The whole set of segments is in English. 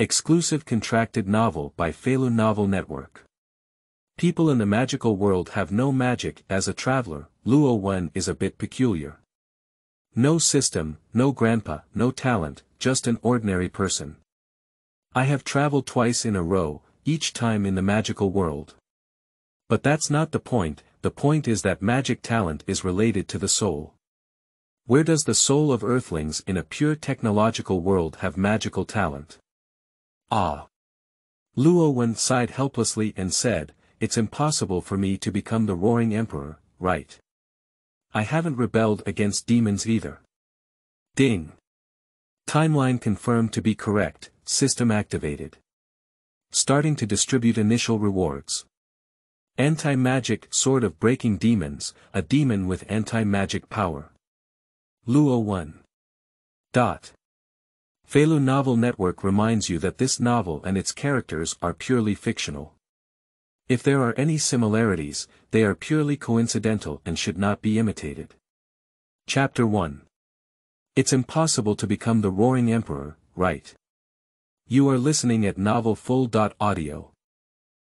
Exclusive contracted novel by Feilu Novel Network. People in the magical world have no magic. As a traveler, Luo Wen is a bit peculiar. No system, no grandpa, no talent, just an ordinary person. I have traveled twice in a row, each time in the magical world. But that's not the point is that magic talent is related to the soul. Where does the soul of Earthlings in a pure technological world have magical talent? Ah! Luo Wen sighed helplessly and said, "It's impossible for me to become the Roaring Emperor, right? I haven't rebelled against demons either." Ding! Timeline confirmed to be correct, system activated. Starting to distribute initial rewards. Anti-magic sword of breaking demons, a demon with anti-magic power. Luo Wen. Feilu Novel Network reminds you that this novel and its characters are purely fictional. If there are any similarities, they are purely coincidental and should not be imitated. Chapter 1. It's impossible to become the Roaring Emperor, right? You are listening at novelfull.audio.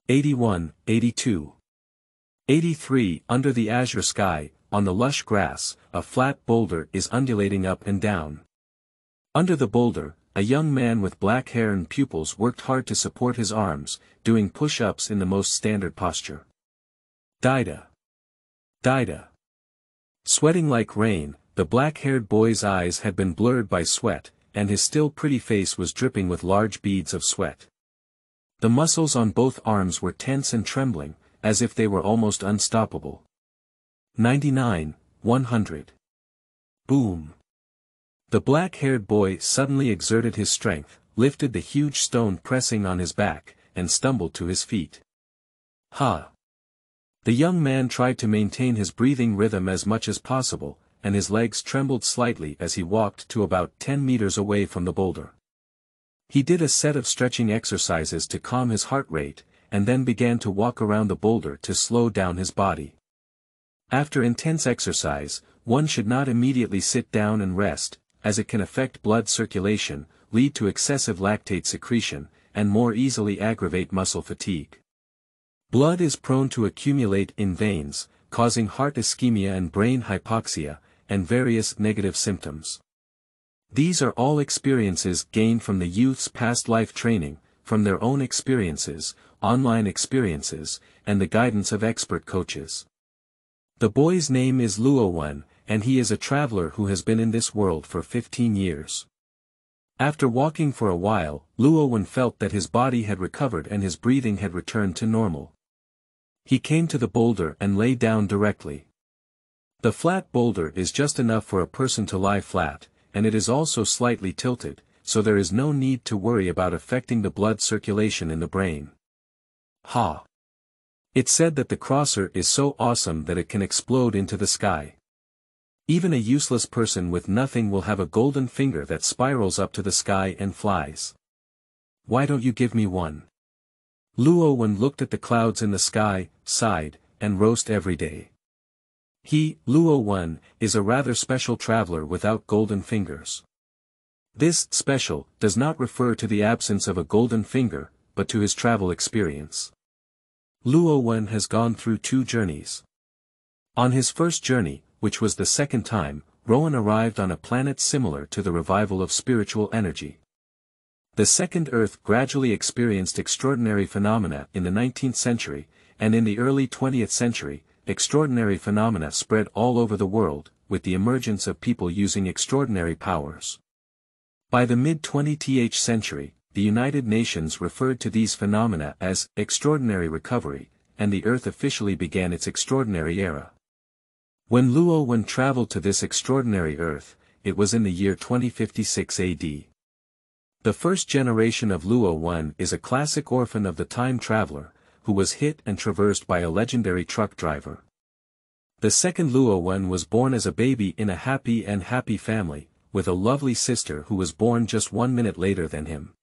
81, 82. 83. Under the azure sky, on the lush grass, a flat boulder is undulating up and down. Under the boulder, a young man with black hair and pupils worked hard to support his arms, doing push-ups in the most standard posture. Dida. Dida. Sweating like rain, the black-haired boy's eyes had been blurred by sweat, and his still pretty face was dripping with large beads of sweat. The muscles on both arms were tense and trembling, as if they were almost unstoppable. 99, 100. Boom. The black-haired boy suddenly exerted his strength, lifted the huge stone pressing on his back, and stumbled to his feet. Ha! The young man tried to maintain his breathing rhythm as much as possible, and his legs trembled slightly as he walked to about 10 meters away from the boulder. He did a set of stretching exercises to calm his heart rate, and then began to walk around the boulder to slow down his body. After intense exercise, one should not immediately sit down and rest, as it can affect blood circulation, lead to excessive lactate secretion, and more easily aggravate muscle fatigue. Blood is prone to accumulate in veins, causing heart ischemia and brain hypoxia, and various negative symptoms. These are all experiences gained from the youth's past life training, from their own experiences, online experiences, and the guidance of expert coaches. The boy's name is Luo Wen, and he is a traveler who has been in this world for 15 years. After walking for a while, Luo Wen felt that his body had recovered and his breathing had returned to normal. He came to the boulder and lay down directly. The flat boulder is just enough for a person to lie flat, and it is also slightly tilted, so there is no need to worry about affecting the blood circulation in the brain. Ha! It's said that the crosser is so awesome that it can explode into the sky. Even a useless person with nothing will have a golden finger that spirals up to the sky and flies. Why don't you give me one? Luo Wen looked at the clouds in the sky, sighed, and roast every day. He, Luo Wen, is a rather special traveler without golden fingers. This special does not refer to the absence of a golden finger, but to his travel experience. Luo Wen has gone through 2 journeys. On his first journey, which was the second time, Rowan arrived on a planet similar to the revival of spiritual energy. The second Earth gradually experienced extraordinary phenomena in the 19th century, and in the early 20th century, extraordinary phenomena spread all over the world, with the emergence of people using extraordinary powers. By the mid-20th century, the United Nations referred to these phenomena as extraordinary recovery, and the Earth officially began its extraordinary era. When Luo Wen traveled to this extraordinary Earth, it was in the year 2056 AD. The first generation of Luo Wen is a classic orphan of the time traveler, who was hit and traversed by a legendary truck driver. The second Luo Wen was born as a baby in a happy family, with a lovely sister who was born just 1 minute later than him.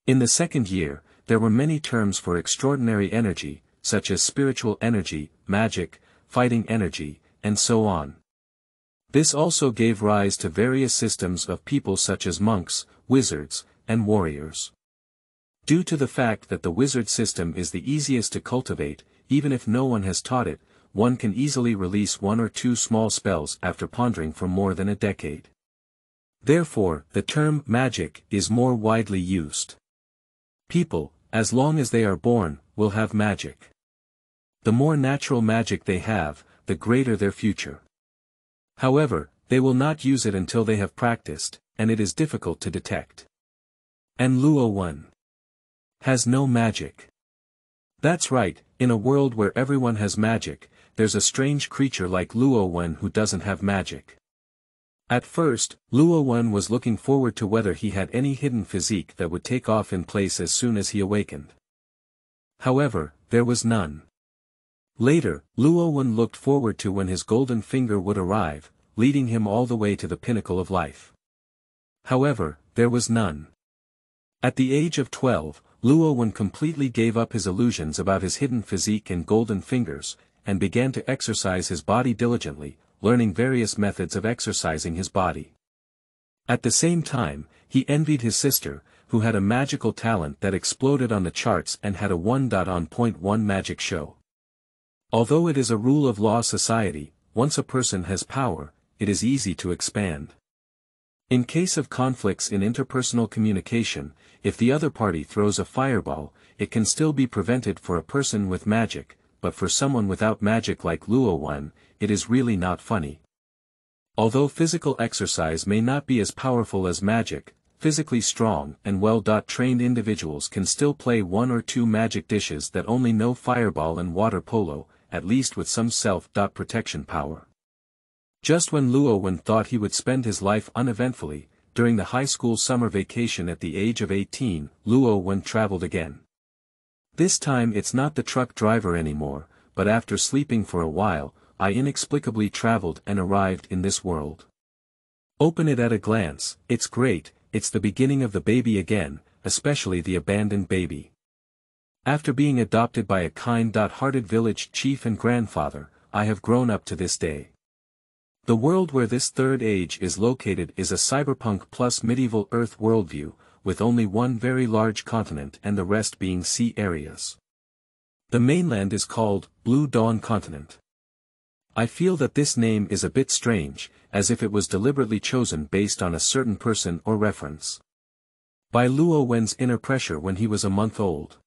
In the second year, there were many terms for extraordinary energy, such as spiritual energy, magic, fighting energy, and so on. This also gave rise to various systems of people such as monks, wizards, and warriors. Due to the fact that the wizard system is the easiest to cultivate, even if no one has taught it, one can easily release one or two small spells after pondering for more than a decade. Therefore, the term magic is more widely used. People, as long as they are born, will have magic. The more natural magic they have, the greater their future. However, they will not use it until they have practiced, and it is difficult to detect. And Luo Wen has no magic. That's right, in a world where everyone has magic, there's a strange creature like Luo Wen who doesn't have magic. At first, Luo Wen was looking forward to whether he had any hidden physique that would take off in place as soon as he awakened. However, there was none. Later, Luo Wen looked forward to when his golden finger would arrive, leading him all the way to the pinnacle of life. However, there was none. At the age of 12, Luo Wen completely gave up his illusions about his hidden physique and golden fingers, and began to exercise his body diligently, learning various methods of exercising his body. At the same time, he envied his sister, who had a magical talent that exploded on the charts and had a 1.1 magic show. Although it is a rule of law society, once a person has power, it is easy to expand. In case of conflicts in interpersonal communication, if the other party throws a fireball, it can still be prevented for a person with magic, but for someone without magic like Luo Wen, it is really not funny. Although physical exercise may not be as powerful as magic, physically strong and well-trained individuals can still play one or two magic dishes that only know fireball and water polo, at least with some self-protection power. Just when Luo Wen thought he would spend his life uneventfully, during the high school summer vacation at the age of 18, Luo Wen traveled again. This time it's not the truck driver anymore, but after sleeping for a while, I inexplicably traveled and arrived in this world. Open it at a glance, it's great, it's the beginning of the baby again, especially the abandoned baby. After being adopted by a kind-hearted village chief and grandfather, I have grown up to this day. The world where this third age is located is a cyberpunk plus medieval Earth worldview, with only one very large continent and the rest being sea areas. The mainland is called Blue Dawn Continent. I feel that this name is a bit strange, as if it was deliberately chosen based on a certain person or reference. By Luo Wen's inner pressure when he was a month old.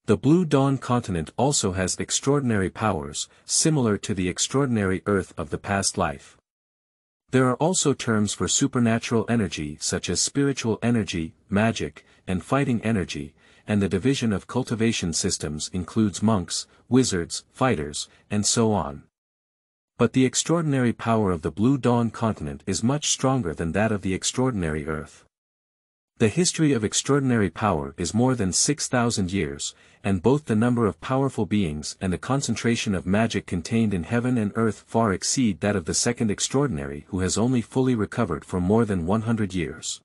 The Blue Dawn continent also has extraordinary powers, similar to the extraordinary Earth of the past life. There are also terms for supernatural energy such as spiritual energy, magic, and fighting energy, and the division of cultivation systems includes monks, wizards, fighters, and so on. But the extraordinary power of the Blue Dawn continent is much stronger than that of the extraordinary Earth. The history of extraordinary power is more than 6,000 years, and both the number of powerful beings and the concentration of magic contained in heaven and earth far exceed that of the second extraordinary who has only fully recovered for more than 100 years.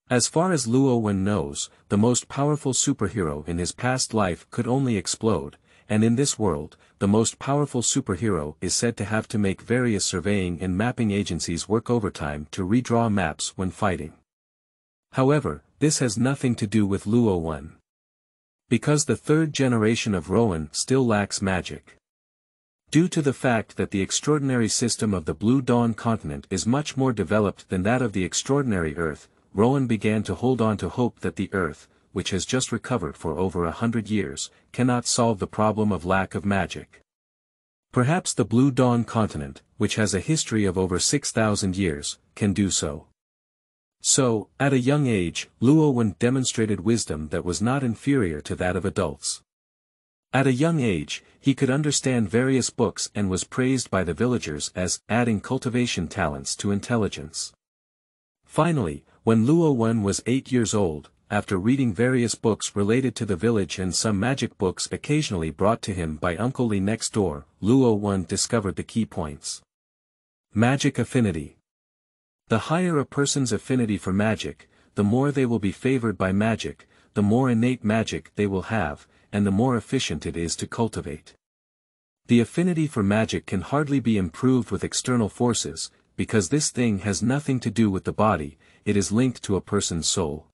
As far as Luo Wen knows, the most powerful superhero in his past life could only explode, and in this world, the most powerful superhero is said to have to make various surveying and mapping agencies work overtime to redraw maps when fighting. However, this has nothing to do with Luo Wen. Because the third generation of Rowan still lacks magic. Due to the fact that the extraordinary system of the Blue Dawn continent is much more developed than that of the extraordinary Earth, Rowan began to hold on to hope that the Earth, which has just recovered for over 100 years, cannot solve the problem of lack of magic. Perhaps the Blue Dawn continent, which has a history of over 6,000 years, can do so. So, at a young age, Luo Wen demonstrated wisdom that was not inferior to that of adults. At a young age, he could understand various books and was praised by the villagers as adding cultivation talents to intelligence. Finally, when Luo Wen was 8 years old, after reading various books related to the village and some magic books occasionally brought to him by Uncle Li next door, Luo Wen discovered the key points. Magic affinity. The higher a person's affinity for magic, the more they will be favored by magic, the more innate magic they will have, and the more efficient it is to cultivate. The affinity for magic can hardly be improved with external forces, because this thing has nothing to do with the body, it is linked to a person's soul.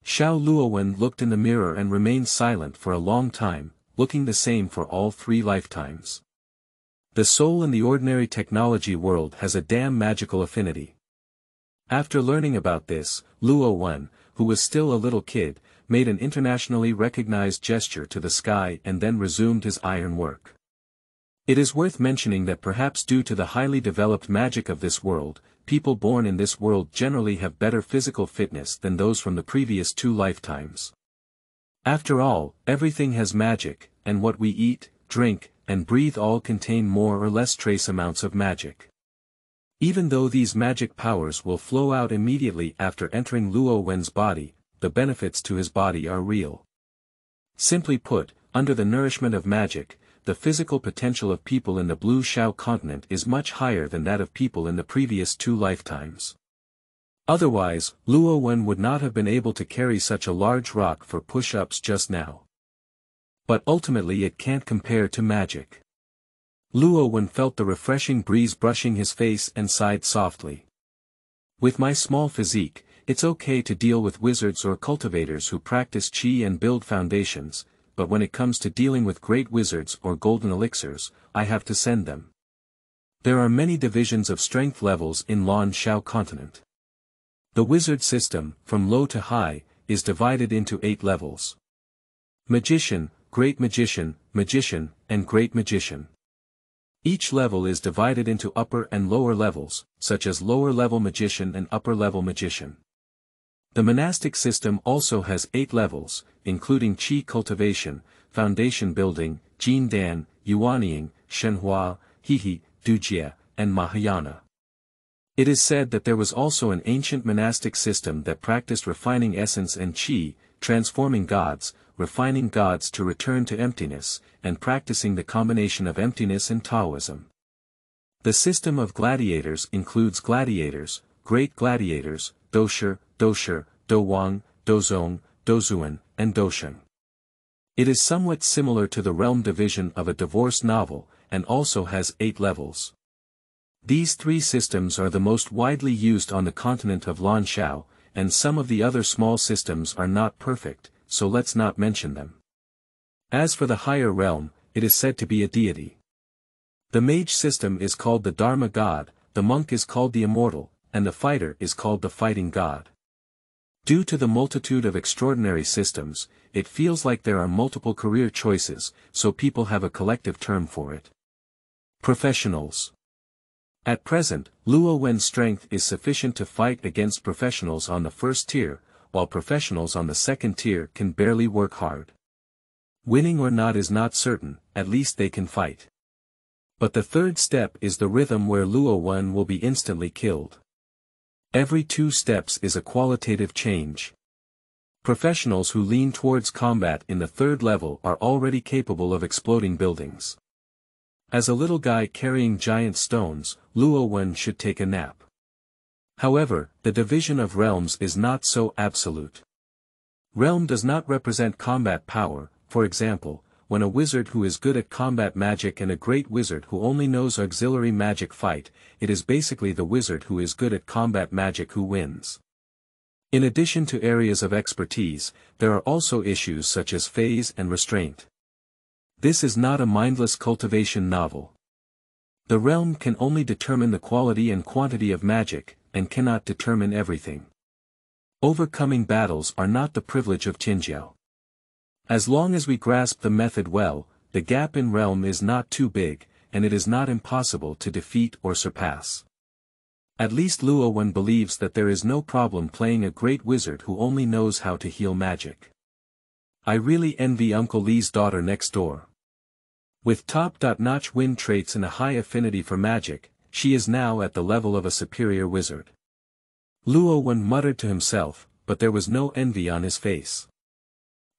Xiao Luowen looked in the mirror and remained silent for a long time, looking the same for all 3 lifetimes. The soul in the ordinary technology world has a damn magical affinity. After learning about this, Luo Wen, who was still a little kid, made an internationally recognized gesture to the sky and then resumed his iron work. It is worth mentioning that perhaps due to the highly developed magic of this world, people born in this world generally have better physical fitness than those from the previous 2 lifetimes. After all, everything has magic, and what we eat, drink, and breathe all contain more or less trace amounts of magic. Even though these magic powers will flow out immediately after entering Luo Wen's body, the benefits to his body are real. Simply put, under the nourishment of magic, the physical potential of people in the Blue Shao continent is much higher than that of people in the previous 2 lifetimes. Otherwise, Luo Wen would not have been able to carry such a large rock for push-ups just now. But ultimately it can't compare to magic. Luo Wen felt the refreshing breeze brushing his face and sighed softly. With my small physique, it's okay to deal with wizards or cultivators who practice qi and build foundations, but when it comes to dealing with great wizards or golden elixirs, I have to send them. There are many divisions of strength levels in Lan Shao continent. The wizard system, from low to high, is divided into 8 levels. Magician, Great Magician, Magician, and Great Magician. Each level is divided into upper and lower levels, such as lower-level magician and upper-level magician. The monastic system also has 8 levels, including qi cultivation, foundation building, Jin Dan, Yuanying, Shenhua, Hihi, Dujie, and Mahayana. It is said that there was also an ancient monastic system that practiced refining essence and qi, transforming gods, refining gods to return to emptiness, and practicing the combination of emptiness and Taoism. The system of gladiators includes gladiators, great gladiators, Doshi, Dowang, Dozong, Dozuan, and Dosheng. It is somewhat similar to the realm division of a divorce novel, and also has 8 levels. These 3 systems are the most widely used on the continent of Lan Shao, and some of the other small systems are not perfect, so let's not mention them. As for the higher realm, it is said to be a deity. The mage system is called the Dharma god, the monk is called the immortal, and the fighter is called the fighting god. Due to the multitude of extraordinary systems, it feels like there are multiple career choices, so people have a collective term for it. Professionals. At present, Luo Wen's strength is sufficient to fight against professionals on the 1st tier, while professionals on the 2nd tier can barely work hard. Winning or not is not certain, at least they can fight. But the 3rd step is the rhythm where Luo Wen will be instantly killed. Every 2 steps is a qualitative change. Professionals who lean towards combat in the 3rd level are already capable of exploding buildings. As a little guy carrying giant stones, Luo Wen should take a nap. However, the division of realms is not so absolute. Realm does not represent combat power. For example, when a wizard who is good at combat magic and a great wizard who only knows auxiliary magic fight, it is basically the wizard who is good at combat magic who wins. In addition to areas of expertise, there are also issues such as phase and restraint. This is not a mindless cultivation novel. The realm can only determine the quality and quantity of magic, and cannot determine everything. Overcoming battles are not the privilege of Qinjiao. As long as we grasp the method well, the gap in realm is not too big, and it is not impossible to defeat or surpass. At least Luo Wen believes that there is no problem playing a great wizard who only knows how to heal magic. I really envy Uncle Li's daughter next door. With top-notch wind traits and a high affinity for magic, she is now at the level of a superior wizard. Luo Wen muttered to himself, but there was no envy on his face.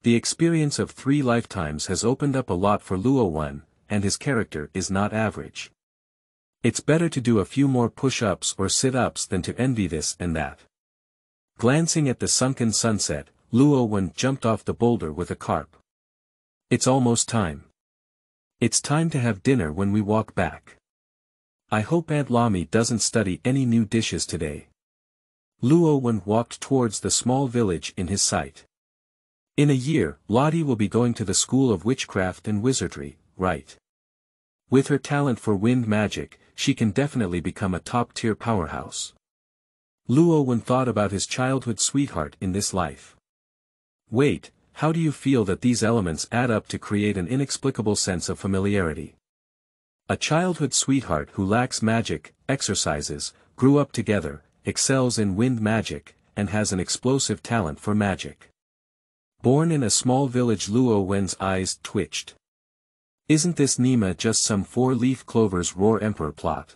The experience of 3 lifetimes has opened up a lot for Luo Wen, and his character is not average. It's better to do a few more push-ups or sit-ups than to envy this and that. Glancing at the sunken sunset, Luo Wen jumped off the boulder with a carp. It's almost time. It's time to have dinner when we walk back. I hope Aunt Lami doesn't study any new dishes today. Luo Wen walked towards the small village in his sight. In a year, Lottie will be going to the School of Witchcraft and Wizardry, right? With her talent for wind magic, she can definitely become a top-tier powerhouse. Luo Wen thought about his childhood sweetheart in this life. Wait, how do you feel that these elements add up to create an inexplicable sense of familiarity? A childhood sweetheart who lacks magic, exercises, grew up together, excels in wind magic, and has an explosive talent for magic. Born in a small village. Luo Wen's eyes twitched. Isn't this Nima just some four-leaf clover's Roar Emperor plot?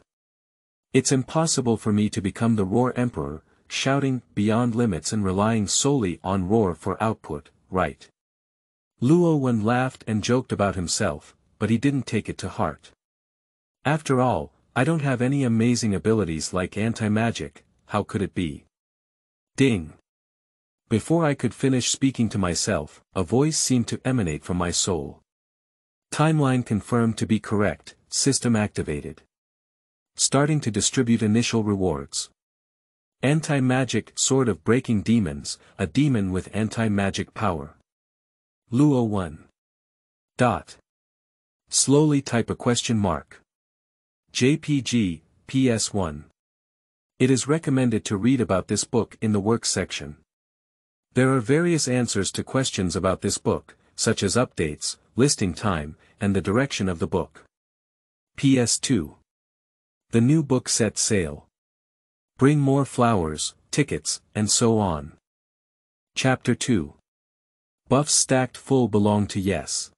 It's impossible for me to become the Roar Emperor, shouting beyond limits and relying solely on Roar for output, right? Luo Wen laughed and joked about himself, but he didn't take it to heart. After all, I don't have any amazing abilities like anti-magic, how could it be? Ding! Before I could finish speaking to myself, a voice seemed to emanate from my soul. Timeline confirmed to be correct, system activated. Starting to distribute initial rewards. Anti-magic sword of breaking demons, a demon with anti-magic power. Luo Wen. Slowly type a question mark. JPG, PS1. It is recommended to read about this book in the works section. There are various answers to questions about this book, such as updates, listing time, and the direction of the book. PS2. The new book set sail. Bring more flowers, tickets, and so on. Chapter 2. Buffs stacked full belong to Yes.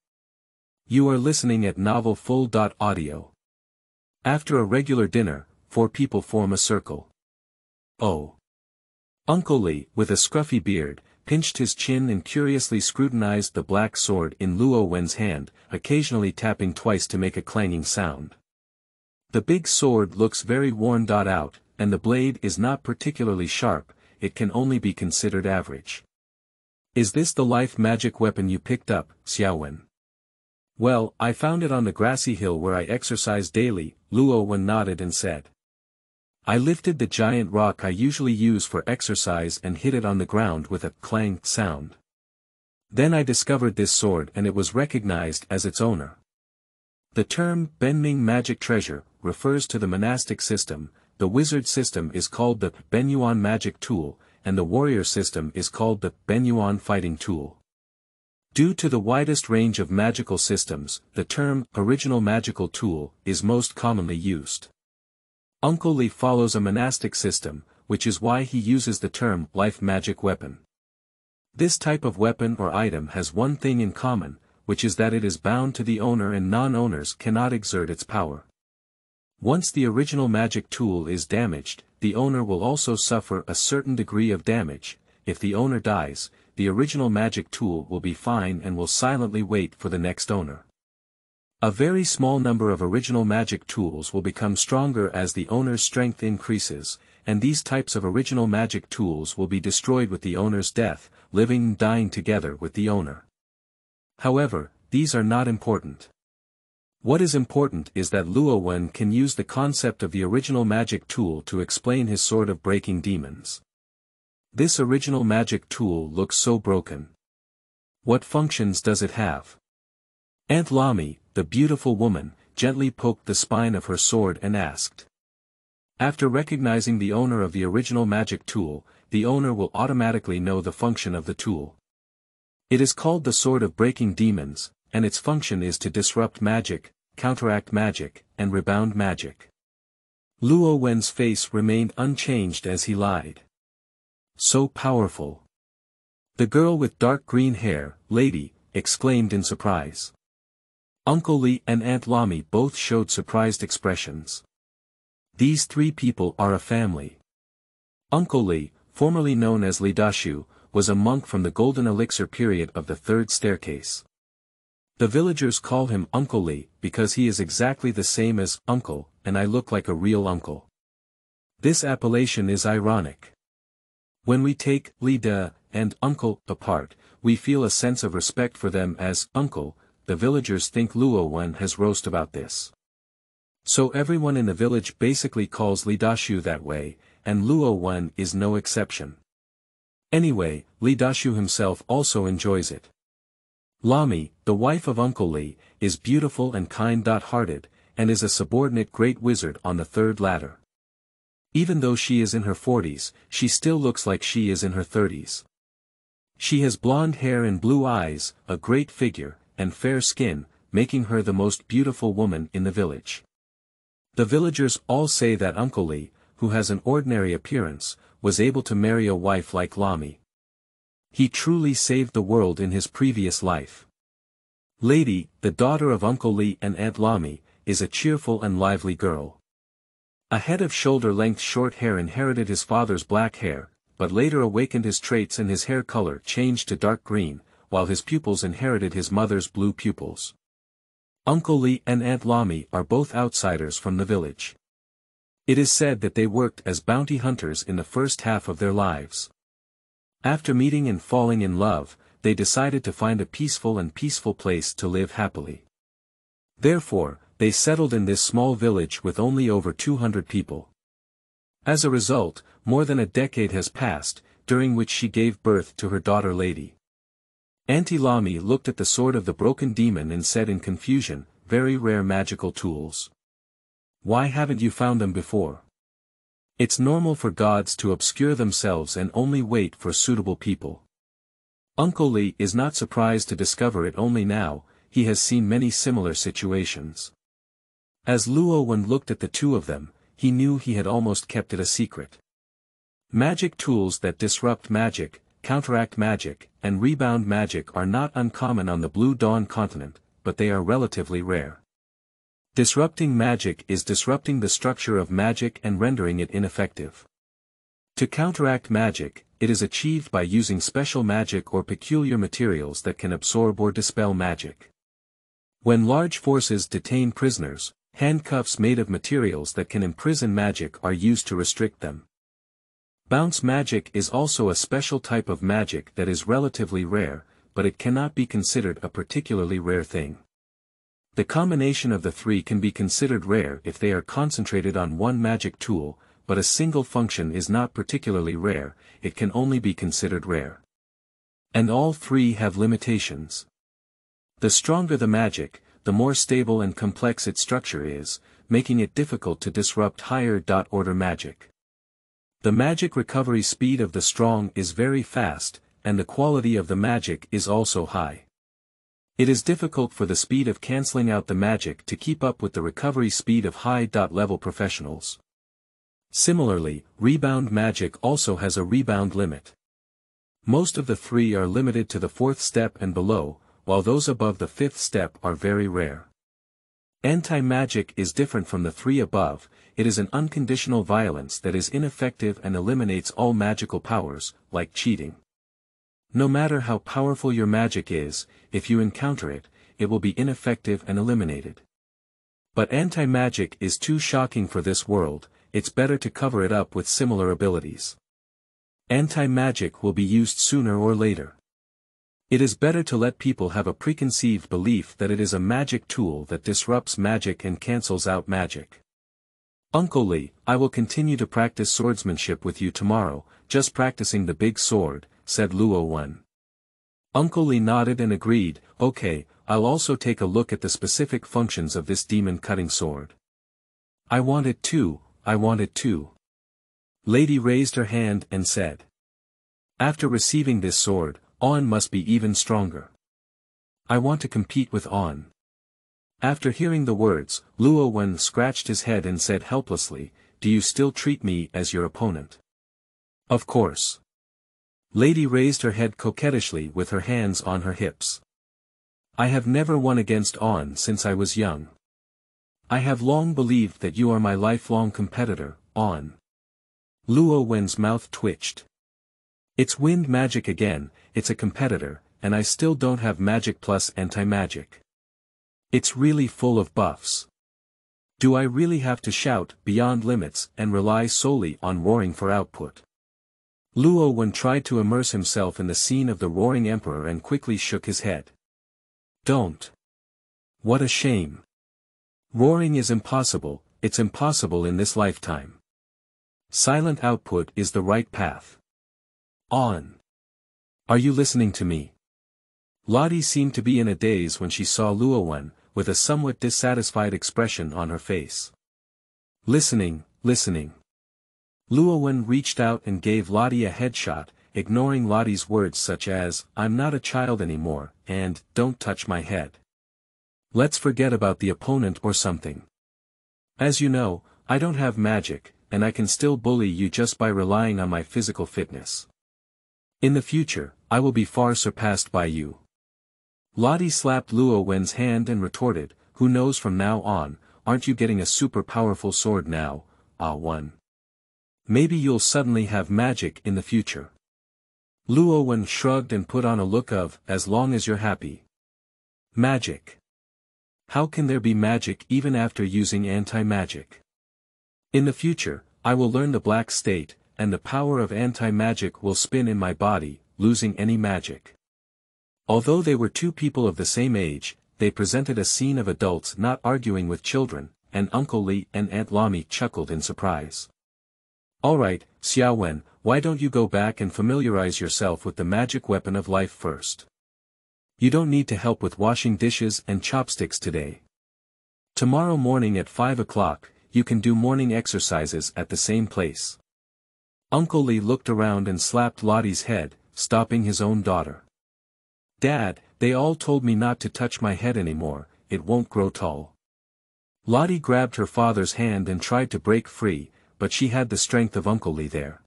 You are listening at novelfull.audio. After a regular dinner, 4 people form a circle. Oh. Uncle Lee, with a scruffy beard, pinched his chin and curiously scrutinized the black sword in Luo Wen's hand, occasionally tapping twice to make a clanging sound. The big sword looks very worn out, and the blade is not particularly sharp, it can only be considered average. Is this the life magic weapon you picked up, Xiaowen? Well, I found it on the grassy hill where I exercise daily, Luo Wen nodded and said. I lifted the giant rock I usually use for exercise and hit it on the ground with a clang sound. Then I discovered this sword and it was recognized as its owner. The term Benming magic treasure refers to the monastic system, the wizard system is called the Benyuan magic tool, and the warrior system is called the Benyuan fighting tool. Due to the widest range of magical systems, the term original magical tool is most commonly used. Uncle Lee follows a monastic system, which is why he uses the term life magic weapon. This type of weapon or item has one thing in common, which is that it is bound to the owner and non-owners cannot exert its power. Once the original magic tool is damaged, the owner will also suffer a certain degree of damage. If the owner dies, the original magic tool will be fine and will silently wait for the next owner. A very small number of original magic tools will become stronger as the owner's strength increases, and these types of original magic tools will be destroyed with the owner's death, living and dying together with the owner. However, these are not important. What is important is that Luo Wen can use the concept of the original magic tool to explain his sword of breaking demons. This original magic tool looks so broken. What functions does it have? Aunt Lami, the beautiful woman, gently poked the spine of her sword and asked. After recognizing the owner of the original magic tool, the owner will automatically know the function of the tool. It is called the sword of breaking demons, and its function is to disrupt magic, counteract magic, and rebound magic. Luo Wen's face remained unchanged as he lied. So powerful. The girl with dark green hair, lady, exclaimed in surprise. Uncle Lee and Aunt Lami both showed surprised expressions. These 3 people are a family. Uncle Lee, formerly known as Li Dashu, was a monk from the Golden Elixir period of the 3rd staircase. The villagers call him Uncle Lee because he is exactly the same as uncle, and I look like a real uncle. This appellation is ironic. When we take Li Da and uncle apart, we feel a sense of respect for them as uncle. The villagers think Luo Wen has roast about this. So everyone in the village basically calls Li Dashu that way, and Luo Wen is no exception. Anyway, Li Dashu himself also enjoys it. Lami, the wife of Uncle Li, is beautiful and kind-hearted, and is a subordinate great wizard on the third ladder. Even though she is in her 40s, she still looks like she is in her 30s. She has blonde hair and blue eyes, a great figure, and fair skin, making her the most beautiful woman in the village. The villagers all say that Uncle Li, who has an ordinary appearance, was able to marry a wife like Lami. He truly saved the world in his previous life. Lady, the daughter of Uncle Li and Aunt Lami, is a cheerful and lively girl. A head of shoulder-length short hair inherited his father's black hair, but later awakened his traits and his hair color changed to dark green, while his pupils inherited his mother's blue pupils. Uncle Li and Aunt Lami are both outsiders from the village. It is said that they worked as bounty hunters in the first half of their lives. After meeting and falling in love, they decided to find a peaceful place to live happily. Therefore, they settled in this small village with only over 200 people. As a result, more than a decade has passed, during which she gave birth to her daughter Lady. Auntie Lami looked at the sword of the broken demon and said in confusion, "Very rare magical tools. Why haven't you found them before? It's normal for gods to obscure themselves and only wait for suitable people." Uncle Li is not surprised to discover it only now, he has seen many similar situations. As Luo Wen looked at the two of them, he knew he had almost kept it a secret. Magic tools that disrupt magic, counteract magic, and rebound magic are not uncommon on the Blue Dawn continent, but they are relatively rare. Disrupting magic is disrupting the structure of magic and rendering it ineffective. To counteract magic, it is achieved by using special magic or peculiar materials that can absorb or dispel magic. When large forces detain prisoners, handcuffs made of materials that can imprison magic are used to restrict them. Bounce magic is also a special type of magic that is relatively rare, but it cannot be considered a particularly rare thing. The combination of the three can be considered rare if they are concentrated on one magic tool, but a single function is not particularly rare, it can only be considered rare. And all three have limitations. The stronger the magic, the more stable and complex its structure is, making it difficult to disrupt higher-order magic. The magic recovery speed of the strong is very fast, and the quality of the magic is also high. It is difficult for the speed of cancelling out the magic to keep up with the recovery speed of high-level professionals. Similarly, rebound magic also has a rebound limit. Most of the three are limited to the 4th step and below, while those above the 5th step are very rare. Anti-magic is different from the three above, it is an unconditional violence that is ineffective and eliminates all magical powers, like cheating. No matter how powerful your magic is, if you encounter it, it will be ineffective and eliminated. But anti-magic is too shocking for this world, it's better to cover it up with similar abilities. Anti-magic will be used sooner or later. It is better to let people have a preconceived belief that it is a magic tool that disrupts magic and cancels out magic. Uncle Li, I will continue to practice swordsmanship with you tomorrow, just practicing the big sword, said Luo Wen. Uncle Li nodded and agreed, okay, I'll also take a look at the specific functions of this demon-cutting sword. I want it too. Lady raised her hand and said. After receiving this sword, On must be even stronger. I want to compete with On. After hearing the words, Luo Wen scratched his head and said helplessly, do you still treat me as your opponent? Of course. Lady raised her head coquettishly with her hands on her hips. I have never won against On since I was young. I have long believed that you are my lifelong competitor, On. Luo Wen's mouth twitched. It's wind magic again, it's a competitor, and I still don't have magic plus anti-magic. It's really full of buffs. Do I really have to shout beyond limits and rely solely on roaring for output? Luo Wen tried to immerse himself in the scene of the roaring emperor and quickly shook his head. Don't. What a shame. Roaring is impossible, it's impossible in this lifetime. Silent output is the right path. On. Are you listening to me? Lottie seemed to be in a daze when she saw Luo Wen, with a somewhat dissatisfied expression on her face. Listening. Luo Wen reached out and gave Lottie a headshot, ignoring Lottie's words such as, "I'm not a child anymore," and, "Don't touch my head. Let's forget about the opponent or something. As you know, I don't have magic, and I can still bully you just by relying on my physical fitness. In the future, I will be far surpassed by you." Lottie slapped Luo Wen's hand and retorted, "Who knows from now on, aren't you getting a super powerful sword now, Wen? Maybe you'll suddenly have magic in the future." Luo Wen shrugged and put on a look of, "As long as you're happy." Magic. How can there be magic even after using anti-magic? In the future, I will learn the black state, and the power of anti-magic will spin in my body, losing any magic. Although they were two people of the same age, they presented a scene of adults not arguing with children, and Uncle Li and Aunt Lami chuckled in surprise. "Alright, Xiao Wen, why don't you go back and familiarize yourself with the magic weapon of life first? You don't need to help with washing dishes and chopsticks today. Tomorrow morning at 5 o'clock, you can do morning exercises at the same place." Uncle Li looked around and slapped Lottie's head, stopping his own daughter. "Dad, they all told me not to touch my head anymore, it won't grow tall." Lottie grabbed her father's hand and tried to break free, but she had the strength of Uncle Li there.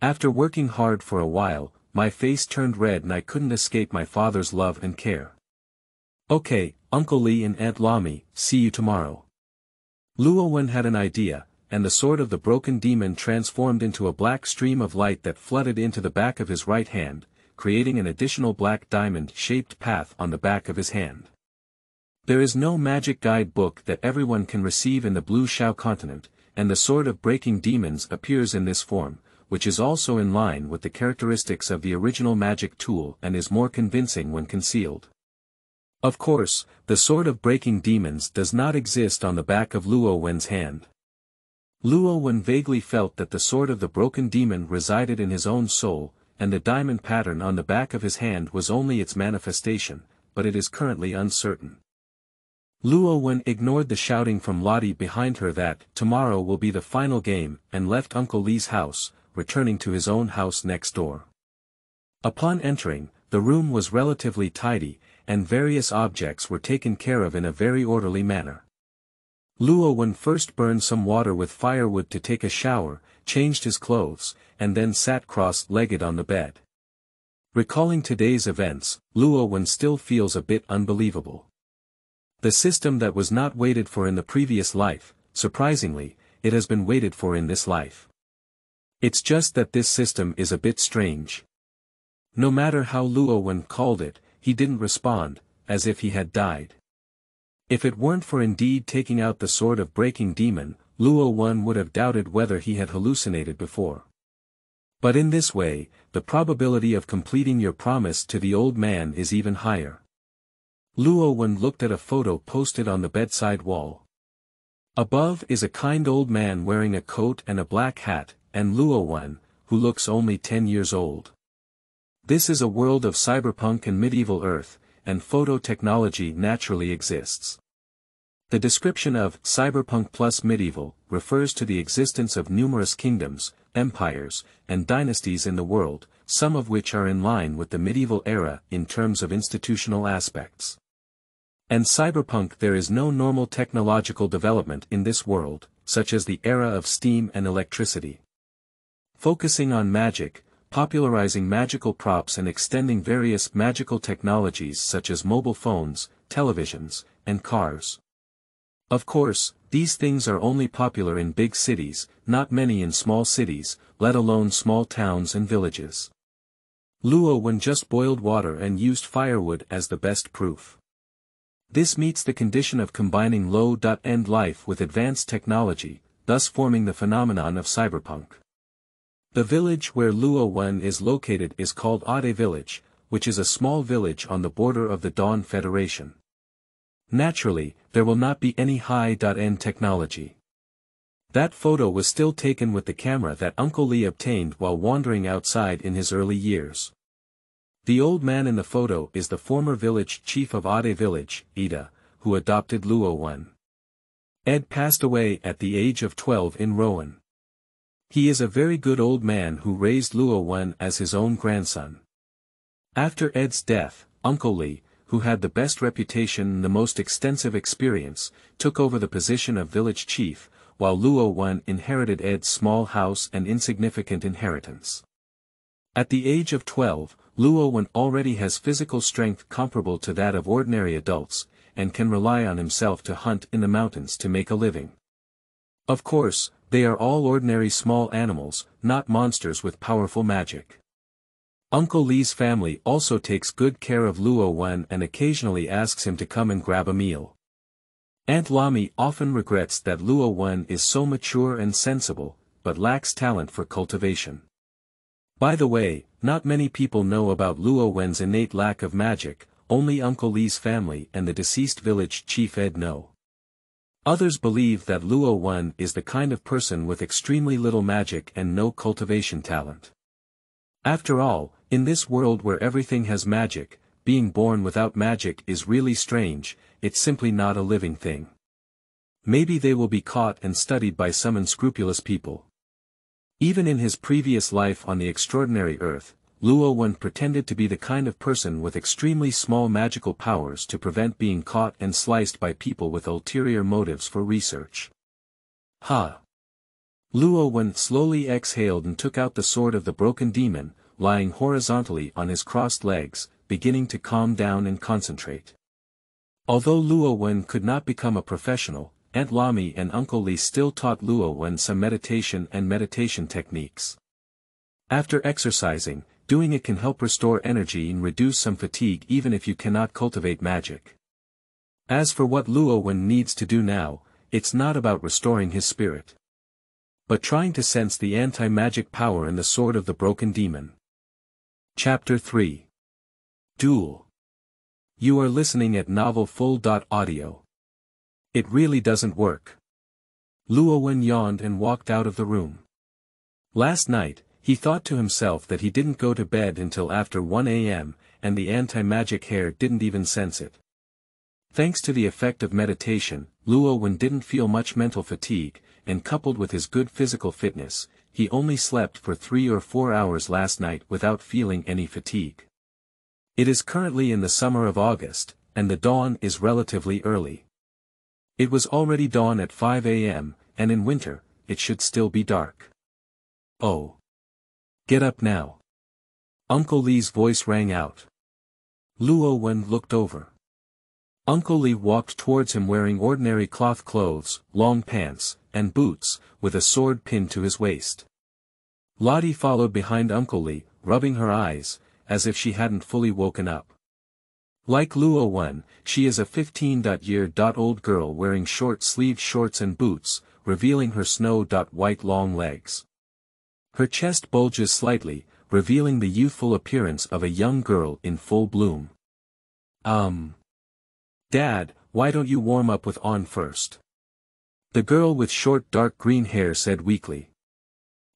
"After working hard for a while, my face turned red and I couldn't escape my father's love and care. Okay, Uncle Li and Aunt Lami, see you tomorrow." Luo Wen had an idea, and the sword of the broken demon transformed into a black stream of light that flooded into the back of his right hand, creating an additional black diamond-shaped path on the back of his hand. There is no magic guide book that everyone can receive in the Blue Shao continent, and the sword of breaking demons appears in this form, which is also in line with the characteristics of the original magic tool and is more convincing when concealed. Of course, the sword of breaking demons does not exist on the back of Luo Wen's hand. Luo Wen vaguely felt that the sword of the broken demon resided in his own soul, and the diamond pattern on the back of his hand was only its manifestation, but it is currently uncertain. Luo Wen ignored the shouting from Lottie behind her that tomorrow will be the final game and left Uncle Li's house, returning to his own house next door. Upon entering, the room was relatively tidy, and various objects were taken care of in a very orderly manner. Luo Wen first burned some water with firewood to take a shower, changed his clothes, and then sat cross-legged on the bed. Recalling today's events, Luo Wen still feels a bit unbelievable. The system that was not waited for in the previous life, surprisingly, it has been waited for in this life. It's just that this system is a bit strange. No matter how Luo Wen called it, he didn't respond, as if he had died. If it weren't for indeed taking out the sword of breaking demon, Luo Wen would have doubted whether he had hallucinated before. But in this way, the probability of completing your promise to the old man is even higher. Luo Wen looked at a photo posted on the bedside wall. Above is a kind old man wearing a coat and a black hat, and Luo Wen, who looks only 10 years old. This is a world of cyberpunk and medieval Earth, and photo technology naturally exists. The description of cyberpunk plus medieval refers to the existence of numerous kingdoms, empires, and dynasties in the world, some of which are in line with the medieval era in terms of institutional aspects. And cyberpunk, there is no normal technological development in this world, such as the era of steam and electricity. Focusing on magic, popularizing magical props and extending various magical technologies such as mobile phones, televisions, and cars. Of course, these things are only popular in big cities, not many in small cities, let alone small towns and villages. Luo Wen just boiled water and used firewood as the best proof. This meets the condition of combining low-end life with advanced technology, thus forming the phenomenon of cyberpunk. The village where Luo Wen is located is called Ade Village, which is a small village on the border of the Dawn Federation. Naturally, there will not be any high-end technology. That photo was still taken with the camera that Uncle Lee obtained while wandering outside in his early years. The old man in the photo is the former village chief of Ade village, Ida, who adopted Luo Wen. Ed passed away at the age of 12 in Rowan. He is a very good old man who raised Luo Wen as his own grandson. After Ed's death, Uncle Lee, who had the best reputation and the most extensive experience, took over the position of village chief, while Luo Wen inherited Ed's small house and insignificant inheritance. At the age of 12, Luo Wen already has physical strength comparable to that of ordinary adults, and can rely on himself to hunt in the mountains to make a living. Of course, they are all ordinary small animals, not monsters with powerful magic. Uncle Lee's family also takes good care of Luo Wen and occasionally asks him to come and grab a meal. Aunt Lami often regrets that Luo Wen is so mature and sensible, but lacks talent for cultivation. By the way, not many people know about Luo Wen's innate lack of magic, only Uncle Lee's family and the deceased village chief Ed know. Others believe that Luo Wen is the kind of person with extremely little magic and no cultivation talent. After all, in this world where everything has magic, being born without magic is really strange, it's simply not a living thing. Maybe they will be caught and studied by some unscrupulous people. Even in his previous life on the extraordinary earth, Luo Wen pretended to be the kind of person with extremely small magical powers to prevent being caught and sliced by people with ulterior motives for research. Luo Wen slowly exhaled and took out the sword of the broken demon, lying horizontally on his crossed legs, beginning to calm down and concentrate. Although Luo Wen could not become a professional, Aunt Lami and Uncle Lee still taught Luo Wen some meditation techniques. After exercising, doing it can help restore energy and reduce some fatigue even if you cannot cultivate magic. As for what Luo Wen needs to do now, it's not about restoring his spirit, but trying to sense the anti-magic power in the sword of the broken demon. Chapter 3. Duel. You are listening at novelfull.audio. It really doesn't work. Luo Wen yawned and walked out of the room. Last night, he thought to himself that he didn't go to bed until after 1 a.m., and the anti-magic hair didn't even sense it. Thanks to the effect of meditation, Luo Wen didn't feel much mental fatigue, and coupled with his good physical fitness, he only slept for 3 or 4 hours last night without feeling any fatigue. It is currently in the summer of August, and the dawn is relatively early. It was already dawn at 5 a.m., and in winter, it should still be dark. Oh. Get up now. Uncle Lee's voice rang out. Luo Wen looked over. Uncle Lee walked towards him wearing ordinary cloth clothes, long pants, and boots, with a sword pinned to his waist. Lottie followed behind Uncle Lee, rubbing her eyes, as if she hadn't fully woken up. Like Luo Wen, she is a 15-year-old girl wearing short-sleeved shorts and boots, revealing her snow-white long legs. Her chest bulges slightly, revealing the youthful appearance of a young girl in full bloom. Dad, why don't you warm up with On first? The girl with short dark green hair said weakly.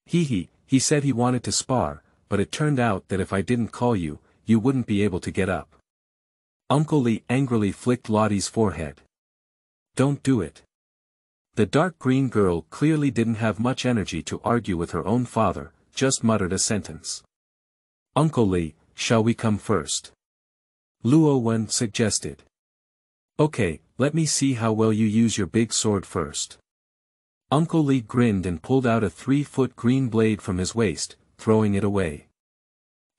He said he wanted to spar, but it turned out that if I didn't call you, you wouldn't be able to get up. Uncle Lee angrily flicked Lottie's forehead. Don't do it. The dark green girl clearly didn't have much energy to argue with her own father, just muttered a sentence. Uncle Lee, shall we come first? Luo Wen suggested. Okay, let me see how well you use your big sword first. Uncle Lee grinned and pulled out a 3-foot green blade from his waist, throwing it away.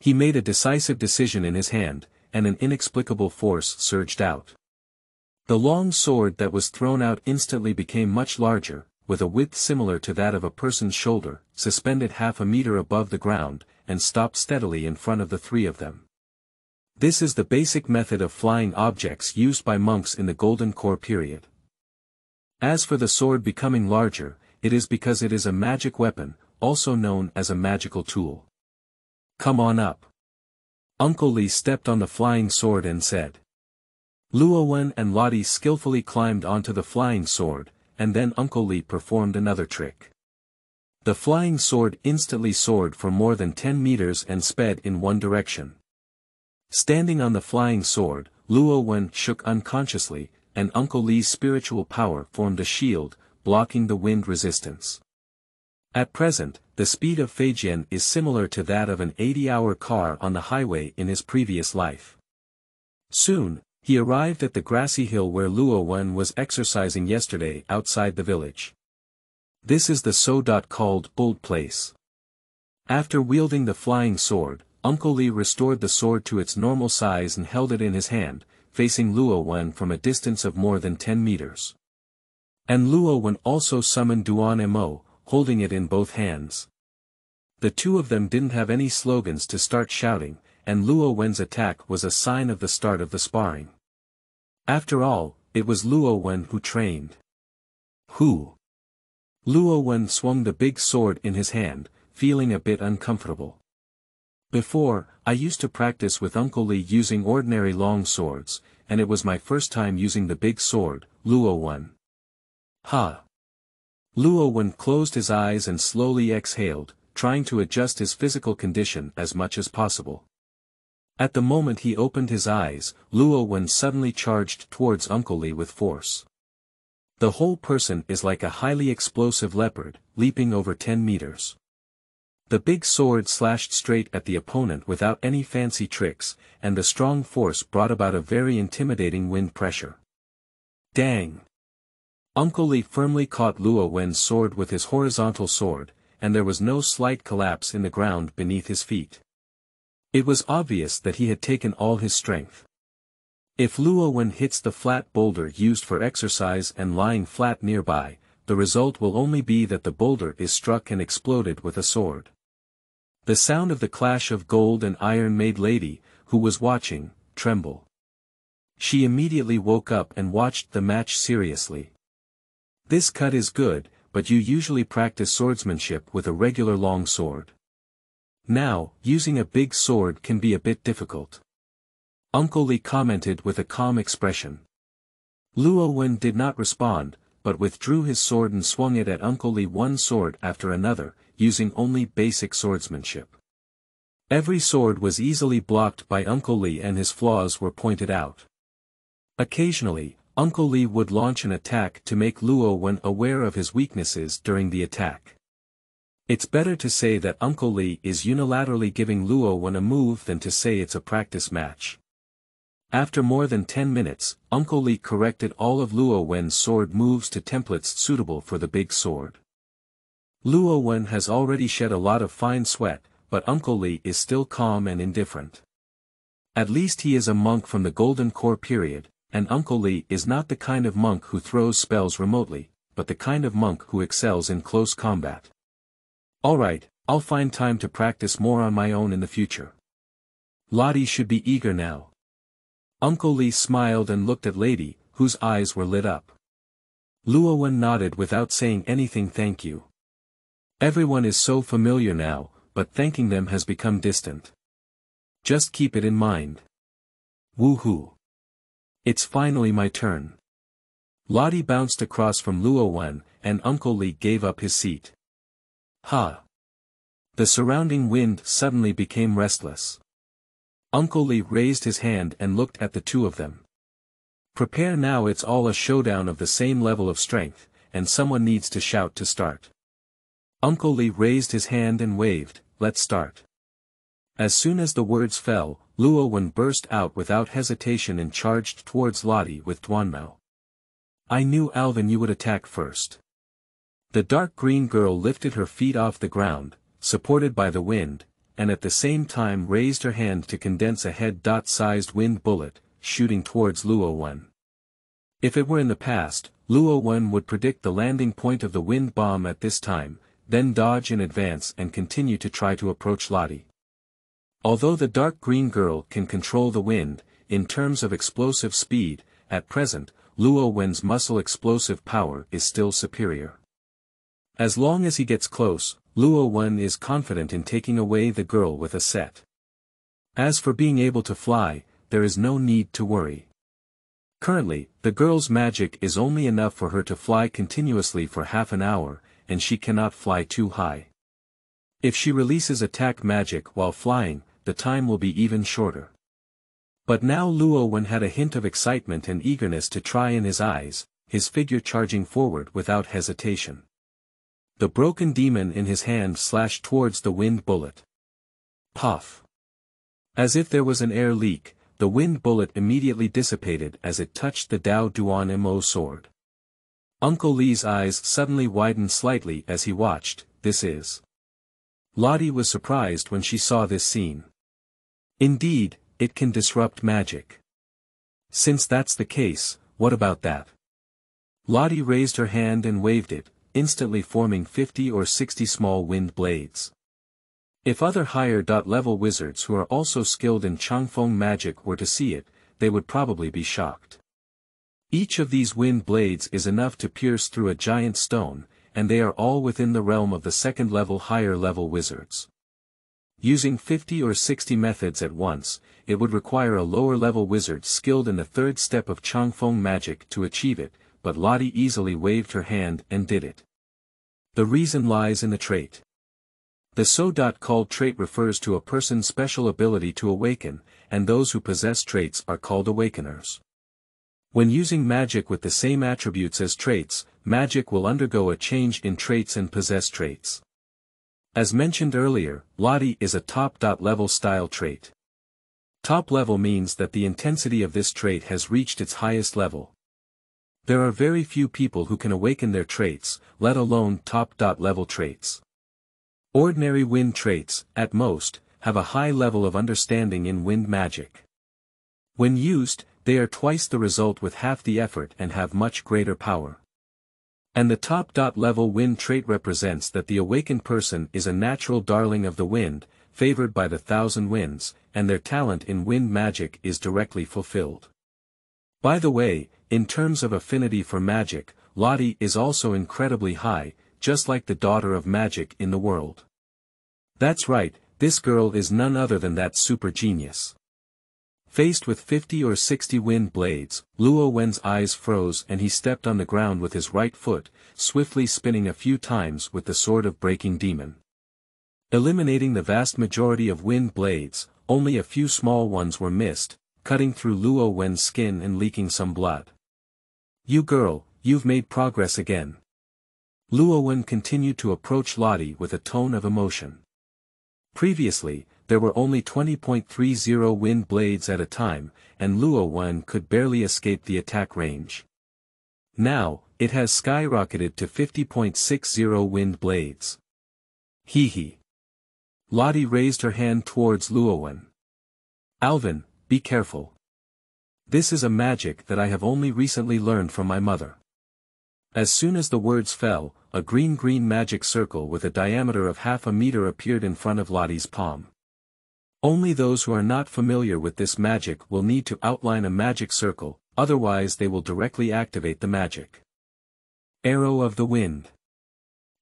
He made a decisive decision in his hand, and an inexplicable force surged out. The long sword that was thrown out instantly became much larger, with a width similar to that of a person's shoulder, suspended half a meter above the ground, and stopped steadily in front of the three of them. This is the basic method of flying objects used by monks in the Golden Core period. As for the sword becoming larger, it is because it is a magic weapon, also known as a magical tool. Come on up. Uncle Lee stepped on the flying sword and said. Luo Wen and Lottie skillfully climbed onto the flying sword, and then Uncle Li performed another trick. The flying sword instantly soared for more than 10 meters and sped in one direction. Standing on the flying sword, Luo Wen shook unconsciously, and Uncle Li's spiritual power formed a shield, blocking the wind resistance. At present, the speed of Feijian is similar to that of an 80-hour car on the highway in his previous life. Soon, he arrived at the grassy hill where Luo Wen was exercising yesterday outside the village. This is the so-called old place. After wielding the flying sword, Uncle Li restored the sword to its normal size and held it in his hand, facing Luo Wen from a distance of more than 10 meters. And Luo Wen also summoned Duan Mo, holding it in both hands. The two of them didn't have any slogans to start shouting, and Luo Wen's attack was a sign of the start of the sparring. After all, it was Luo Wen who trained. Who? Luo Wen swung the big sword in his hand, feeling a bit uncomfortable. Before, I used to practice with Uncle Li using ordinary long swords, and it was my first time using the big sword, Luo Wen. Ha! Luo Wen closed his eyes and slowly exhaled, trying to adjust his physical condition as much as possible. At the moment he opened his eyes, Luo Wen suddenly charged towards Uncle Li with force. The whole person is like a highly explosive leopard, leaping over 10 meters. The big sword slashed straight at the opponent without any fancy tricks, and the strong force brought about a very intimidating wind pressure. Dang! Uncle Li firmly caught Luo Wen's sword with his horizontal sword, and there was no slight collapse in the ground beneath his feet. It was obvious that he had taken all his strength. If Luo Wen hits the flat boulder used for exercise and lying flat nearby, the result will only be that the boulder is struck and exploded with a sword. The sound of the clash of gold and iron made Lady, who was watching, tremble. She immediately woke up and watched the match seriously. This cut is good, but you usually practice swordsmanship with a regular long sword. Now, using a big sword can be a bit difficult. Uncle Li commented with a calm expression. Luo Wen did not respond, but withdrew his sword and swung it at Uncle Li one sword after another, using only basic swordsmanship. Every sword was easily blocked by Uncle Li and his flaws were pointed out. Occasionally, Uncle Li would launch an attack to make Luo Wen aware of his weaknesses during the attack. It's better to say that Uncle Li is unilaterally giving Luo Wen a move than to say it's a practice match. After more than 10 minutes, Uncle Li corrected all of Luo Wen's sword moves to templates suitable for the big sword. Luo Wen has already shed a lot of fine sweat, but Uncle Li is still calm and indifferent. At least he is a monk from the Golden Core period, and Uncle Li is not the kind of monk who throws spells remotely, but the kind of monk who excels in close combat. Alright, I'll find time to practice more on my own in the future. Lottie should be eager now. Uncle Li smiled and looked at Lady, whose eyes were lit up. Luo Wen nodded without saying anything. Thank you. Everyone is so familiar now, but thanking them has become distant. Just keep it in mind. Woohoo! It's finally my turn. Lottie bounced across from Luo Wen, and Uncle Li gave up his seat. Ha! The surrounding wind suddenly became restless. Uncle Li raised his hand and looked at the two of them. Prepare now, it's all a showdown of the same level of strength, and someone needs to shout to start. Uncle Li raised his hand and waved, let's start. As soon as the words fell, Luo Wen burst out without hesitation and charged towards Lottie with Duanmao. I knew Alvin you would attack first. The dark green girl lifted her feet off the ground, supported by the wind, and at the same time raised her hand to condense a head-sized wind bullet, shooting towards Luo Wen. If it were in the past, Luo Wen would predict the landing point of the wind bomb at this time, then dodge in advance and continue to try to approach Lottie. Although the dark green girl can control the wind, in terms of explosive speed, at present, Luo Wen's muscle explosive power is still superior. As long as he gets close, Luo Wen is confident in taking away the girl with a set. As for being able to fly, there is no need to worry. Currently, the girl's magic is only enough for her to fly continuously for half an hour, and she cannot fly too high. If she releases attack magic while flying, the time will be even shorter. But now Luo Wen had a hint of excitement and eagerness to try in his eyes, his figure charging forward without hesitation. The broken demon in his hand slashed towards the wind bullet. Puff! As if there was an air leak, the wind bullet immediately dissipated as it touched the Dao Duan Mo sword. Uncle Li's eyes suddenly widened slightly as he watched. This is. Lottie was surprised when she saw this scene. Indeed, it can disrupt magic. Since that's the case, what about that? Lottie raised her hand and waved it, instantly forming 50 or 60 small wind blades. If other higher-level wizards who are also skilled in Changfeng magic were to see it, they would probably be shocked. Each of these wind blades is enough to pierce through a giant stone, and they are all within the realm of the second-level higher-level wizards. Using 50 or 60 methods at once, it would require a lower-level wizard skilled in the third step of Changfeng magic to achieve it, but Lottie easily waved her hand and did it. The reason lies in the trait. The so-called trait refers to a person's special ability to awaken, and those who possess traits are called awakeners. When using magic with the same attributes as traits, magic will undergo a change in traits and possess traits. As mentioned earlier, Lottie is a top-level style trait. Top level means that the intensity of this trait has reached its highest level. There are very few people who can awaken their traits, let alone top-level traits. Ordinary wind traits, at most, have a high level of understanding in wind magic. When used, they are twice the result with half the effort and have much greater power. And the top-level wind trait represents that the awakened person is a natural darling of the wind, favored by the thousand winds, and their talent in wind magic is directly fulfilled. By the way, in terms of affinity for magic, Lottie is also incredibly high, just like the daughter of magic in the world. That's right, this girl is none other than that super genius. Faced with 50 or 60 wind blades, Luo Wen's eyes froze and he stepped on the ground with his right foot, swiftly spinning a few times with the sword of breaking demon. Eliminating the vast majority of wind blades, only a few small ones were missed, cutting through Luo Wen's skin and leaking some blood. You girl, you've made progress again. Luo Wen continued to approach Lottie with a tone of emotion. Previously, there were only 20.30 wind blades at a time, and Luo Wen could barely escape the attack range. Now, it has skyrocketed to 50.60 wind blades. Hee hee. Lottie raised her hand towards Luo Wen. Alvin, be careful. This is a magic that I have only recently learned from my mother. As soon as the words fell, a green magic circle with a diameter of half a meter appeared in front of Lottie's palm. Only those who are not familiar with this magic will need to outline a magic circle, otherwise they will directly activate the magic. Arrow of the Wind.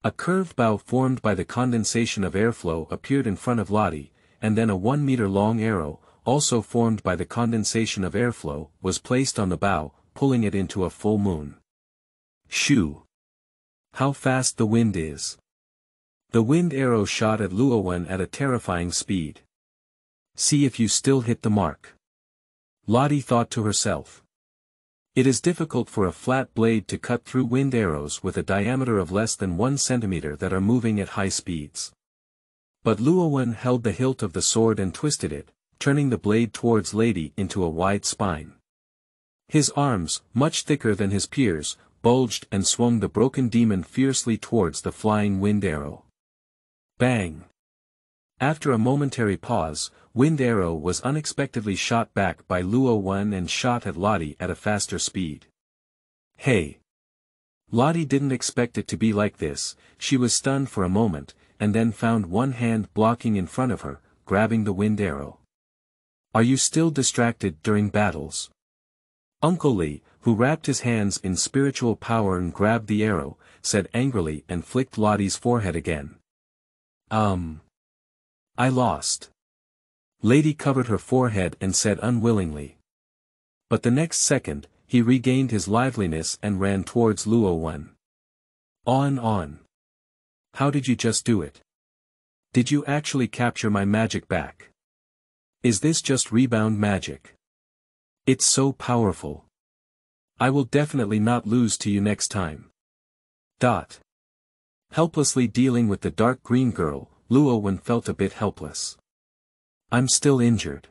A curved bow formed by the condensation of airflow appeared in front of Lottie, and then a 1-meter-long arrow, also formed by the condensation of airflow, was placed on the bow, pulling it into a full moon. Shoo! How fast the wind is! The wind arrow shot at Luo Wen at a terrifying speed. See if you still hit the mark. Lottie thought to herself. It is difficult for a flat blade to cut through wind arrows with a diameter of less than 1 centimeter that are moving at high speeds. But Luo Wen held the hilt of the sword and twisted it, turning the blade towards Lady into a wide spine. His arms, much thicker than his peers, bulged and swung the broken demon fiercely towards the flying wind arrow. Bang! After a momentary pause, wind arrow was unexpectedly shot back by Luo Wen and shot at Lottie at a faster speed. Hey! Lottie didn't expect it to be like this. She was stunned for a moment, and then found one hand blocking in front of her, grabbing the wind arrow. Are you still distracted during battles? Uncle Li, who wrapped his hands in spiritual power and grabbed the arrow, said angrily and flicked Lottie's forehead again. I lost. Lady covered her forehead and said unwillingly. But the next second, he regained his liveliness and ran towards Luo Wen. On. How did you just do it? Did you actually capture my magic back? Is this just rebound magic? It's so powerful. I will definitely not lose to you next time. Helplessly dealing with the dark green girl, Luo Wen felt a bit helpless. I'm still injured.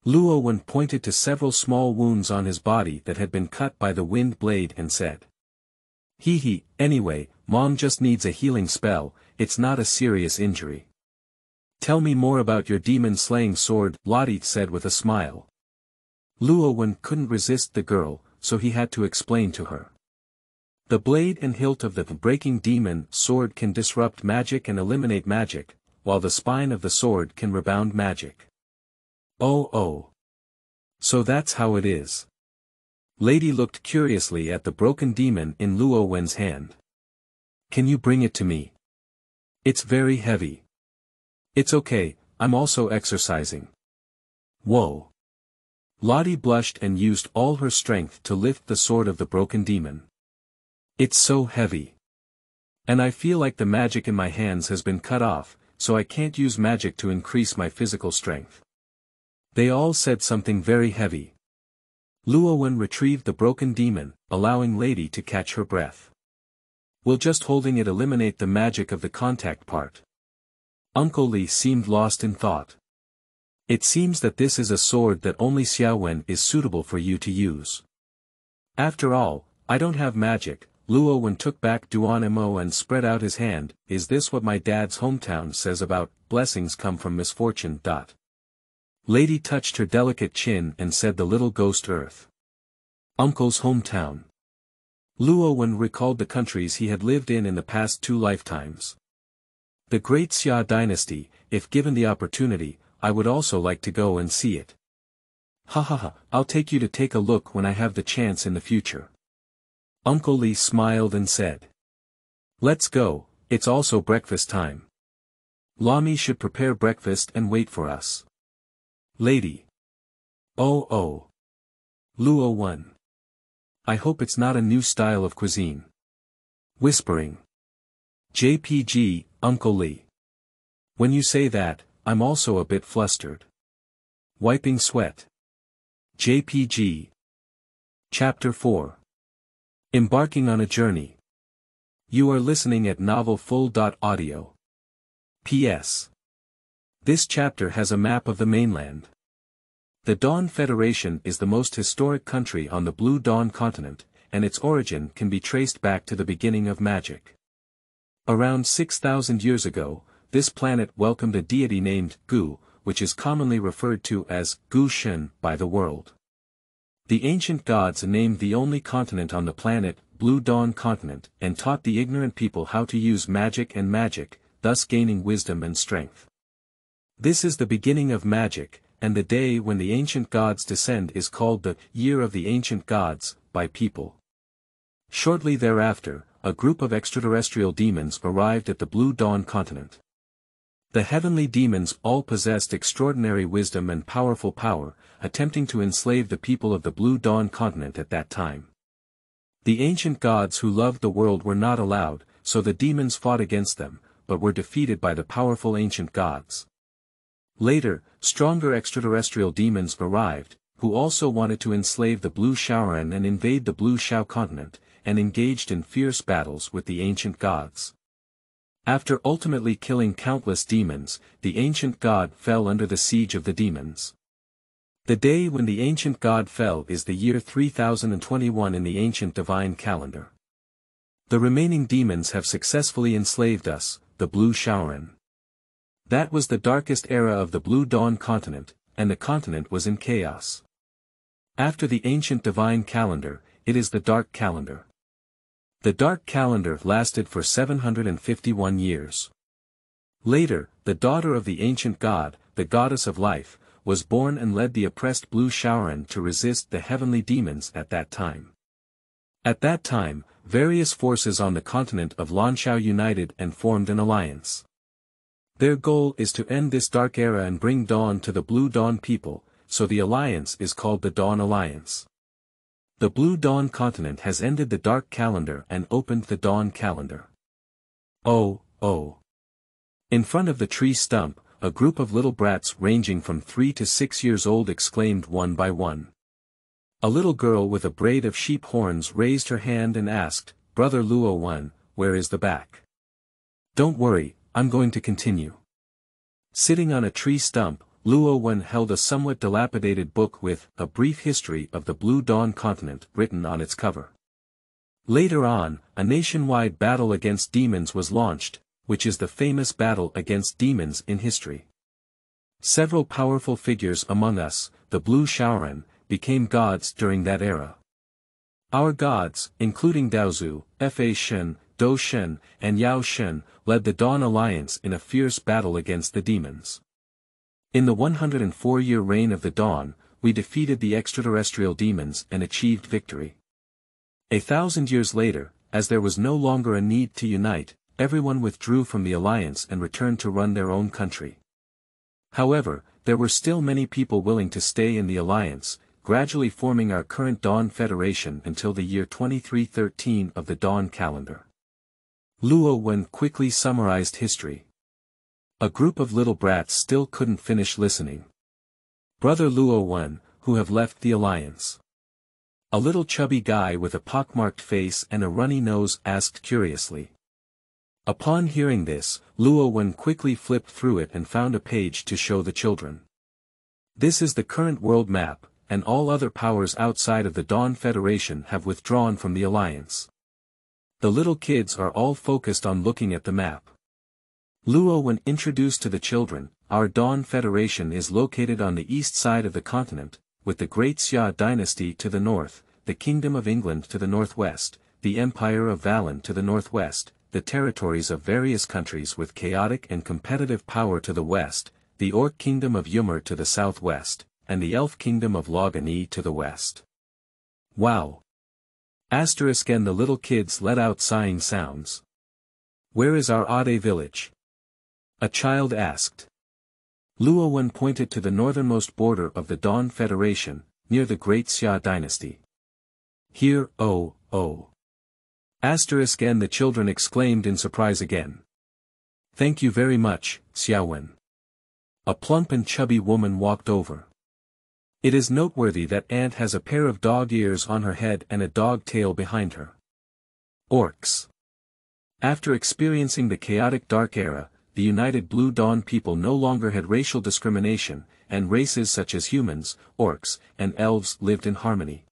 Luo Wen pointed to several small wounds on his body that had been cut by the wind blade and said. Anyway, Mom just needs a healing spell, it's not a serious injury. Tell me more about your demon-slaying sword, Lottie said with a smile. Luo Wen couldn't resist the girl, so he had to explain to her. The blade and hilt of the breaking demon sword can disrupt magic and eliminate magic, while the spine of the sword can rebound magic. Oh. So that's how it is. Lady looked curiously at the broken demon in Luo Wen's hand. Can you bring it to me? It's very heavy. It's okay, I'm also exercising. Whoa. Lottie blushed and used all her strength to lift the sword of the broken demon. It's so heavy. And I feel like the magic in my hands has been cut off, so I can't use magic to increase my physical strength. They all said something very heavy. Luo Wen retrieved the broken demon, allowing Lady to catch her breath. Will just holding it eliminate the magic of the contact part? Uncle Li seemed lost in thought. It seems that this is a sword that only Xiao Wen is suitable for you to use. After all, I don't have magic. Luo Wen took back Duan Mo and spread out his hand. Is this what my dad's hometown says about, blessings come from misfortune? Lady touched her delicate chin and said the little ghost earth. Uncle's hometown. Luo Wen recalled the countries he had lived in the past 2 lifetimes. The great Xia dynasty, if given the opportunity, I would also like to go and see it. I'll take you to take a look when I have the chance in the future. Uncle Li smiled and said. Let's go, it's also breakfast time. Lami should prepare breakfast and wait for us. Lady. Oh. Luo Wen. I hope it's not a new style of cuisine. Whispering. JPG, Uncle Li. When you say that, I'm also a bit flustered. Wiping sweat. JPG. Chapter 4. Embarking on a journey. You are listening at novelfull.audio. P.S. This chapter has a map of the mainland. The Dawn Federation is the most historic country on the Blue Dawn continent, and its origin can be traced back to the beginning of magic. Around 6,000 years ago, this planet welcomed a deity named Gu, which is commonly referred to as Gu Shen by the world. The ancient gods named the only continent on the planet, Blue Dawn Continent, and taught the ignorant people how to use magic, thus gaining wisdom and strength. This is the beginning of magic, and the day when the ancient gods descend is called the Year of the Ancient Gods, by people. Shortly thereafter, a group of extraterrestrial demons arrived at the Blue Dawn Continent. The heavenly demons all possessed extraordinary wisdom and powerful power, attempting to enslave the people of the Blue Dawn Continent at that time. The ancient gods who loved the world were not allowed, so the demons fought against them, but were defeated by the powerful ancient gods. Later, stronger extraterrestrial demons arrived, who also wanted to enslave the Blue Shaoran and invade the Blue Shao continent, and engaged in fierce battles with the ancient gods. After ultimately killing countless demons, the ancient god fell under the siege of the demons. The day when the ancient god fell is the year 3021 in the ancient divine calendar. The remaining demons have successfully enslaved us, the Blue Shaoran. That was the darkest era of the Blue Dawn continent, and the continent was in chaos. After the ancient divine calendar, it is the dark calendar. The dark calendar lasted for 751 years. Later, the daughter of the ancient god, the goddess of life, was born and led the oppressed Blue Shaoran to resist the heavenly demons at that time. At that time, various forces on the continent of Lanshao united and formed an alliance. Their goal is to end this dark era and bring dawn to the Blue Dawn people, so the alliance is called the Dawn Alliance. The Blue Dawn continent has ended the dark calendar and opened the dawn calendar. Oh, oh. In front of the tree stump, a group of little brats ranging from 3 to 6 years old exclaimed one by one. A little girl with a braid of sheep horns raised her hand and asked, "Brother Luo Wen, where is the back?" "Don't worry, I'm going to continue." Sitting on a tree stump, Luo Wen held a somewhat dilapidated book with "A Brief History of the Blue Dawn Continent" written on its cover. Later on, a nationwide battle against demons was launched, which is the famous battle against demons in history. Several powerful figures among us, the Blue Shaoran, became gods during that era. Our gods, including Daozu, Fa Shen, Do Shen, and Yao Shen, led the Dawn Alliance in a fierce battle against the demons. In the 104-year reign of the Dawn, we defeated the extraterrestrial demons and achieved victory. 1,000 years later, as there was no longer a need to unite, everyone withdrew from the alliance and returned to run their own country. However, there were still many people willing to stay in the alliance, gradually forming our current Dawn Federation until the year 2313 of the Dawn calendar. Luo Wen quickly summarized history. A group of little brats still couldn't finish listening. "Brother Luo Wen, who have left the alliance?" A little chubby guy with a pockmarked face and a runny nose asked curiously. Upon hearing this, Luo Wen quickly flipped through it and found a page to show the children. This is the current world map, and all other powers outside of the Dawn Federation have withdrawn from the alliance. The little kids are all focused on looking at the map. Luo Wen introduced to the children, our Dawn Federation is located on the east side of the continent, with the Great Xia dynasty to the north, the Kingdom of England to the northwest, the Empire of Valen to the northwest, the territories of various countries with chaotic and competitive power to the west, the Orc Kingdom of Yumur to the southwest, and the Elf Kingdom of Logani to the west. Wow! Asterisk, and the little kids let out sighing sounds. "Where is our Ade village?" a child asked. Luo Wen pointed to the northernmost border of the Dawn Federation, near the Great Xia dynasty. "Here, oh, oh." Asterisk, and the children exclaimed in surprise again. "Thank you very much, Xiao Wen." A plump and chubby woman walked over. It is noteworthy that Ant has a pair of dog ears on her head and a dog tail behind her. Orcs. After experiencing the chaotic Dark Era, the United Blue Dawn people no longer had racial discrimination, and races such as humans, orcs, and elves lived in harmony.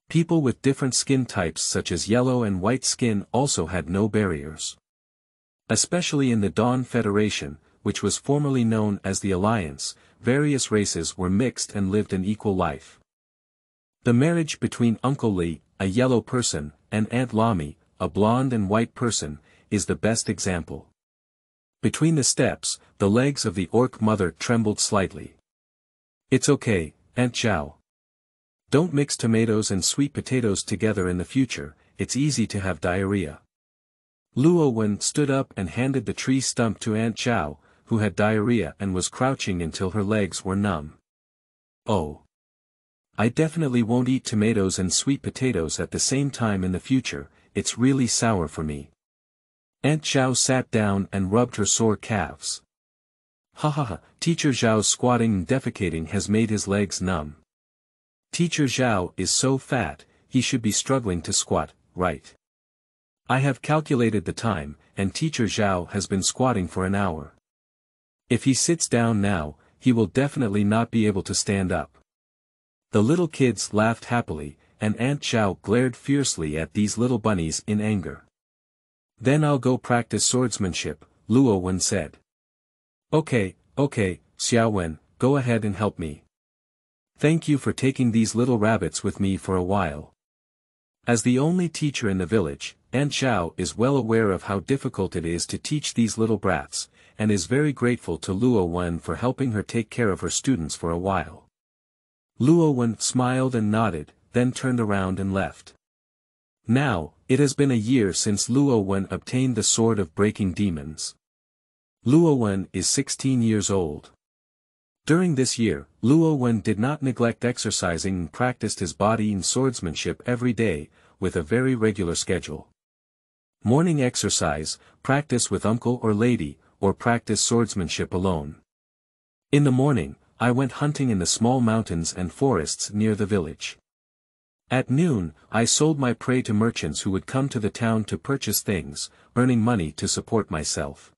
People with different skin types such as yellow and white skin also had no barriers. Especially in the Dawn Federation, which was formerly known as the Alliance, various races were mixed and lived an equal life. The marriage between Uncle Li, a yellow person, and Aunt Lami, a blonde and white person, is the best example. Between the steps, the legs of the orc mother trembled slightly. "It's okay, Aunt Zhao. Don't mix tomatoes and sweet potatoes together in the future, it's easy to have diarrhea." Luo Wen stood up and handed the tree stump to Aunt Zhao, who had diarrhea and was crouching until her legs were numb. "Oh. I definitely won't eat tomatoes and sweet potatoes at the same time in the future, it's really sour for me." Aunt Zhao sat down and rubbed her sore calves. "Ha ha ha, Teacher Zhao's squatting and defecating has made his legs numb. Teacher Zhao is so fat, he should be struggling to squat, right? I have calculated the time, and Teacher Zhao has been squatting for an hour. If he sits down now, he will definitely not be able to stand up." The little kids laughed happily, and Aunt Zhao glared fiercely at these little bunnies in anger. "Then I'll go practice swordsmanship," Luo Wen said. Okay, Xiao Wen, go ahead and help me. Thank you for taking these little rabbits with me for a while." As the only teacher in the village, Aunt Zhao is well aware of how difficult it is to teach these little brats, and is very grateful to Luo Wen for helping her take care of her students for a while. Luo Wen smiled and nodded, then turned around and left. Now, it has been a year since Luo Wen obtained the Sword of Breaking Demons. Luo Wen is 16 years old. During this year, Luo Wen did not neglect exercising and practiced his body and swordsmanship every day, with a very regular schedule. Morning exercise, practice with uncle or lady, or practice swordsmanship alone. In the morning, I went hunting in the small mountains and forests near the village. At noon, I sold my prey to merchants who would come to the town to purchase things, earning money to support myself.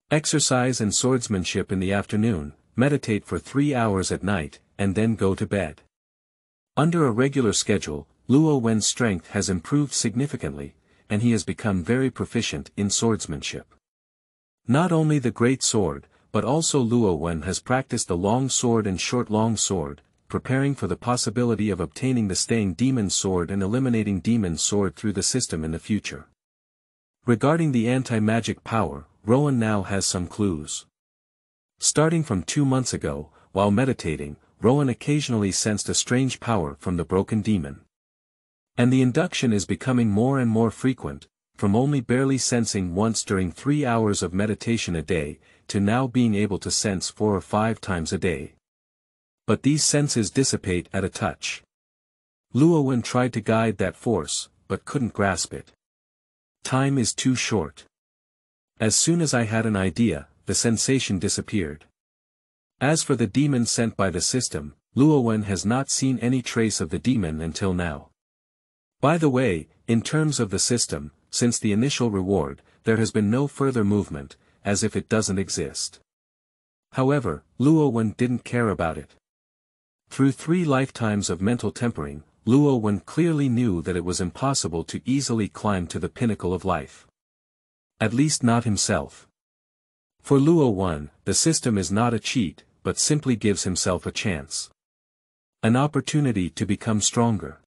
Exercise and swordsmanship in the afternoon, meditate for 3 hours at night, and then go to bed. Under a regular schedule, Luo Wen's strength has improved significantly, and he has become very proficient in swordsmanship. Not only the great sword, but also Luo Wen has practiced the long sword and short long sword, preparing for the possibility of obtaining the staying demon sword and eliminating demon sword through the system in the future. Regarding the anti-magic power, Rowan now has some clues. Starting from 2 months ago, while meditating, Rowan occasionally sensed a strange power from the broken demon. And the induction is becoming more and more frequent, from only barely sensing once during 3 hours of meditation a day, to now being able to sense 4 or 5 times a day. But these senses dissipate at a touch. Luo Wen tried to guide that force, but couldn't grasp it. Time is too short. As soon as I had an idea, the sensation disappeared. As for the demon sent by the system, Luo Wen has not seen any trace of the demon until now. By the way, in terms of the system, since the initial reward, there has been no further movement, as if it doesn't exist. However, Luo Wen didn't care about it. Through 3 lifetimes of mental tempering, Luo Wen clearly knew that it was impossible to easily climb to the pinnacle of life. At least not himself. For Luo Wen, the system is not a cheat, but simply gives himself a chance. An opportunity to become stronger.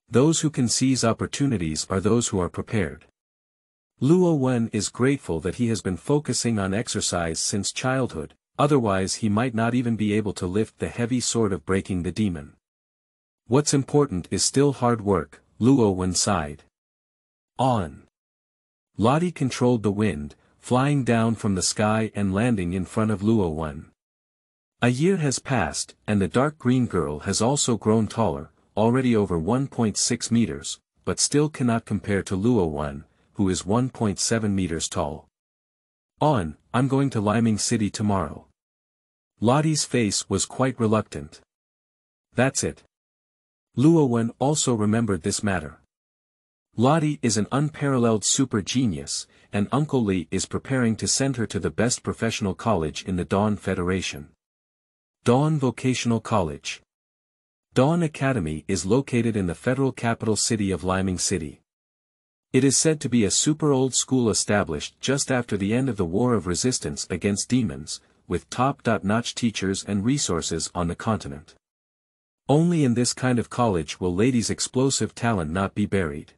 Those who can seize opportunities are those who are prepared. Luo Wen is grateful that he has been focusing on exercise since childhood, otherwise he might not even be able to lift the heavy sword of breaking the demon. What's important is still hard work, Luo Wen sighed. On. Lottie controlled the wind, flying down from the sky and landing in front of Luo Wen. A year has passed, and the dark green girl has also grown taller, already over 1.6 meters, but still cannot compare to Luo Wen, who is 1.7 meters tall. On, I'm going to Liming City tomorrow. Lottie's face was quite reluctant. That's it. Luo Wen also remembered this matter. Lottie is an unparalleled super genius, and Uncle Li is preparing to send her to the best professional college in the Dawn Federation. Dawn Vocational College. Dawn Academy is located in the federal capital city of Liming City. It is said to be a super old school established just after the end of the War of Resistance against demons, with top-notch teachers and resources on the continent. Only in this kind of college will ladies' explosive talent not be buried.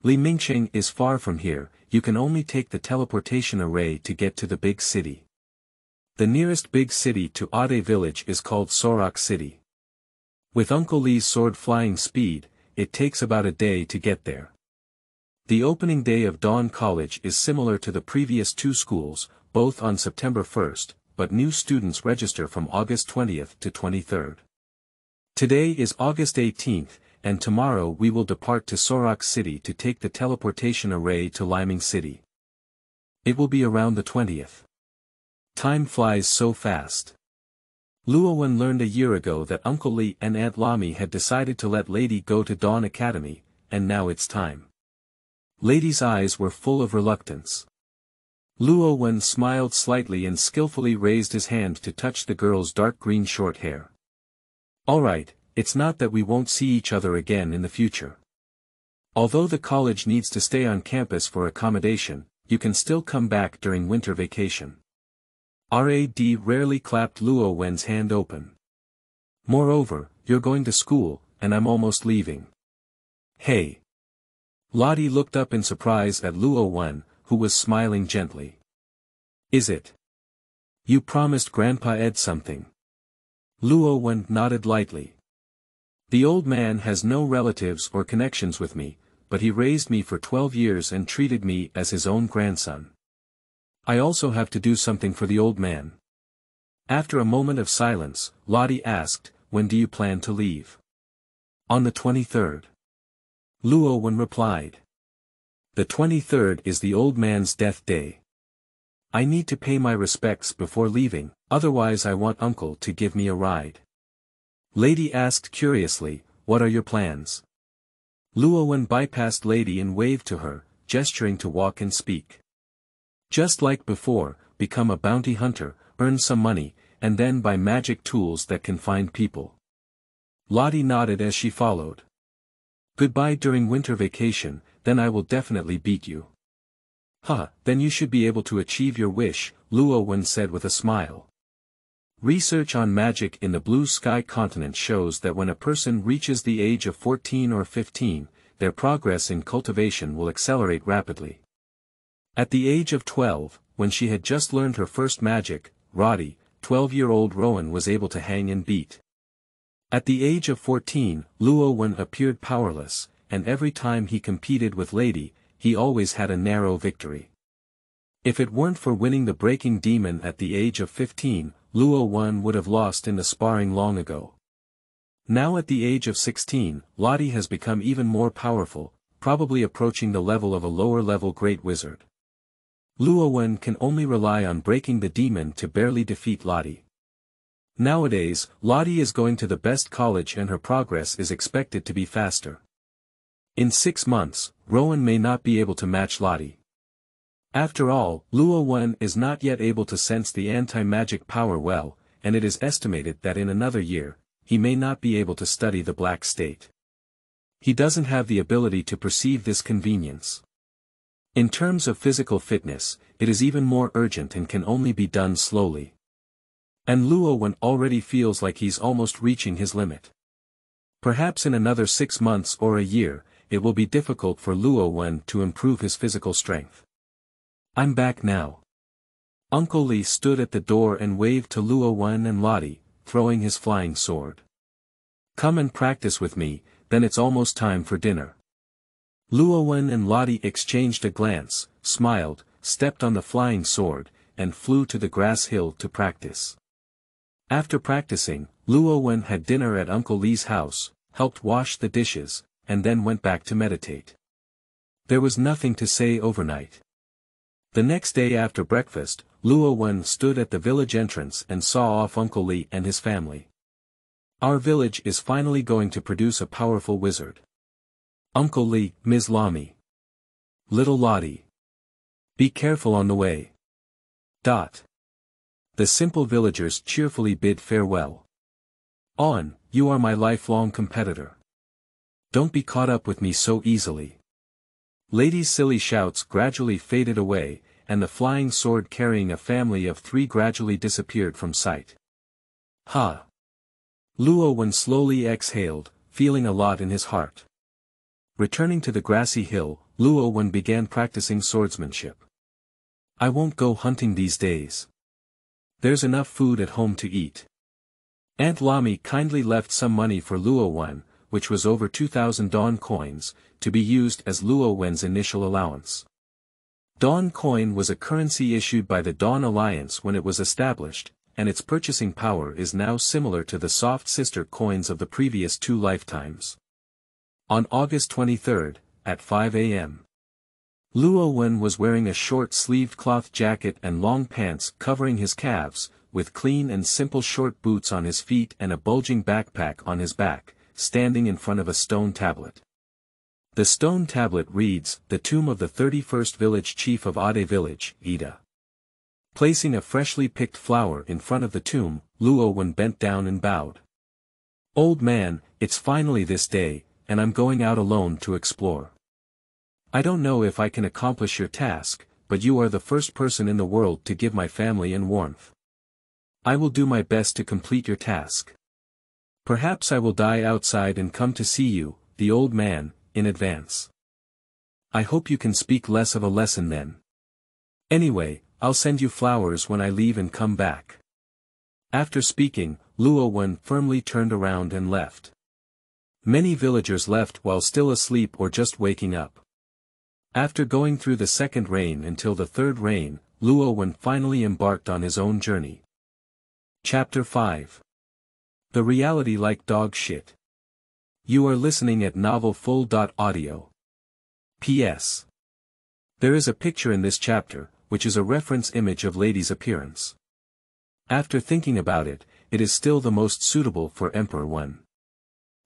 Li Mingqing is far from here, you can only take the teleportation array to get to the big city. The nearest big city to Ade village is called Sorok City. With Uncle Li's sword flying speed, it takes about a day to get there. The opening day of Dawn College is similar to the previous 2 schools, both on September 1st, but new students register from August 20th to 23rd. Today is August 18th, and tomorrow we will depart to Sorok City to take the teleportation array to Liming City. It will be around the 20th. Time flies so fast. Luo Wen learned a year ago that Uncle Li and Aunt Lami had decided to let Lady go to Dawn Academy, and now it's time. Lady's eyes were full of reluctance. Luo Wen smiled slightly and skillfully raised his hand to touch the girl's dark green short hair. Alright, it's not that we won't see each other again in the future. Although the college needs to stay on campus for accommodation, you can still come back during winter vacation. Rad rarely clapped Luo Wen's hand open. Moreover, you're going to school, and I'm almost leaving. Hey. Lottie looked up in surprise at Luo Wen, who was smiling gently. Is it? You promised Grandpa Ed something. Luo Wen nodded lightly. The old man has no relatives or connections with me, but he raised me for 12 years and treated me as his own grandson. I also have to do something for the old man. After a moment of silence, Lottie asked, "When do you plan to leave?" "On the 23rd. Luo Wen replied. "The 23rd is the old man's death day. I need to pay my respects before leaving, otherwise I want uncle to give me a ride." Lady asked curiously, "What are your plans?" Luo Wen bypassed Lady and waved to her, gesturing to walk and speak. "Just like before, become a bounty hunter, earn some money, and then buy magic tools that can find people." Lottie nodded as she followed. "Goodbye during winter vacation, then I will definitely beat you." Then you should be able to achieve your wish," Luo Wen said with a smile. Research on magic in the Blue Sky continent shows that when a person reaches the age of 14 or 15, their progress in cultivation will accelerate rapidly. At the age of 12, when she had just learned her first magic, Roddy, 12-year-old Rowan was able to hang and beat. At the age of 14, Luo Wen appeared powerless, and every time he competed with Lady, he always had a narrow victory. If it weren't for winning the Breaking Demon at the age of 15, Luo Wen would have lost in the sparring long ago. Now at the age of 16, Lottie has become even more powerful, probably approaching the level of a lower-level Great Wizard. Luo Wen can only rely on breaking the demon to barely defeat Lottie. Nowadays, Lottie is going to the best college and her progress is expected to be faster. In 6 months, Rowan may not be able to match Lottie. After all, Luo Wen is not yet able to sense the anti-magic power well, and it is estimated that in another year, he may not be able to study the Black State. He doesn't have the ability to perceive this convenience. In terms of physical fitness, it is even more urgent and can only be done slowly. And Luo Wen already feels like he's almost reaching his limit. Perhaps in another 6 months or a year, it will be difficult for Luo Wen to improve his physical strength. "I'm back now." Uncle Li stood at the door and waved to Luo Wen and Lottie, throwing his flying sword. "Come and practice with me, then it's almost time for dinner." Luo Wen and Lottie exchanged a glance, smiled, stepped on the flying sword, and flew to the grass hill to practice. After practicing, Luo Wen had dinner at Uncle Li's house, helped wash the dishes, and then went back to meditate. There was nothing to say overnight. The next day after breakfast, Luo Wen stood at the village entrance and saw off Uncle Li and his family. "Our village is finally going to produce a powerful wizard. Uncle Li, Ms. Lamy. Little Lottie. Be careful on the way." The simple villagers cheerfully bid farewell. "On, you are my lifelong competitor. Don't be caught up with me so easily." Lady's silly shouts gradually faded away, and the flying sword carrying a family of 3 gradually disappeared from sight. Luo Wen slowly exhaled, feeling a lot in his heart. Returning to the grassy hill, Luo Wen began practicing swordsmanship. "I won't go hunting these days. There's enough food at home to eat." Aunt Lamy kindly left some money for Luo Wen, which was over 2,000 Dawn coins, to be used as Luo Wen's initial allowance. Dawn coin was a currency issued by the Dawn Alliance when it was established, and its purchasing power is now similar to the soft sister coins of the previous 2 lifetimes. On August 23, at 5 a.m. Luo Wen was wearing a short-sleeved cloth jacket and long pants covering his calves, with clean and simple short boots on his feet and a bulging backpack on his back, standing in front of a stone tablet. The stone tablet reads, "The tomb of the 31st village chief of Ade village, Ida." Placing a freshly picked flower in front of the tomb, Luo Wen bent down and bowed. "Old man, it's finally this day, and I'm going out alone to explore. I don't know if I can accomplish your task, but you are the first person in the world to give my family and warmth. I will do my best to complete your task. Perhaps I will die outside and come to see you, the old man, in advance. I hope you can speak less of a lesson then. Anyway, I'll send you flowers when I leave and come back." After speaking, Luo Wen firmly turned around and left. Many villagers left while still asleep or just waking up. After going through the 2nd rain until the 3rd rain, Luo Wen finally embarked on his own journey. Chapter 5. The Reality Like Dog Shit. You are listening at novelfull.audio. P.S. There is a picture in this chapter, which is a reference image of lady's appearance. After thinking about it, it is still the most suitable for Emperor Wen.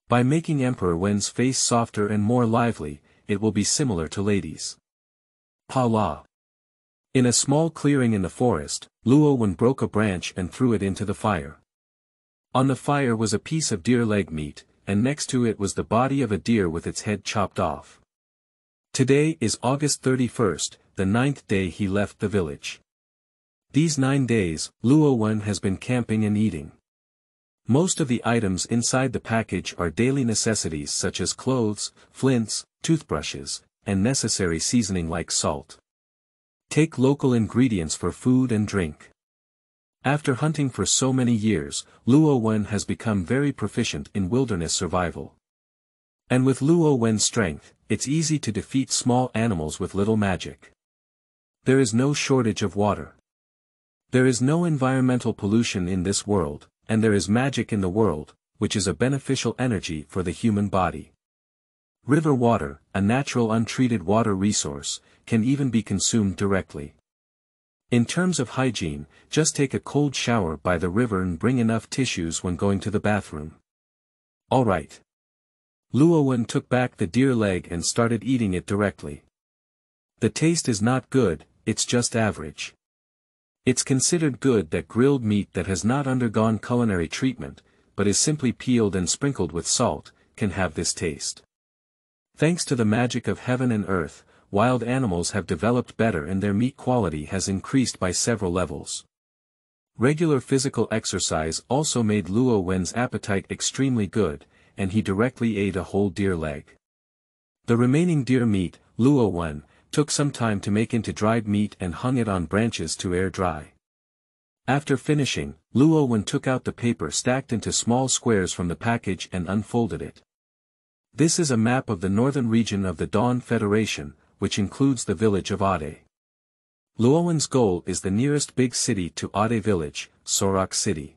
By making Emperor Wen's face softer and more lively, it will be similar to lady's. Pa la. In a small clearing in the forest, Luo Wen broke a branch and threw it into the fire. On the fire was a piece of deer leg meat, and next to it was the body of a deer with its head chopped off. Today is August 31st, the 9th day he left the village. These 9 days, Luo Wen has been camping and eating. Most of the items inside the package are daily necessities such as clothes, flints, toothbrushes, and necessary seasoning like salt. Take local ingredients for food and drink. After hunting for so many years, Luo Wen has become very proficient in wilderness survival. And with Luo Wen's strength, it's easy to defeat small animals with little magic. There is no shortage of water. There is no environmental pollution in this world, and there is magic in the world, which is a beneficial energy for the human body. River water, a natural untreated water resource, can even be consumed directly. In terms of hygiene, just take a cold shower by the river and bring enough tissues when going to the bathroom. Alright. Luo Wen took back the deer leg and started eating it directly. The taste is not good, it's just average. It's considered good that grilled meat that has not undergone culinary treatment, but is simply peeled and sprinkled with salt, can have this taste. Thanks to the magic of heaven and earth, wild animals have developed better and their meat quality has increased by several levels. Regular physical exercise also made Luo Wen's appetite extremely good, and he directly ate a whole deer leg. The remaining deer meat, Luo Wen, took some time to make into dried meat and hung it on branches to air dry. After finishing, Luo Wen took out the paper stacked into small squares from the package and unfolded it. This is a map of the northern region of the Dawn Federation, which includes the village of Ade. Luo Wen's goal is the nearest big city to Ade village, Sorok City.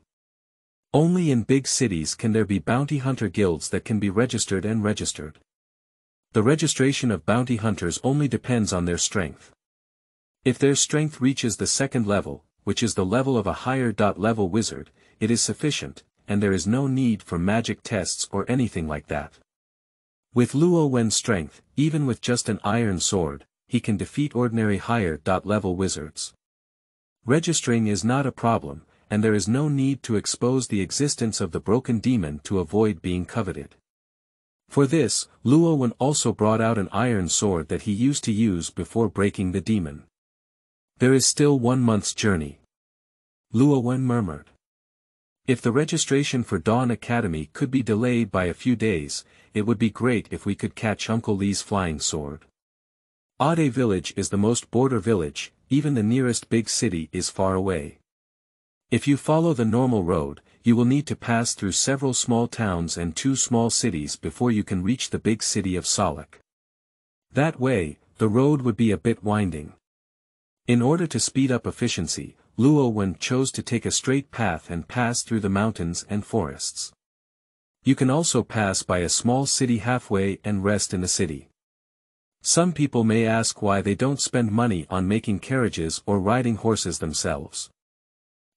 Only in big cities can there be bounty hunter guilds that can be registered and registered. The registration of bounty hunters only depends on their strength. If their strength reaches the second level, which is the level of a higher level wizard, it is sufficient, and there is no need for magic tests or anything like that. With Luo Wen's strength, even with just an iron sword, he can defeat ordinary higher level wizards. Registering is not a problem, and there is no need to expose the existence of the broken demon to avoid being coveted. For this, Luo Wen also brought out an iron sword that he used to use before breaking the demon. There is still 1 month's journey. Luo Wen murmured. If the registration for Dawn Academy could be delayed by a few days, it would be great if we could catch Uncle Li's flying sword. Ade village is the most border village, even the nearest big city is far away. If you follow the normal road, you will need to pass through several small towns and 2 small cities before you can reach the big city of Solok. That way, the road would be a bit winding. In order to speed up efficiency, Luo Wen chose to take a straight path and pass through the mountains and forests. You can also pass by a small city halfway and rest in the city. Some people may ask why they don't spend money on making carriages or riding horses themselves.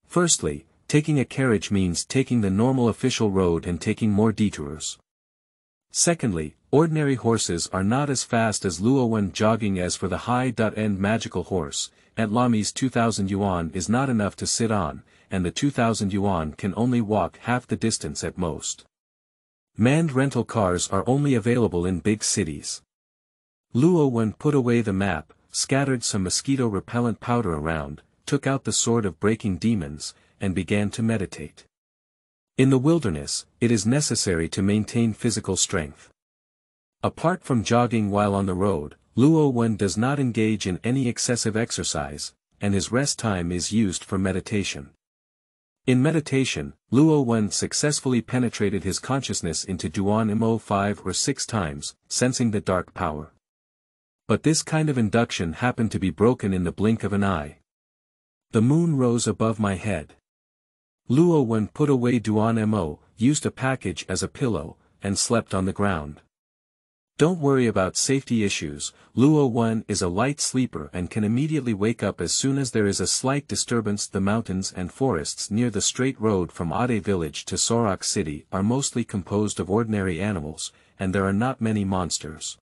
Firstly, taking a carriage means taking the normal official road and taking more detours. Secondly, ordinary horses are not as fast as Luo Wen jogging as for the high-end magical horse, and Lami's 2,000 yuan is not enough to sit on, and the 2,000 yuan can only walk half the distance at most. Manned rental cars are only available in big cities. Luo Wen put away the map, scattered some mosquito-repellent powder around, took out the sword of breaking demons, and began to meditate. In the wilderness, it is necessary to maintain physical strength. Apart from jogging while on the road, Luo Wen does not engage in any excessive exercise, and his rest time is used for meditation. In meditation, Luo Wen successfully penetrated his consciousness into Duan Mo 5 or 6 times, sensing the dark power. But this kind of induction happened to be broken in the blink of an eye. The moon rose above my head. Luo Wen put away Duan Mo, used a package as a pillow, and slept on the ground. Don't worry about safety issues, Luo Wen is a light sleeper and can immediately wake up as soon as there is a slight disturbance. The mountains and forests near the straight road from Ade village to Sorok city are mostly composed of ordinary animals, and there are not many monsters.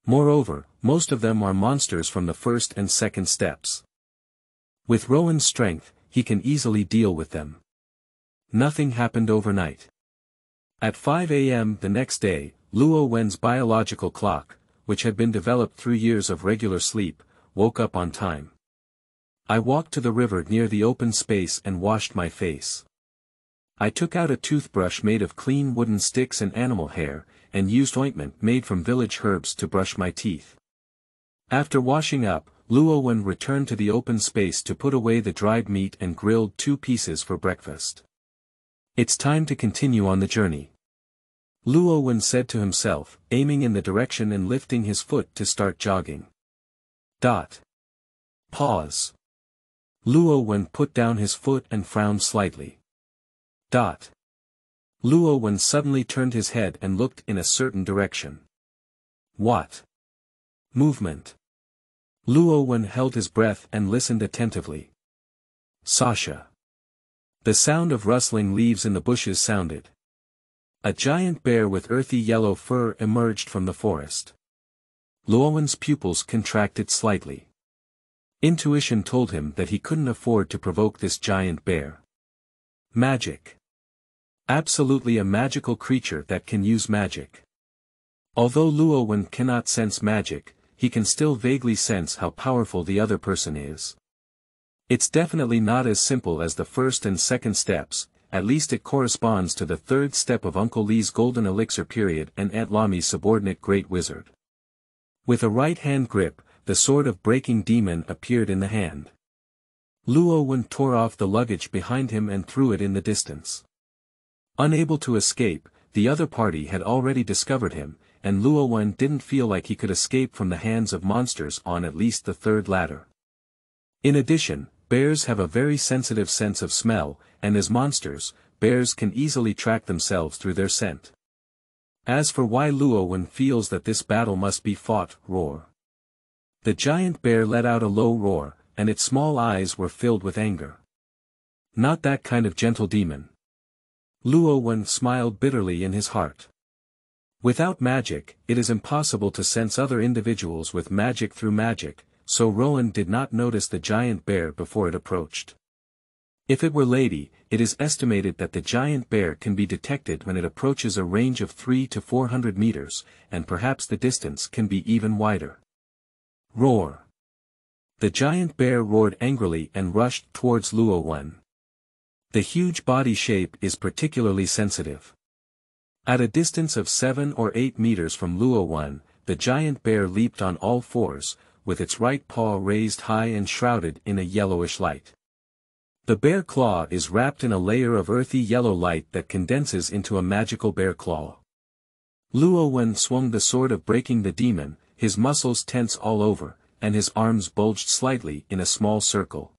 Moreover, most of them are monsters from the first and second steps. With Rowan's strength, he can easily deal with them. Nothing happened overnight. At 5 a.m. the next day, Luo Wen's biological clock, which had been developed through years of regular sleep, woke up on time. I walked to the river near the open space and washed my face. I took out a toothbrush made of clean wooden sticks and animal hair, and used ointment made from village herbs to brush my teeth. After washing up, Luo Wen returned to the open space to put away the dried meat and grilled 2 pieces for breakfast. It's time to continue on the journey. Luo Wen said to himself, aiming in the direction and lifting his foot to start jogging. Pause. Luo Wen put down his foot and frowned slightly. Luo Wen suddenly turned his head and looked in a certain direction. What? Movement. Luo Wen held his breath and listened attentively. Sasha. The sound of rustling leaves in the bushes sounded. A giant bear with earthy yellow fur emerged from the forest. Luo Wen's pupils contracted slightly. Intuition told him that he couldn't afford to provoke this giant bear. Magic. Absolutely a magical creature that can use magic. Although Luo Wen cannot sense magic, he can still vaguely sense how powerful the other person is. It's definitely not as simple as the first and second steps, at least it corresponds to the third step of Uncle Lee's golden elixir period and Aunt Lami's subordinate great wizard. With a right-hand grip, the sword of breaking demon appeared in the hand. Luo Wen tore off the luggage behind him and threw it in the distance. Unable to escape, the other party had already discovered him, and Luo Wen didn't feel like he could escape from the hands of monsters on at least the third ladder. In addition, bears have a very sensitive sense of smell, and as monsters, bears can easily track themselves through their scent. As for why Luo Wen feels that this battle must be fought, roar. The giant bear let out a low roar, and its small eyes were filled with anger. Not that kind of gentle demon. Luo Wen smiled bitterly in his heart. Without magic, it is impossible to sense other individuals with magic through magic, so Rowan did not notice the giant bear before it approached. If it were Lady, it is estimated that the giant bear can be detected when it approaches a range of 300 to 400 meters, and perhaps the distance can be even wider. Roar. The giant bear roared angrily and rushed towards Luo Wen. The huge body shape is particularly sensitive. At a distance of 7 or 8 meters from Luo Wen, the giant bear leaped on all fours, with its right paw raised high and shrouded in a yellowish light. The bear claw is wrapped in a layer of earthy yellow light that condenses into a magical bear claw. Luo Wen swung the sword of breaking the demon, his muscles tense all over, and his arms bulged slightly in a small circle.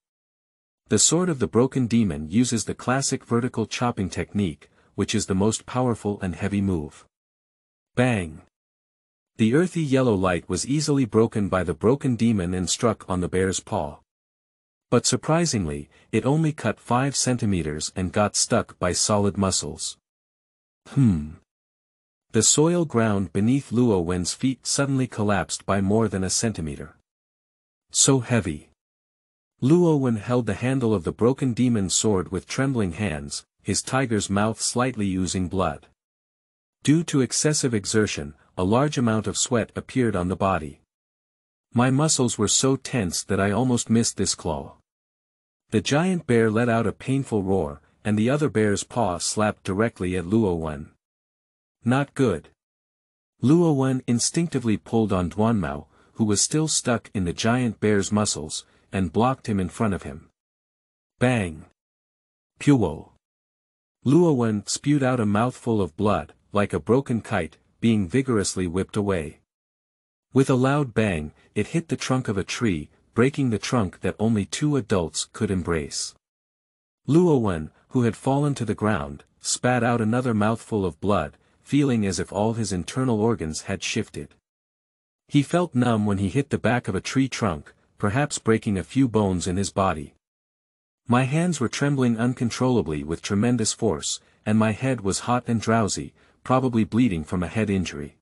The sword of the broken demon uses the classic vertical chopping technique, which is the most powerful and heavy move. Bang! The earthy yellow light was easily broken by the broken demon and struck on the bear's paw. But surprisingly, it only cut 5 centimeters and got stuck by solid muscles. The soil ground beneath Luo Wen's feet suddenly collapsed by more than a centimeter. So heavy. Luo Wen held the handle of the broken demon's sword with trembling hands, his tiger's mouth slightly oozing blood. Due to excessive exertion, a large amount of sweat appeared on the body. My muscles were so tense that I almost missed this claw. The giant bear let out a painful roar, and the other bear's paw slapped directly at Luo Wen. Not good. Luo Wen instinctively pulled on Duanmao, who was still stuck in the giant bear's muscles, and blocked him in front of him. Bang! Puo! Luo Wen spewed out a mouthful of blood, like a broken kite, being vigorously whipped away. With a loud bang, it hit the trunk of a tree, breaking the trunk that only 2 adults could embrace. Luo Wen, who had fallen to the ground, spat out another mouthful of blood, feeling as if all his internal organs had shifted. He felt numb when he hit the back of a tree trunk, perhaps breaking a few bones in his body. My hands were trembling uncontrollably with tremendous force, and my head was hot and drowsy, probably bleeding from a head injury.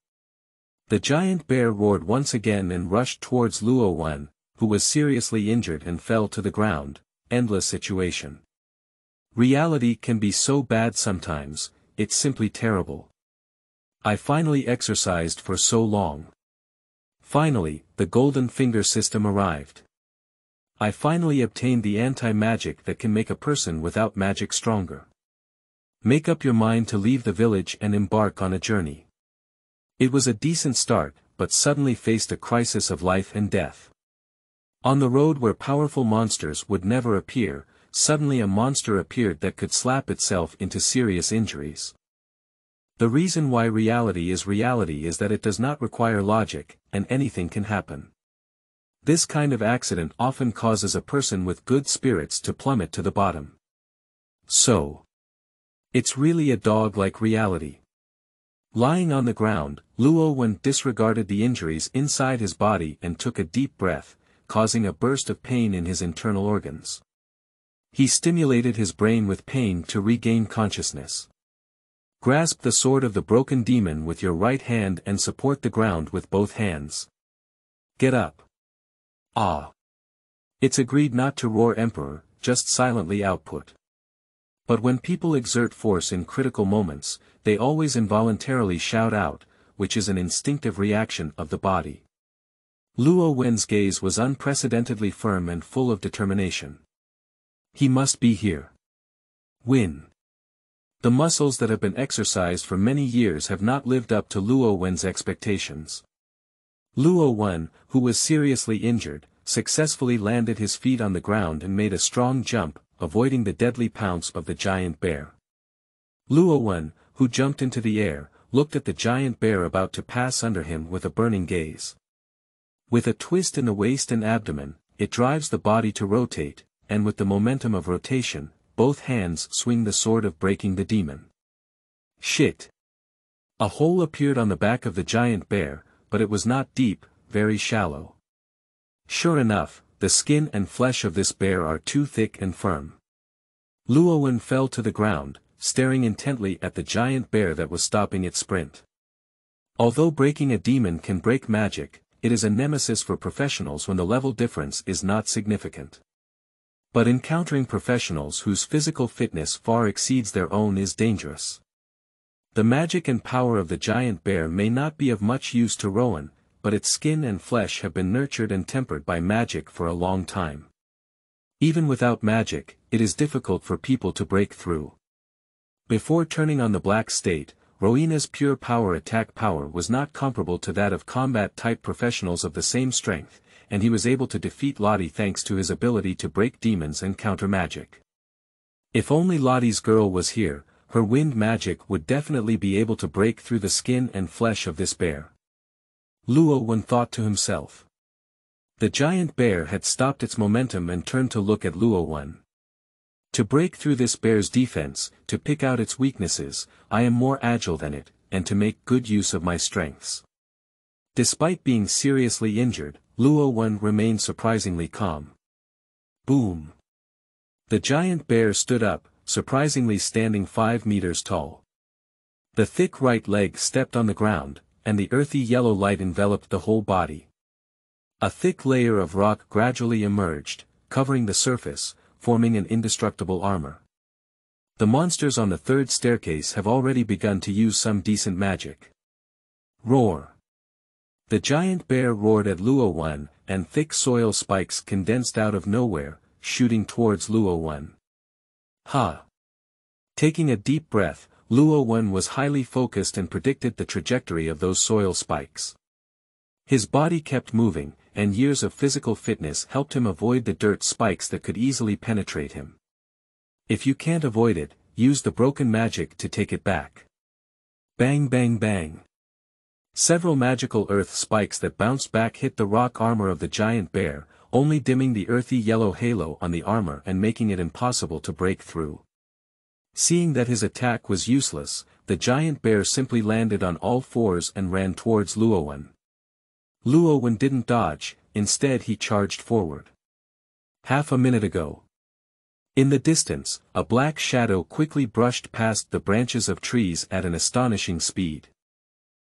The giant bear roared once again and rushed towards Luo Wen, who was seriously injured and fell to the ground. Endless situation. Reality can be so bad sometimes, it's simply terrible. I finally exercised for so long. Finally, the golden finger system arrived. I finally obtained the anti-magic that can make a person without magic stronger. Make up your mind to leave the village and embark on a journey. It was a decent start, but suddenly faced a crisis of life and death. On the road where powerful monsters would never appear, suddenly a monster appeared that could slap itself into serious injuries. The reason why reality is that it does not require logic, and anything can happen. This kind of accident often causes a person with good spirits to plummet to the bottom. So, it's really a dog-like reality. Lying on the ground, Luo Wen disregarded the injuries inside his body and took a deep breath, causing a burst of pain in his internal organs. He stimulated his brain with pain to regain consciousness. Grasp the sword of the broken demon with your right hand and support the ground with both hands. Get up. Ah. It's agreed not to roar Emperor, just silently output. But when people exert force in critical moments, they always involuntarily shout out, which is an instinctive reaction of the body. Luo Wen's gaze was unprecedentedly firm and full of determination. He must be here. Win. The muscles that have been exercised for many years have not lived up to Luo Wen's expectations. Luo Wen, who was seriously injured, successfully landed his feet on the ground and made a strong jump, avoiding the deadly pounce of the giant bear. Luo Wen, who jumped into the air, looked at the giant bear about to pass under him with a burning gaze. With a twist in the waist and abdomen, it drives the body to rotate, and with the momentum of rotation, both hands swing the sword of breaking the demon. Shit! A hole appeared on the back of the giant bear, but it was not deep, very shallow. Sure enough, the skin and flesh of this bear are too thick and firm. Luo Wen fell to the ground, staring intently at the giant bear that was stopping its sprint. Although breaking a demon can break magic, it is a nemesis for professionals when the level difference is not significant. But encountering professionals whose physical fitness far exceeds their own is dangerous. The magic and power of the giant bear may not be of much use to Rowan, but its skin and flesh have been nurtured and tempered by magic for a long time. Even without magic, it is difficult for people to break through. Before turning on the black state, Rowena's pure power attack power was not comparable to that of combat-type professionals of the same strength, and he was able to defeat Lottie thanks to his ability to break demons and counter magic. If only Lottie's girl was here, her wind magic would definitely be able to break through the skin and flesh of this bear. Luo Wen thought to himself. The giant bear had stopped its momentum and turned to look at Luo Wen. To break through this bear's defense, to pick out its weaknesses, I am more agile than it, and to make good use of my strengths. Despite being seriously injured, Luo Wen remained surprisingly calm. Boom! The giant bear stood up, surprisingly standing 5 meters tall. The thick right leg stepped on the ground, and the earthy yellow light enveloped the whole body. A thick layer of rock gradually emerged, covering the surface, forming an indestructible armor. The monsters on the third staircase have already begun to use some decent magic. Roar! The giant bear roared at Luo Wen, and thick soil spikes condensed out of nowhere, shooting towards Luo Wen. Ha! Taking a deep breath, Luo Wen was highly focused and predicted the trajectory of those soil spikes. His body kept moving, and years of physical fitness helped him avoid the dirt spikes that could easily penetrate him. If you can't avoid it, use the broken magic to take it back. Bang bang bang. Several magical earth spikes that bounced back hit the rock armor of the giant bear, only dimming the earthy yellow halo on the armor and making it impossible to break through. Seeing that his attack was useless, the giant bear simply landed on all fours and ran towards Luo Wen. Luo Wen didn't dodge, instead he charged forward. Half a minute ago. In the distance, a black shadow quickly brushed past the branches of trees at an astonishing speed.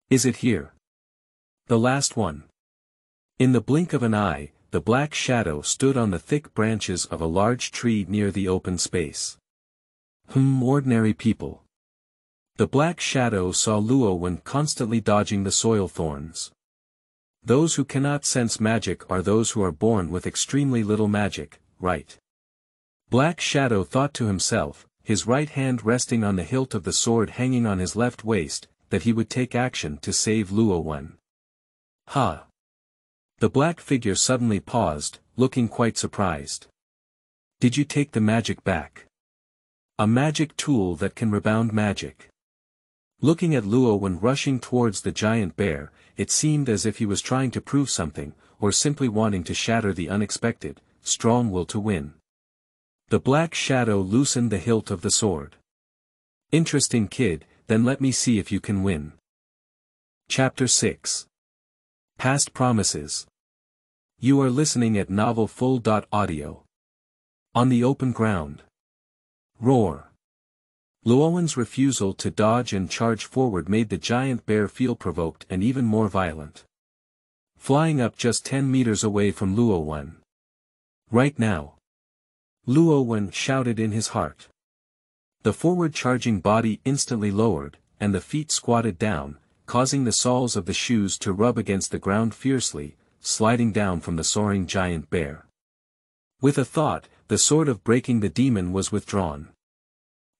Is it here? The last one. In the blink of an eye, the black shadow stood on the thick branches of a large tree near the open space. Ordinary people. The black shadow saw Luo Wen constantly dodging the soil thorns. Those who cannot sense magic are those who are born with extremely little magic, right? Black Shadow thought to himself, his right hand resting on the hilt of the sword hanging on his left waist, that he would take action to save Luo Wen. Ha! The black figure suddenly paused, looking quite surprised. Did you take the magic back? A magic tool that can rebound magic. Looking at Luo Wen rushing towards the giant bear, it seemed as if he was trying to prove something, or simply wanting to shatter the unexpected, strong will to win. The black shadow loosened the hilt of the sword. Interesting kid, then let me see if you can win. Chapter 6. Past Promises. You are listening at novelfull.audio. On the open ground. Roar. Luo Wen's refusal to dodge and charge forward made the giant bear feel provoked and even more violent. Flying up just 10 meters away from Luo Wen. Right now. Luo Wen shouted in his heart. The forward-charging body instantly lowered, and the feet squatted down, causing the soles of the shoes to rub against the ground fiercely, sliding down from the soaring giant bear. With a thought, the sword of breaking the demon was withdrawn.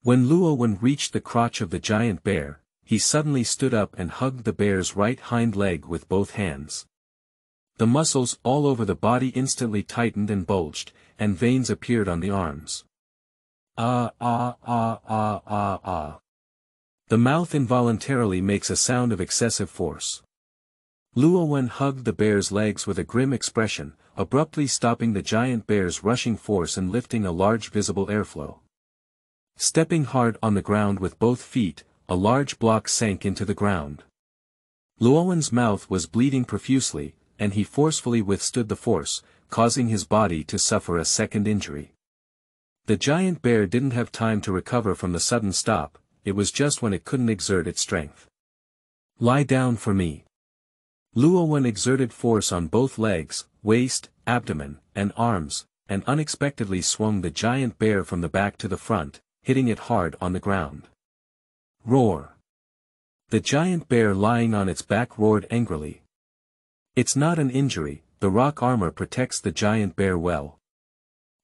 When Luo Wen reached the crotch of the giant bear, he suddenly stood up and hugged the bear's right hind leg with both hands. The muscles all over the body instantly tightened and bulged, and veins appeared on the arms. The mouth involuntarily makes a sound of excessive force. Luo Wen hugged the bear's legs with a grim expression, abruptly stopping the giant bear's rushing force and lifting a large visible airflow. Stepping hard on the ground with both feet, a large block sank into the ground. Luo Wen's mouth was bleeding profusely, and he forcefully withstood the force, causing his body to suffer a second injury. The giant bear didn't have time to recover from the sudden stop, it was just when it couldn't exert its strength. Lie down for me. Luo Wen exerted force on both legs, waist, abdomen, and arms, and unexpectedly swung the giant bear from the back to the front, hitting it hard on the ground. Roar. The giant bear lying on its back roared angrily. It's not an injury, the rock armor protects the giant bear well.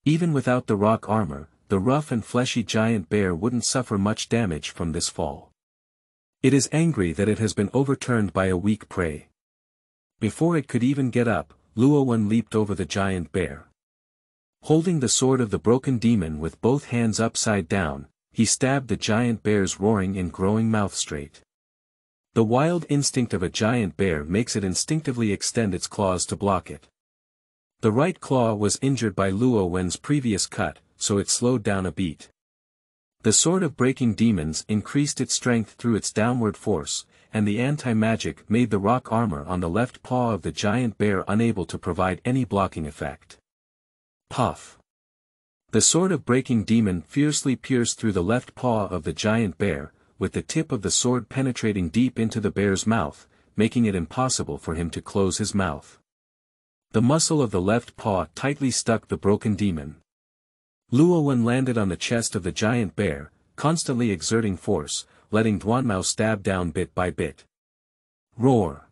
Even without the rock armor, the rough and fleshy giant bear wouldn't suffer much damage from this fall. It is angry that it has been overturned by a weak prey. Before it could even get up, Luo Wen leaped over the giant bear. Holding the sword of the broken demon with both hands upside down, he stabbed the giant bear's roaring and growing mouth straight. The wild instinct of a giant bear makes it instinctively extend its claws to block it. The right claw was injured by Luo Wen's previous cut, so it slowed down a beat. The sword of breaking demons increased its strength through its downward force, and the anti-magic made the rock armor on the left paw of the giant bear unable to provide any blocking effect. Puff. The sword of breaking demon fiercely pierced through the left paw of the giant bear, with the tip of the sword penetrating deep into the bear's mouth, making it impossible for him to close his mouth. The muscle of the left paw tightly stuck the broken demon. Luo Wen landed on the chest of the giant bear, constantly exerting force, letting Duanmao stab down bit by bit. Roar.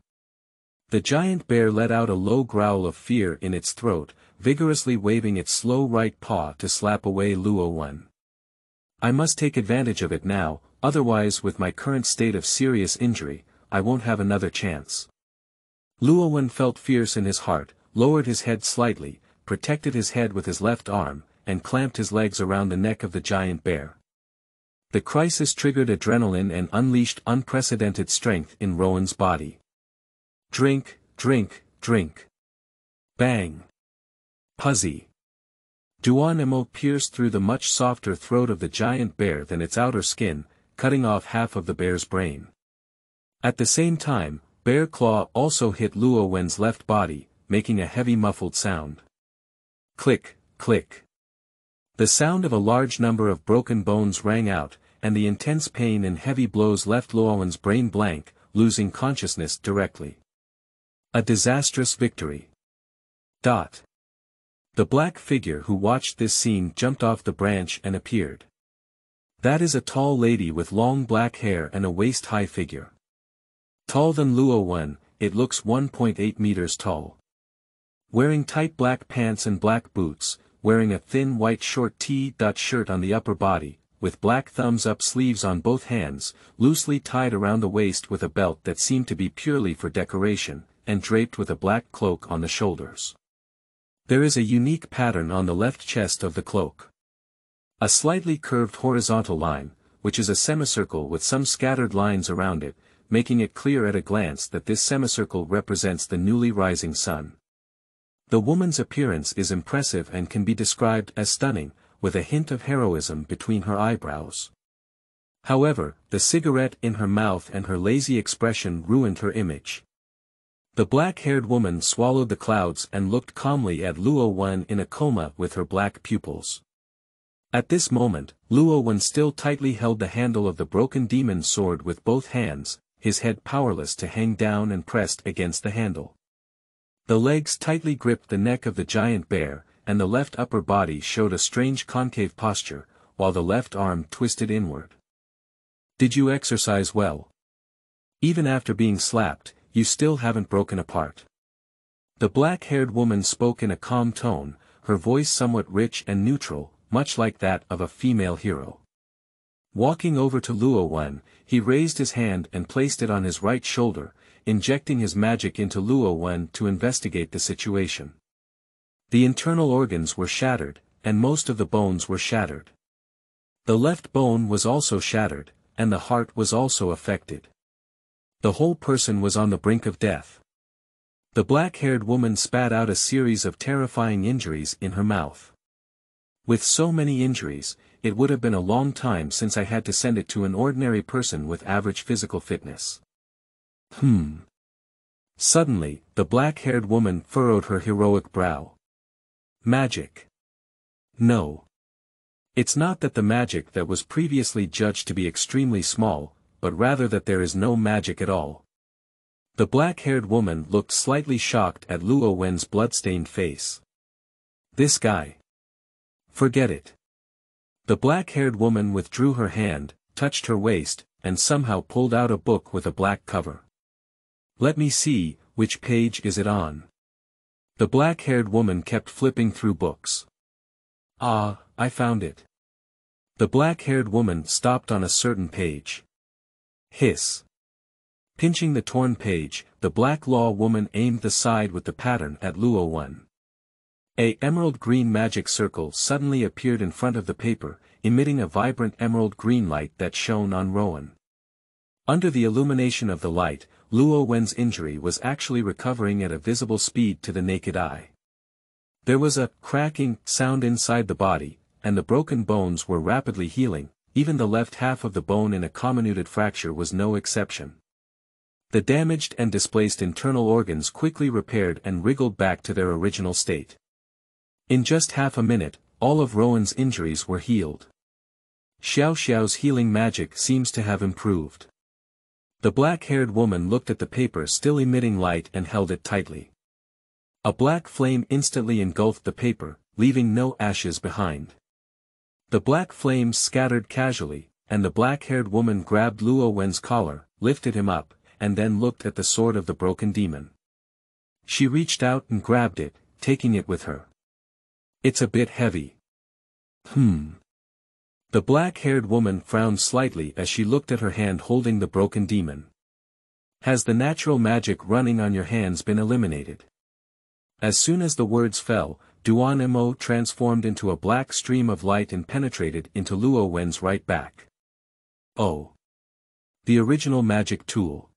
The giant bear let out a low growl of fear in its throat, vigorously waving its slow right paw to slap away Luo Wen. I must take advantage of it now, otherwise with my current state of serious injury, I won't have another chance. Luo Wen felt fierce in his heart, lowered his head slightly, protected his head with his left arm, and clamped his legs around the neck of the giant bear. The crisis triggered adrenaline and unleashed unprecedented strength in Rowan's body. Drink, drink, drink. Bang. Puzzy. Duel pierced through the much softer throat of the giant bear than its outer skin, cutting off half of the bear's brain. At the same time, Bear Claw also hit Luo Wen's left body, making a heavy muffled sound. Click, click. The sound of a large number of broken bones rang out, and the intense pain and heavy blows left Luo Wen's brain blank, losing consciousness directly. A disastrous victory. The black figure who watched this scene jumped off the branch and appeared. That is a tall lady with long black hair and a waist-high figure. Taller than Luo Wen, it looks 1.8 meters tall. Wearing tight black pants and black boots, wearing a thin white short T-shirt on the upper body, with black thumbs-up sleeves on both hands, loosely tied around the waist with a belt that seemed to be purely for decoration, and draped with a black cloak on the shoulders. There is a unique pattern on the left chest of the cloak. A slightly curved horizontal line, which is a semicircle with some scattered lines around it, making it clear at a glance that this semicircle represents the newly rising sun. The woman's appearance is impressive and can be described as stunning, with a hint of heroism between her eyebrows. However, the cigarette in her mouth and her lazy expression ruined her image. The black-haired woman swallowed the clouds and looked calmly at Luo Wen in a coma with her black pupils. At this moment, Luo Wen still tightly held the handle of the broken demon sword with both hands, his head powerless to hang down and pressed against the handle. The legs tightly gripped the neck of the giant bear, and the left upper body showed a strange concave posture, while the left arm twisted inward. Did you exercise well? Even after being slapped, you still haven't broken apart. The black-haired woman spoke in a calm tone, her voice somewhat rich and neutral, much like that of a female hero. Walking over to Luo Wen, he raised his hand and placed it on his right shoulder, injecting his magic into Luo Wen to investigate the situation. The internal organs were shattered, and most of the bones were shattered. The left bone was also shattered, and the heart was also affected. The whole person was on the brink of death. The black-haired woman spat out a series of terrifying injuries in her mouth. With so many injuries, it would have been a long time since I had to send it to an ordinary person with average physical fitness. Suddenly, the black-haired woman furrowed her heroic brow. Magic. No. It's not that the magic that was previously judged to be extremely small, but rather that there is no magic at all. The black-haired woman looked slightly shocked at Luo Wen's blood-stained face. This guy. Forget it. The black-haired woman withdrew her hand, touched her waist, and somehow pulled out a book with a black cover. Let me see, which page is it on? The black-haired woman kept flipping through books. Ah, I found it. The black-haired woman stopped on a certain page. Hiss. Pinching the torn page, the black law woman aimed the side with the pattern at Luo Wen. A emerald green magic circle suddenly appeared in front of the paper, emitting a vibrant emerald green light that shone on Rowan. Under the illumination of the light, Luo Wen's injury was actually recovering at a visible speed to the naked eye. There was a cracking sound inside the body, and the broken bones were rapidly healing. Even the left half of the bone in a comminuted fracture was no exception. The damaged and displaced internal organs quickly repaired and wriggled back to their original state. In just half a minute, all of Rowan's injuries were healed. Xiao Xiao's healing magic seems to have improved. The black-haired woman looked at the paper still emitting light and held it tightly. A black flame instantly engulfed the paper, leaving no ashes behind. The black flames scattered casually, and the black-haired woman grabbed Luo Wen's collar, lifted him up, and then looked at the sword of the broken demon. She reached out and grabbed it, taking it with her. It's a bit heavy. The black-haired woman frowned slightly as she looked at her hand holding the broken demon. Has the natural magic running on your hands been eliminated? As soon as the words fell, Duan transformed into a black stream of light and penetrated into Luo Wen's right back. Oh. The original magic tool.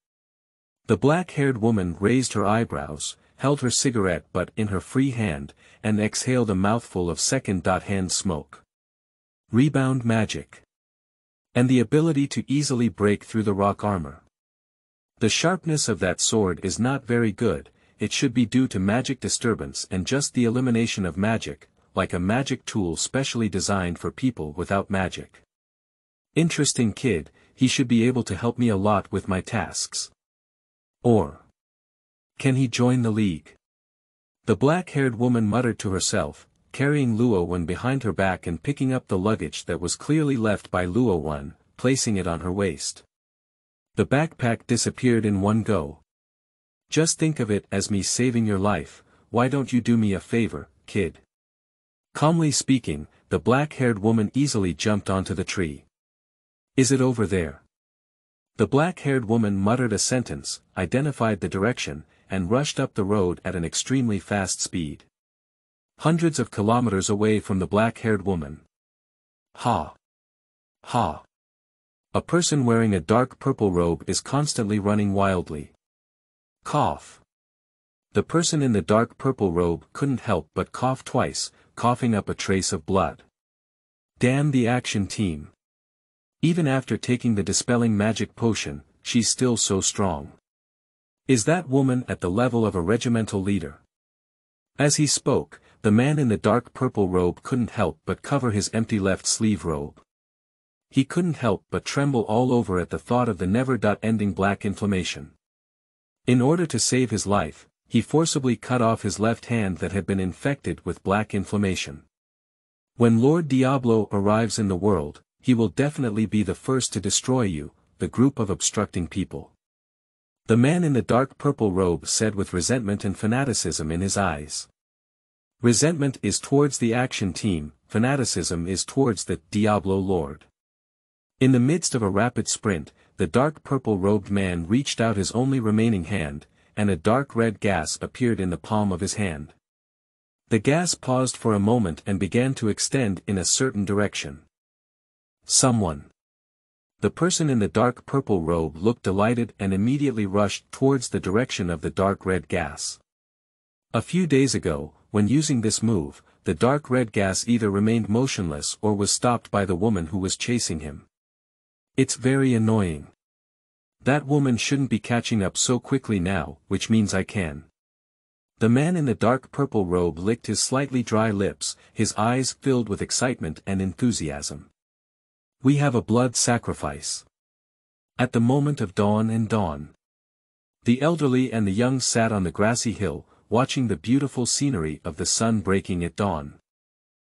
The black-haired woman raised her eyebrows, held her cigarette butt in her free hand, and exhaled a mouthful of second-hand smoke. Rebound magic. And the ability to easily break through the rock armor. The sharpness of that sword is not very good, it should be due to magic disturbance and just the elimination of magic, like a magic tool specially designed for people without magic. Interesting kid, he should be able to help me a lot with my tasks. Or can he join the league? The black-haired woman muttered to herself, carrying Luo Wen behind her back and picking up the luggage that was clearly left by Luo Wen, placing it on her waist. The backpack disappeared in one go. Just think of it as me saving your life, why don't you do me a favor, kid? Calmly speaking, the black-haired woman easily jumped onto the tree. Is it over there? The black-haired woman muttered a sentence, identified the direction, and rushed up the road at an extremely fast speed. Hundreds of kilometers away from the black-haired woman. Ha! Ha! A person wearing a dark purple robe is constantly running wildly. Cough. The person in the dark purple robe couldn't help but cough twice, coughing up a trace of blood. Damn the action team. Even after taking the dispelling magic potion, she's still so strong. Is that woman at the level of a regimental leader? As he spoke, the man in the dark purple robe couldn't help but cover his empty left sleeve robe. He couldn't help but tremble all over at the thought of the never-ending black inflammation. In order to save his life, he forcibly cut off his left hand that had been infected with black inflammation. When Lord Diablo arrives in the world, he will definitely be the first to destroy you, the group of obstructing people. The man in the dark purple robe said with resentment and fanaticism in his eyes. Resentment is towards the action team, fanaticism is towards the Diablo Lord. In the midst of a rapid sprint, the dark purple-robed man reached out his only remaining hand, and a dark red gas appeared in the palm of his hand. The gas paused for a moment and began to extend in a certain direction. Someone. The person in the dark purple robe looked delighted and immediately rushed towards the direction of the dark red gas. A few days ago, when using this move, the dark red gas either remained motionless or was stopped by the woman who was chasing him. It's very annoying. That woman shouldn't be catching up so quickly now, which means I can. The man in the dark purple robe licked his slightly dry lips, his eyes filled with excitement and enthusiasm. We have a blood sacrifice. At the moment of dawn. The elderly and the young sat on the grassy hill, watching the beautiful scenery of the sun breaking at dawn.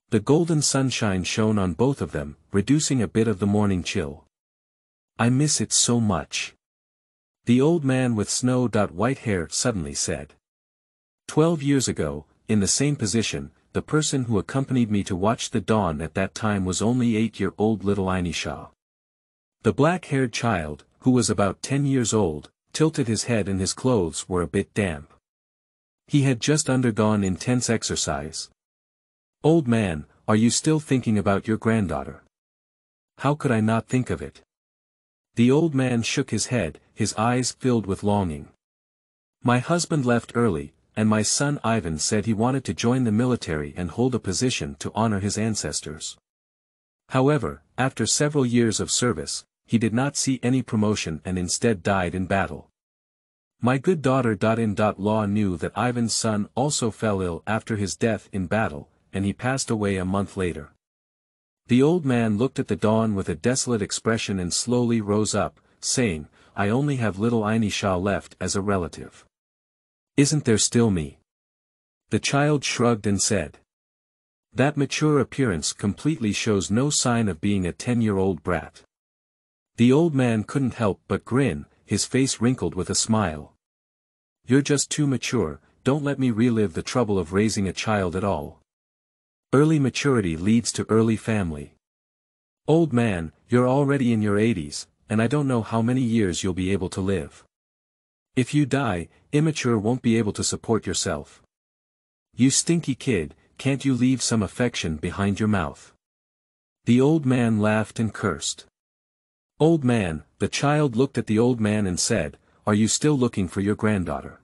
The golden sunshine shone on both of them, reducing a bit of the morning chill. I miss it so much. The old man with snow-white hair suddenly said. 12 years ago, in the same position, the person who accompanied me to watch the dawn at that time was only 8-year-old little Ainisha. The black-haired child, who was about 10 years old, tilted his head and his clothes were a bit damp. He had just undergone intense exercise. Old man, are you still thinking about your granddaughter? How could I not think of it? The old man shook his head, his eyes filled with longing. My husband left early, and my son Ivan said he wanted to join the military and hold a position to honor his ancestors. However, after several years of service, he did not see any promotion and instead died in battle. My good daughter-in-law knew that Ivan's son also fell ill after his death in battle, and he passed away a month later. The old man looked at the dawn with a desolate expression and slowly rose up, saying, I only have little Ainisha left as a relative. Isn't there still me? The child shrugged and said. That mature appearance completely shows no sign of being a 10-year-old brat. The old man couldn't help but grin, his face wrinkled with a smile. You're just too mature, don't let me relive the trouble of raising a child at all. Early maturity leads to early family. Old man, you're already in your 80s, and I don't know how many years you'll be able to live. If you die, immature won't be able to support yourself. You stinky kid, can't you leave some affection behind your mouth? The old man laughed and cursed. Old man, the child looked at the old man and said, Are you still looking for your granddaughter?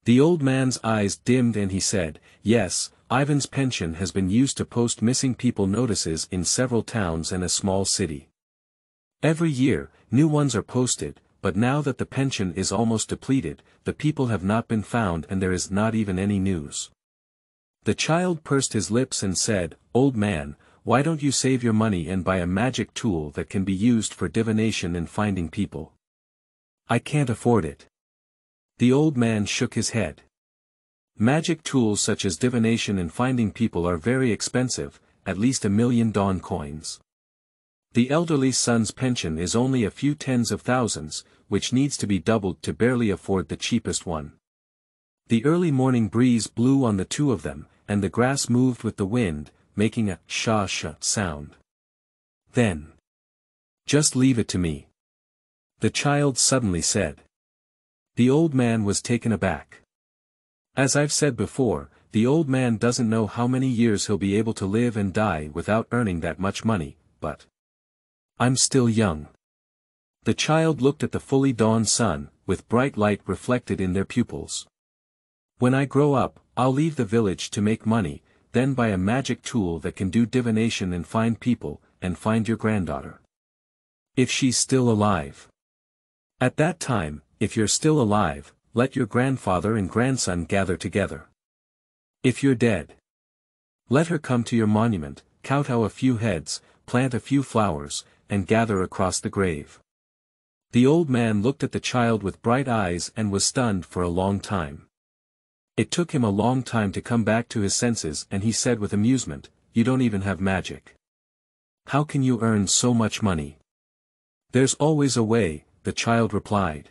The old man's eyes dimmed and he said, "Yes, Ivan's pension has been used to post missing people notices in several towns and a small city. Every year, new ones are posted, but now that the pension is almost depleted, the people have not been found and there is not even any news." The child pursed his lips and said, "Old man, why don't you save your money and buy a magic tool that can be used for divination and finding people?" "I can't afford it." The old man shook his head. Magic tools such as divination and finding people are very expensive, at least 1,000,000 dawn coins. The elderly son's pension is only a few tens of thousands, which needs to be doubled to barely afford the cheapest one. The early morning breeze blew on the two of them, and the grass moved with the wind, making a sha-sha sound. "Then, just leave it to me," the child suddenly said. The old man was taken aback. As I've said before, the old man doesn't know how many years he'll be able to live and die without earning that much money, but I'm still young. The child looked at the fully dawned sun, with bright light reflected in their pupils. "When I grow up, I'll leave the village to make money, then buy a magic tool that can do divination and find people, and find your granddaughter. If she's still alive. At that time, if you're still alive, let your grandfather and grandson gather together. If you're dead, let her come to your monument, kowtow a few heads, plant a few flowers, and gather across the grave." The old man looked at the child with bright eyes and was stunned for a long time. It took him a long time to come back to his senses and he said with amusement, "You don't even have magic. How can you earn so much money?" "There's always a way," the child replied.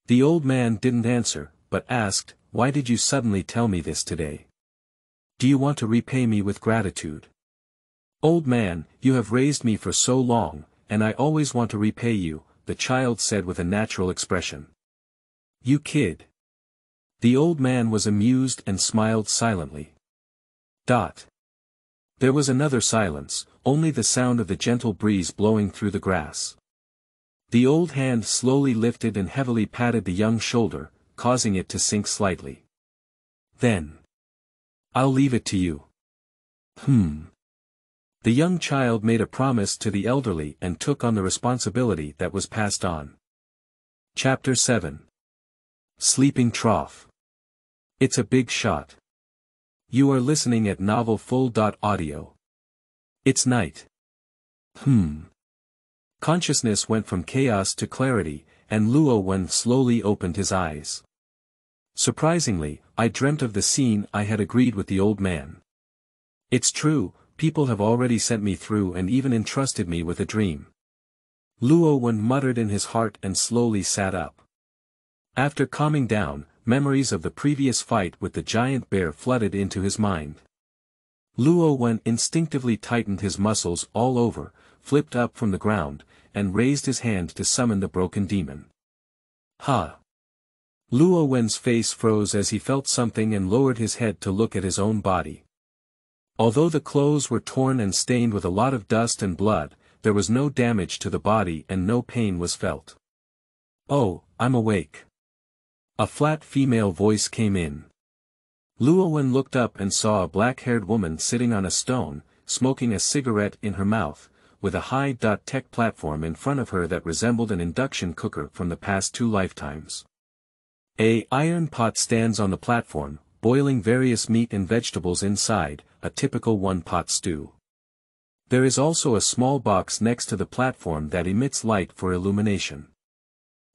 The old man didn't answer, but asked, "Why did you suddenly tell me this today? Do you want to repay me with gratitude?" "Old man, you have raised me for so long, and I always want to repay you," the child said with a natural expression. "You kid." The old man was amused and smiled silently. There was another silence, only the sound of the gentle breeze blowing through the grass. The old hand slowly lifted and heavily patted the young shoulder, causing it to sink slightly. "Then, I'll leave it to you." The young child made a promise to the elderly and took on the responsibility that was passed on. Chapter 7. Sleeping Trough. It's a big shot. You are listening at novelfull.audio. It's night. Consciousness went from chaos to clarity, and Luo Wen slowly opened his eyes. Surprisingly, I dreamt of the scene I had agreed with the old man. It's true, people have already sent me through and even entrusted me with a dream. Luo Wen muttered in his heart and slowly sat up. After calming down, memories of the previous fight with the giant bear flooded into his mind. Luo Wen instinctively tightened his muscles all over, flipped up from the ground, and raised his hand to summon the broken demon. "Ha!" Luo Wen's face froze as he felt something and lowered his head to look at his own body. Although the clothes were torn and stained with a lot of dust and blood, there was no damage to the body and no pain was felt. "Oh, I'm awake." A flat female voice came in. Luo Wen looked up and saw a black-haired woman sitting on a stone, smoking a cigarette in her mouth, with a high-tech platform in front of her that resembled an induction cooker from the past 2 lifetimes. A iron pot stands on the platform, boiling various meat and vegetables inside, a typical one-pot stew. There is also a small box next to the platform that emits light for illumination.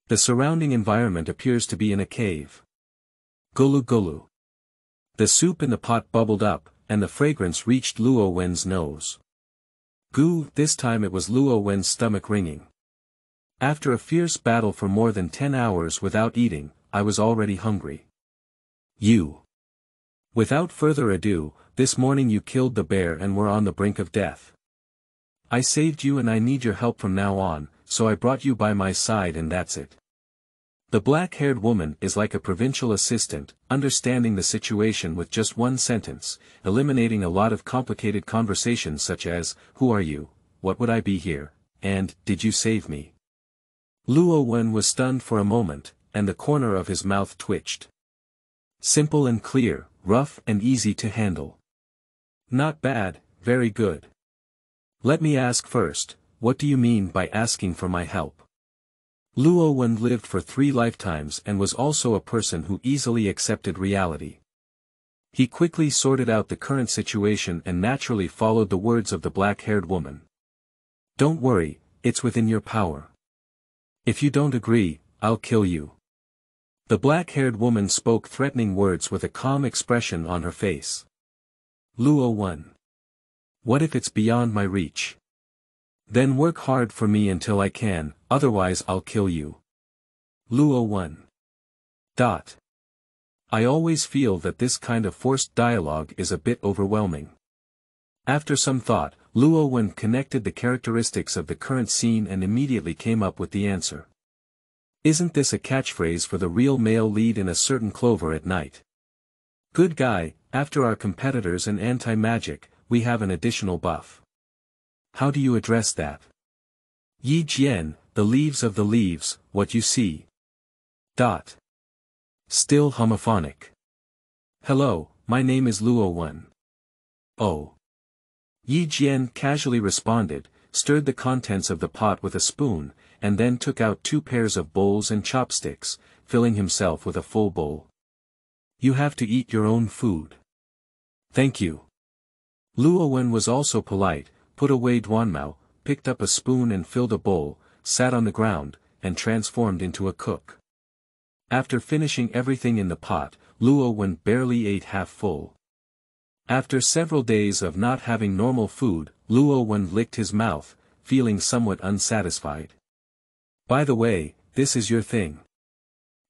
The surrounding environment appears to be in a cave. Gulu gulu. The soup in the pot bubbled up, and the fragrance reached Luo Wen's nose. Goo, this time it was Luo Wen's stomach ringing. After a fierce battle for more than 10 hours without eating, I was already hungry. You. Without further ado, this morning you killed the bear and were on the brink of death. I saved you and I need your help from now on, so I brought you by my side and that's it. The black-haired woman is like a provincial assistant, understanding the situation with just one sentence, eliminating a lot of complicated conversations such as, "Who are you? What would I be here?" and "Did you save me?" Luo Wen was stunned for a moment, and the corner of his mouth twitched. Simple and clear, rough and easy to handle. Not bad, very good. Let me ask first, what do you mean by asking for my help? Luo Wen lived for 3 lifetimes and was also a person who easily accepted reality. He quickly sorted out the current situation and naturally followed the words of the black-haired woman. Don't worry, it's within your power. If you don't agree, I'll kill you. The black-haired woman spoke threatening words with a calm expression on her face. Luo Wen. What if it's beyond my reach? Then work hard for me until I can, otherwise I'll kill you. Luo Wen. I always feel that this kind of forced dialogue is a bit overwhelming. After some thought, Luo Wen connected the characteristics of the current scene and immediately came up with the answer. Isn't this a catchphrase for the real male lead in a certain Clover at night? Good guy, after our competitors and anti-magic, we have an additional buff. How do you address that? Yi Jian, the leaves of the leaves, what you see. Still homophonic. Hello, my name is Luo Wen. Oh. Yi Jian casually responded, stirred the contents of the pot with a spoon, and then took out 2 pairs of bowls and chopsticks, filling himself with a full bowl. You have to eat your own food. Thank you. Luo Wen was also polite, put away Duanmao, picked up a spoon and filled a bowl, sat on the ground, and transformed into a cook. After finishing everything in the pot, Luo Wen barely ate half full. After several days of not having normal food, Luo Wen licked his mouth, feeling somewhat unsatisfied. By the way, this is your thing.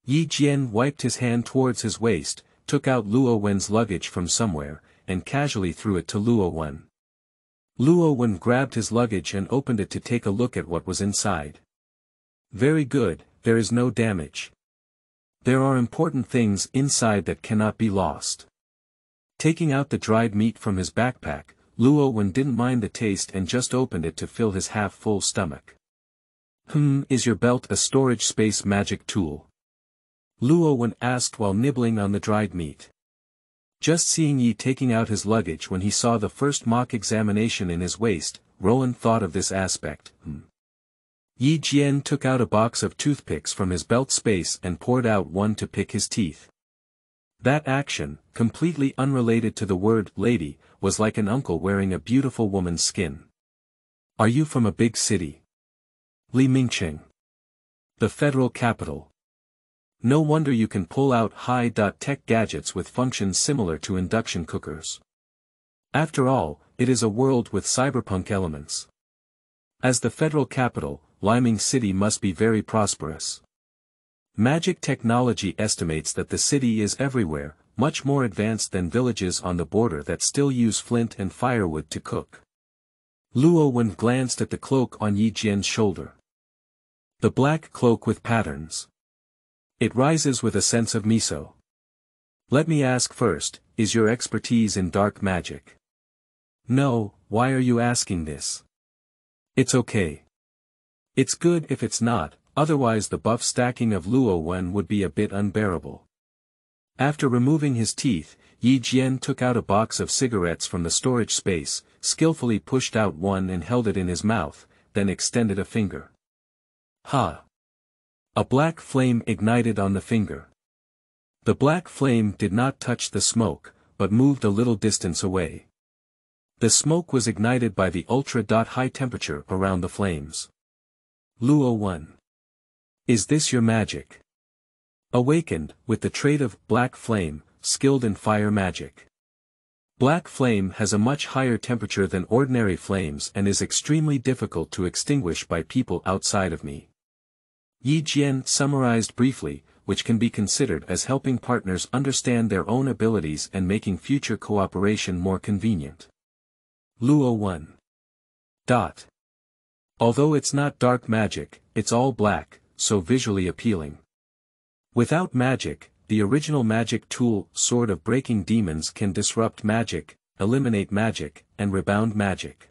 Yi Jian wiped his hand towards his waist, took out Luo Wen's luggage from somewhere, and casually threw it to Luo Wen. Luo Wen grabbed his luggage and opened it to take a look at what was inside. Very good, there is no damage. There are important things inside that cannot be lost. Taking out the dried meat from his backpack, Luo Wen didn't mind the taste and just opened it to fill his half-full stomach. Is your belt a storage space magic tool? Luo Wen asked while nibbling on the dried meat. Just seeing Yi taking out his luggage when he saw the first mock examination in his waist, Rowan thought of this aspect. Yi Jian took out a box of toothpicks from his belt space and poured out one to pick his teeth. That action, completely unrelated to the word lady, was like an uncle wearing a beautiful woman's skin. Are you from a big city? Li Mingqing. The federal capital. No wonder you can pull out high-tech gadgets with functions similar to induction cookers. After all, it is a world with cyberpunk elements. As the federal capital, Liming City must be very prosperous. Magic technology estimates that the city is everywhere, much more advanced than villages on the border that still use flint and firewood to cook. Luo Wen glanced at the cloak on Yi Jian's shoulder. The black cloak with patterns. It rises with a sense of miso. Let me ask first, is your expertise in dark magic? No, why are you asking this? It's okay. It's good if it's not, otherwise the buff stacking of Luo Wen would be a bit unbearable. After removing his teeth, Yi Jian took out a box of cigarettes from the storage space, skillfully pushed out one and held it in his mouth, then extended a finger. Ha! A black flame ignited on the finger. The black flame did not touch the smoke, but moved a little distance away. The smoke was ignited by the ultra-high temperature around the flames. Luo Wen. Is this your magic? Awakened, with the trait of black flame, skilled in fire magic. Black flame has a much higher temperature than ordinary flames and is extremely difficult to extinguish by people outside of me. Yi Jian summarized briefly, which can be considered as helping partners understand their own abilities and making future cooperation more convenient. Luo Wen. Although it's not dark magic, it's all black, so visually appealing. Without magic, the original magic tool, Sword of Breaking Demons, can disrupt magic, eliminate magic, and rebound magic.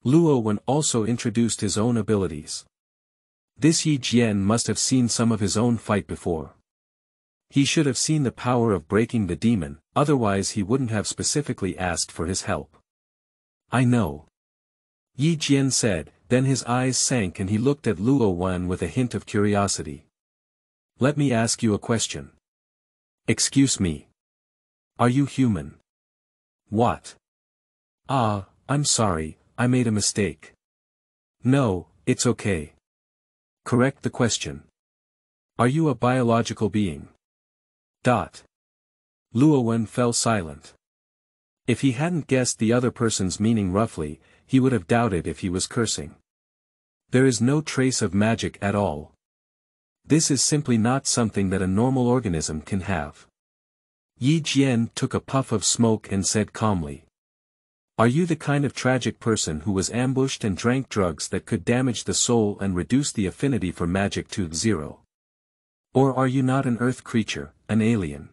Luo Wen also introduced his own abilities. This Yi Jian must have seen some of his own fight before. He should have seen the power of breaking the demon, otherwise he wouldn't have specifically asked for his help. I know. Yi Jian said, then his eyes sank and he looked at Luo Wen with a hint of curiosity. Let me ask you a question. Excuse me. Are you human? What? Ah, I'm sorry, I made a mistake. No, it's okay. Correct the question. Are you a biological being? Luo Wen fell silent. If he hadn't guessed the other person's meaning roughly, he would have doubted if he was cursing. There is no trace of magic at all. This is simply not something that a normal organism can have. Yi Jian took a puff of smoke and said calmly. Are you the kind of tragic person who was ambushed and drank drugs that could damage the soul and reduce the affinity for magic to 0? Or are you not an earth creature, an alien?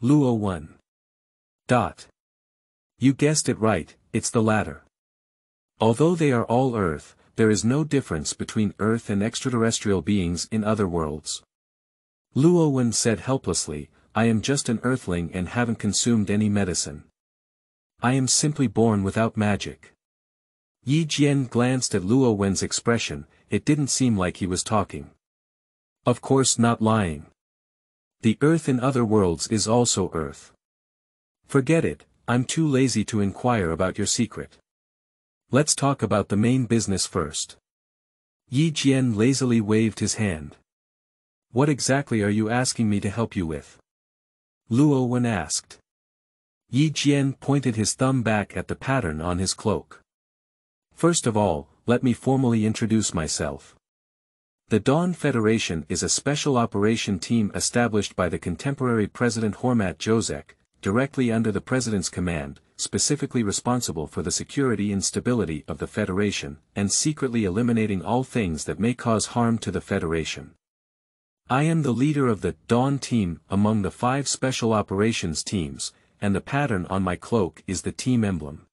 Luo Wen. You guessed it right, it's the latter. Although they are all Earth, there is no difference between Earth and extraterrestrial beings in other worlds. Luo Wen said helplessly, I am just an Earthling and haven't consumed any medicine. I am simply born without magic. Yi Jian glanced at Luo Wen's expression, it didn't seem like he was talking. Of course not lying. The Earth in other worlds is also Earth. Forget it, I'm too lazy to inquire about your secret. Let's talk about the main business first. Yi Jian lazily waved his hand. What exactly are you asking me to help you with? Luo Wen asked. Yi Jian pointed his thumb back at the pattern on his cloak. First of all, let me formally introduce myself. The Dawn Federation is a special operation team established by the contemporary President Hormat Josek, directly under the President's command, specifically responsible for the security and stability of the Federation, and secretly eliminating all things that may cause harm to the Federation. I am the leader of the Dawn team among the 5 special operations teams, and the pattern on my cloak is the team emblem.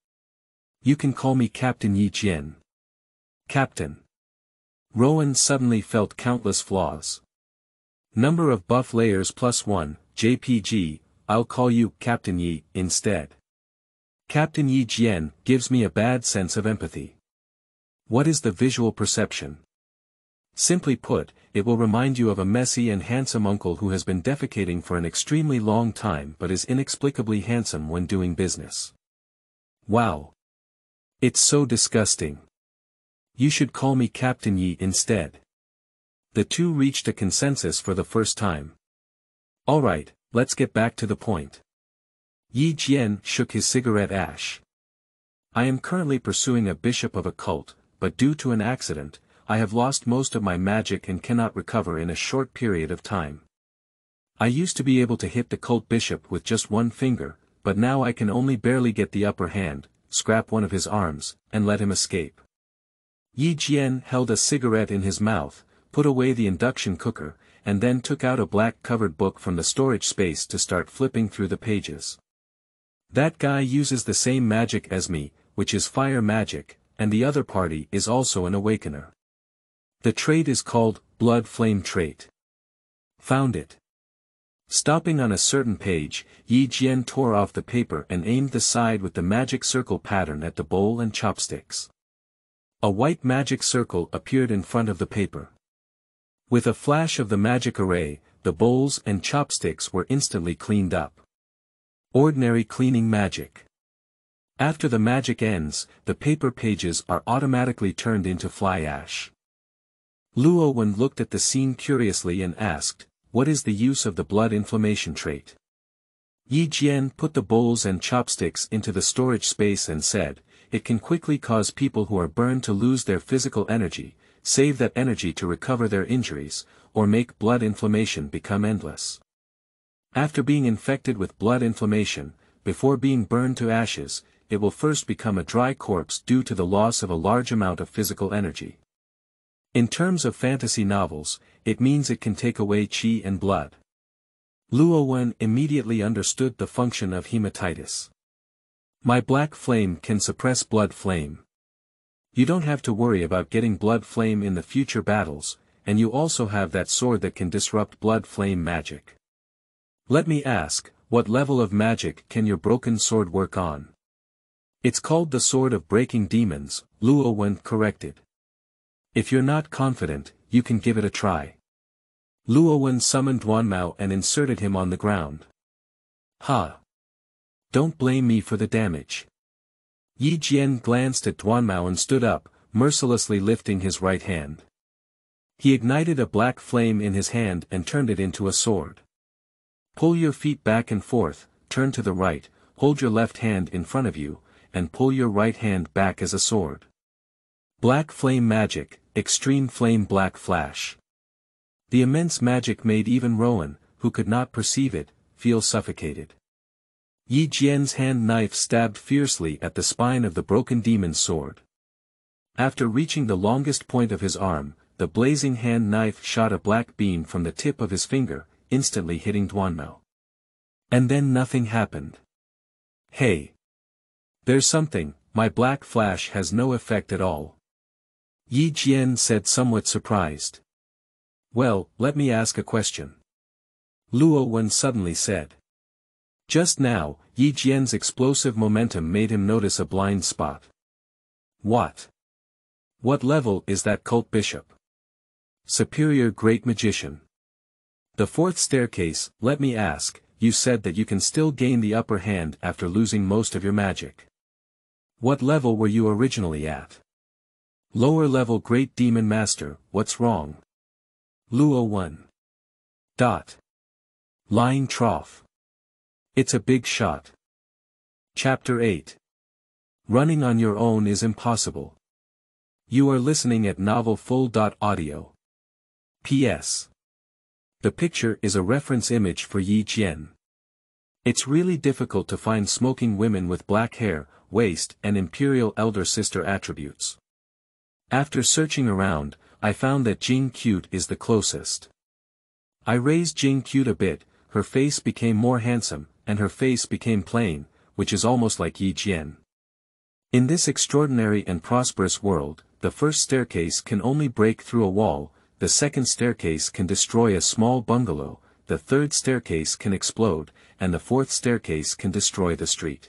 You can call me Captain Yi Jian. Captain. Rowan suddenly felt countless flaws. Number of buff layers +1, JPG, I'll call you Captain Yi instead. Captain Yi Jian gives me a bad sense of empathy. What is the visual perception? Simply put, it will remind you of a messy and handsome uncle who has been defecating for an extremely long time but is inexplicably handsome when doing business. Wow. It's so disgusting. You should call me Captain Yi instead. The two reached a consensus for the first time. Alright, let's get back to the point. Yi Jian shook his cigarette ash. I am currently pursuing a bishop of a cult, but due to an accident, I have lost most of my magic and cannot recover in a short period of time. I used to be able to hit the cult bishop with just one finger, but now I can only barely get the upper hand, scrap one of his arms, and let him escape. Yi Jian held a cigarette in his mouth, put away the induction cooker, and then took out a black-covered book from the storage space to start flipping through the pages. That guy uses the same magic as me, which is fire magic, and the other party is also an awakener. The trait is called Blood Flame Trait. Found it. Stopping on a certain page, Yi Jian tore off the paper and aimed the side with the magic circle pattern at the bowl and chopsticks. A white magic circle appeared in front of the paper. With a flash of the magic array, the bowls and chopsticks were instantly cleaned up. Ordinary cleaning magic. After the magic ends, the paper pages are automatically turned into fly ash. Luo Wen looked at the scene curiously and asked, what is the use of the blood inflammation trait? Yi Jian put the bowls and chopsticks into the storage space and said, it can quickly cause people who are burned to lose their physical energy, save that energy to recover their injuries, or make blood inflammation become endless. After being infected with blood inflammation, before being burned to ashes, it will first become a dry corpse due to the loss of a large amount of physical energy. In terms of fantasy novels, it means it can take away chi and blood. Luo Wen immediately understood the function of hematitis. My black flame can suppress blood flame. You don't have to worry about getting blood flame in the future battles, and you also have that sword that can disrupt blood flame magic. Let me ask, what level of magic can your broken sword work on? It's called the Sword of Breaking Demons, Luo Wen corrected. If you're not confident, you can give it a try. Luo Wen summoned Duanmao and inserted him on the ground. Ha! Don't blame me for the damage. Yi Jian glanced at Duanmao and stood up, mercilessly lifting his right hand. He ignited a black flame in his hand and turned it into a sword. Pull your feet back and forth, turn to the right, hold your left hand in front of you, and pull your right hand back as a sword. Black flame magic, extreme flame black flash. The immense magic made even Rowan, who could not perceive it, feel suffocated. Yi Jian's hand knife stabbed fiercely at the spine of the broken demon's sword. After reaching the longest point of his arm, the blazing hand knife shot a black beam from the tip of his finger, instantly hitting Duanmao. And then nothing happened. Hey! There's something, my black flash has no effect at all. Yi Jian said somewhat surprised. Well, let me ask a question. Luo Wen suddenly said. Just now, Yi Jian's explosive momentum made him notice a blind spot. What? What level is that cult bishop? Superior Great Magician. The fourth staircase, let me ask, you said that you can still gain the upper hand after losing most of your magic. What level were you originally at? Lower level Great Demon Master, what's wrong? Luo Wen. Line Trough. It's a big shot. Chapter 8. Running on your own is impossible. You are listening at novelfull.audio. P.S. The picture is a reference image for Yi Jian. It's really difficult to find smoking women with black hair, waist and imperial elder sister attributes. After searching around, I found that Jing Cute is the closest. I raised Jing Cute a bit, her face became more handsome, and her face became plain, which is almost like Yi Jian. In this extraordinary and prosperous world, the first staircase can only break through a wall, the second staircase can destroy a small bungalow, the third staircase can explode, and the fourth staircase can destroy the street.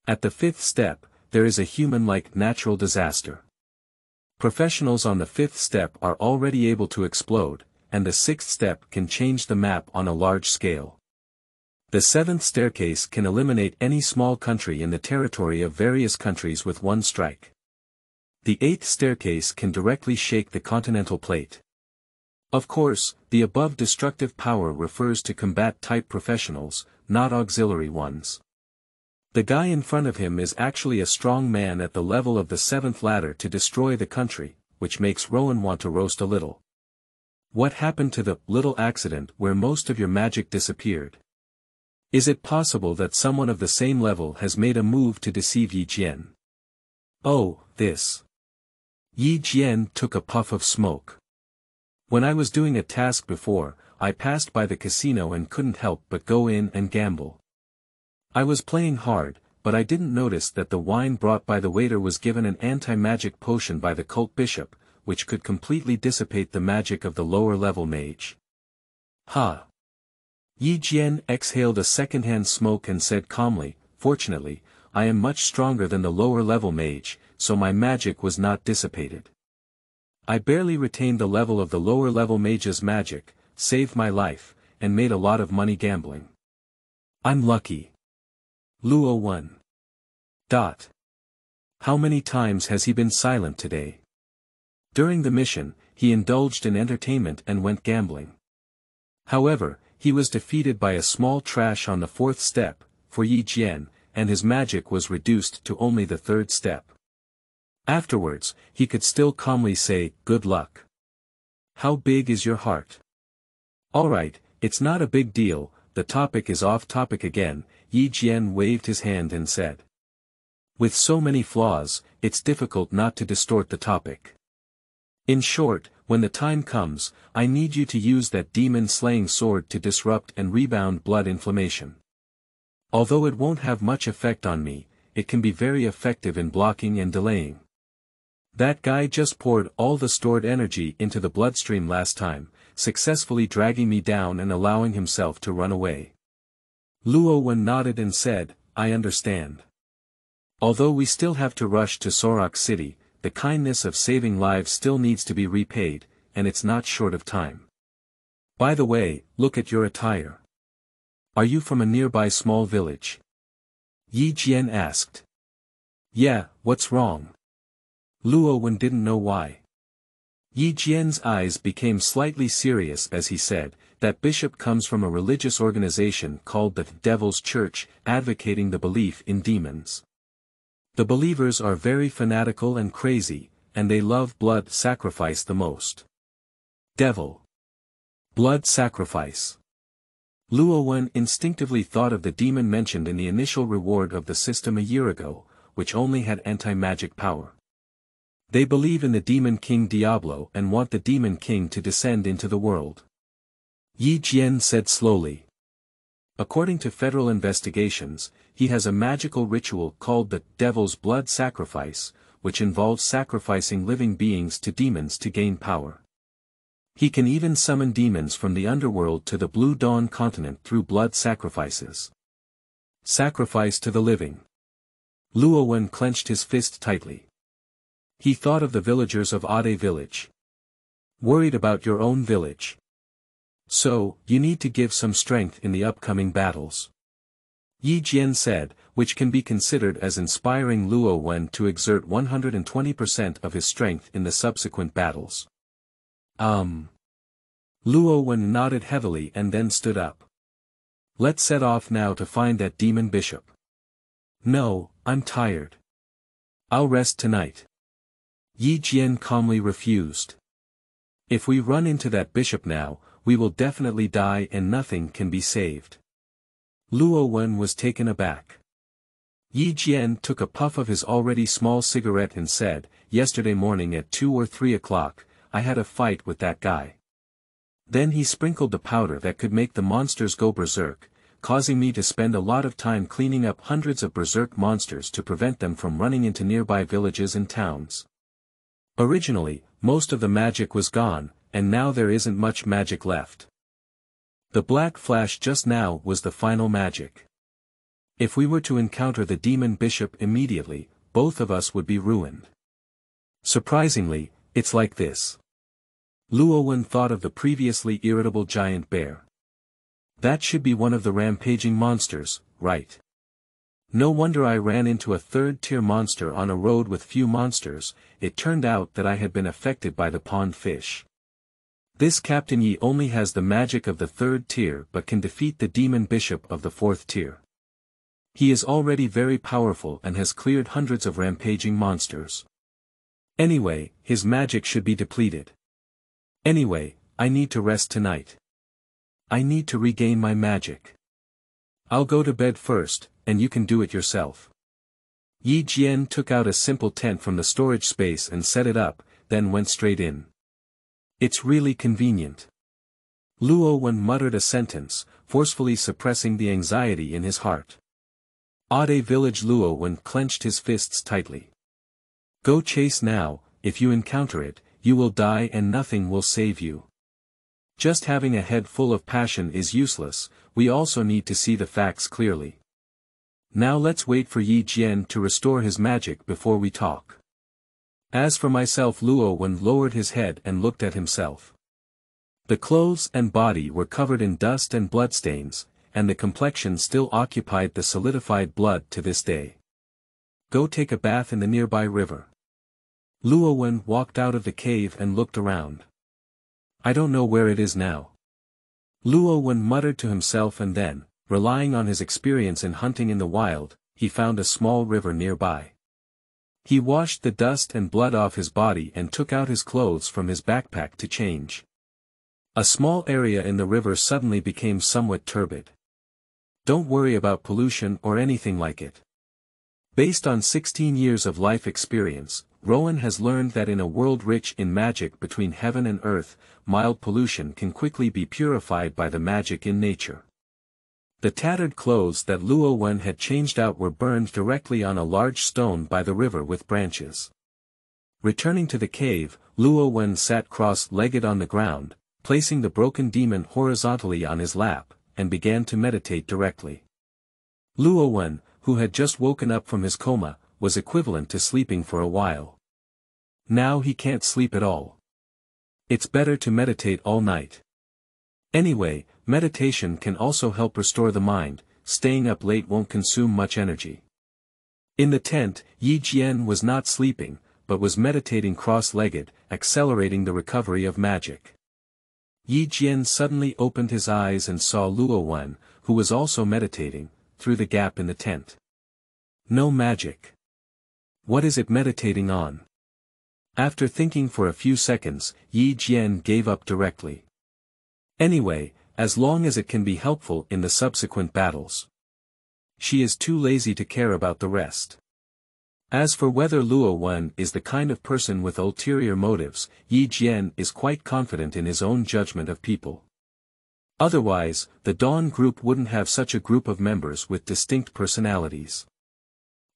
At the fifth step, there is a human-like natural disaster. Professionals on the fifth step are already able to explode, and the sixth step can change the map on a large scale. The seventh staircase can eliminate any small country in the territory of various countries with one strike. The eighth staircase can directly shake the continental plate. Of course, the above destructive power refers to combat-type professionals, not auxiliary ones. The guy in front of him is actually a strong man at the level of the seventh ladder to destroy the country, which makes Rowan want to roast a little. What happened to the little accident where most of your magic disappeared? Is it possible that someone of the same level has made a move to deceive Yi Jian? Oh, this. Yi Jian took a puff of smoke. When I was doing a task before, I passed by the casino and couldn't help but go in and gamble. I was playing hard, but I didn't notice that the wine brought by the waiter was given an anti-magic potion by the cult bishop, which could completely dissipate the magic of the lower-level mage. Ha! Yi Jian exhaled a second-hand smoke and said calmly, fortunately, I am much stronger than the lower-level mage, so my magic was not dissipated. I barely retained the level of the lower-level mage's magic, saved my life, and made a lot of money gambling. I'm lucky. Luo Wen. How many times has he been silent today? During the mission, he indulged in entertainment and went gambling. However, he was defeated by a small trash on the fourth step, for Yi Jian, and his magic was reduced to only the third step. Afterwards, he could still calmly say, good luck. How big is your heart? Alright, it's not a big deal, the topic is off topic again, Yi Jian waved his hand and said. With so many flaws, it's difficult not to distort the topic. In short, when the time comes, I need you to use that demon-slaying sword to disrupt and rebound blood inflammation. Although it won't have much effect on me, it can be very effective in blocking and delaying. That guy just poured all the stored energy into the bloodstream last time, successfully dragging me down and allowing himself to run away. Luo Wen nodded and said, I understand. Although we still have to rush to Sorok City, the kindness of saving lives still needs to be repaid, and it's not short of time. By the way, look at your attire. Are you from a nearby small village? Yi Jian asked. Yeah, what's wrong? Luo Wen didn't know why. Yi Jian's eyes became slightly serious as he said, that bishop comes from a religious organization called the Devil's Church, advocating the belief in demons. The believers are very fanatical and crazy, and they love blood sacrifice the most. Devil. Blood sacrifice. Luo Wen instinctively thought of the demon mentioned in the initial reward of the system a year ago, which only had anti-magic power. They believe in the demon king Diablo and want the demon king to descend into the world. Yi Jian said slowly. According to federal investigations, he has a magical ritual called the Devil's Blood Sacrifice, which involves sacrificing living beings to demons to gain power. He can even summon demons from the underworld to the Blue Dawn continent through blood sacrifices. Sacrifice to the living. Luo Wen clenched his fist tightly. He thought of the villagers of Ade village. Worried about your own village. So, you need to give some strength in the upcoming battles. Yi Jian said, which can be considered as inspiring Luo Wen to exert 120% of his strength in the subsequent battles. Luo Wen nodded heavily and then stood up. Let's set off now to find that demon bishop. No, I'm tired. I'll rest tonight. Yi Jian calmly refused. If we run into that bishop now, we will definitely die and nothing can be saved. Luo Wen was taken aback. Yi Jian took a puff of his already small cigarette and said, yesterday morning at 2 or 3 o'clock, I had a fight with that guy. Then he sprinkled the powder that could make the monsters go berserk, causing me to spend a lot of time cleaning up hundreds of berserk monsters to prevent them from running into nearby villages and towns. Originally, most of the magic was gone, and now there isn't much magic left. The black flash just now was the final magic. If we were to encounter the demon bishop immediately, both of us would be ruined. Surprisingly, it's like this. Luo Wen thought of the previously irritable giant bear. That should be one of the rampaging monsters, right? No wonder I ran into a third-tier monster on a road with few monsters. It turned out that I had been affected by the pond fish. This Captain Yi only has the magic of the 3rd tier but can defeat the demon bishop of the 4th tier. He is already very powerful and has cleared hundreds of rampaging monsters. Anyway, his magic should be depleted. Anyway, I need to rest tonight. I need to regain my magic. I'll go to bed first, and you can do it yourself. Yi Jian took out a simple tent from the storage space and set it up, then went straight in. It's really convenient. Luo Wen muttered a sentence, forcefully suppressing the anxiety in his heart. Ade village. Luo Wen clenched his fists tightly. Go chase now, if you encounter it, you will die and nothing will save you. Just having a head full of passion is useless, we also need to see the facts clearly. Now let's wait for Yi Jian to restore his magic before we talk. As for myself, Luo Wen lowered his head and looked at himself. The clothes and body were covered in dust and bloodstains, and the complexion still occupied the solidified blood to this day. Go take a bath in the nearby river. Luo Wen walked out of the cave and looked around. I don't know where it is now. Luo Wen muttered to himself, and then, relying on his experience in hunting in the wild, he found a small river nearby. He washed the dust and blood off his body and took out his clothes from his backpack to change. A small area in the river suddenly became somewhat turbid. Don't worry about pollution or anything like it. Based on 16 years of life experience, Rowan has learned that in a world rich in magic between heaven and earth, mild pollution can quickly be purified by the magic in nature. The tattered clothes that Luo Wen had changed out were burned directly on a large stone by the river with branches. Returning to the cave, Luo Wen sat cross-legged on the ground, placing the broken demon horizontally on his lap, and began to meditate directly. Luo Wen, who had just woken up from his coma, was equivalent to sleeping for a while. Now he can't sleep at all. It's better to meditate all night. Anyway, meditation can also help restore the mind, staying up late won't consume much energy. In the tent, Yi Jian was not sleeping, but was meditating cross-legged, accelerating the recovery of magic. Yi Jian suddenly opened his eyes and saw Luo Wen, who was also meditating, through the gap in the tent. No magic. What is it meditating on? After thinking for a few seconds, Yi Jian gave up directly. Anyway, as long as it can be helpful in the subsequent battles. She is too lazy to care about the rest. As for whether Luo Wen is the kind of person with ulterior motives, Yi Jian is quite confident in his own judgment of people. Otherwise, the Dawn group wouldn't have such a group of members with distinct personalities.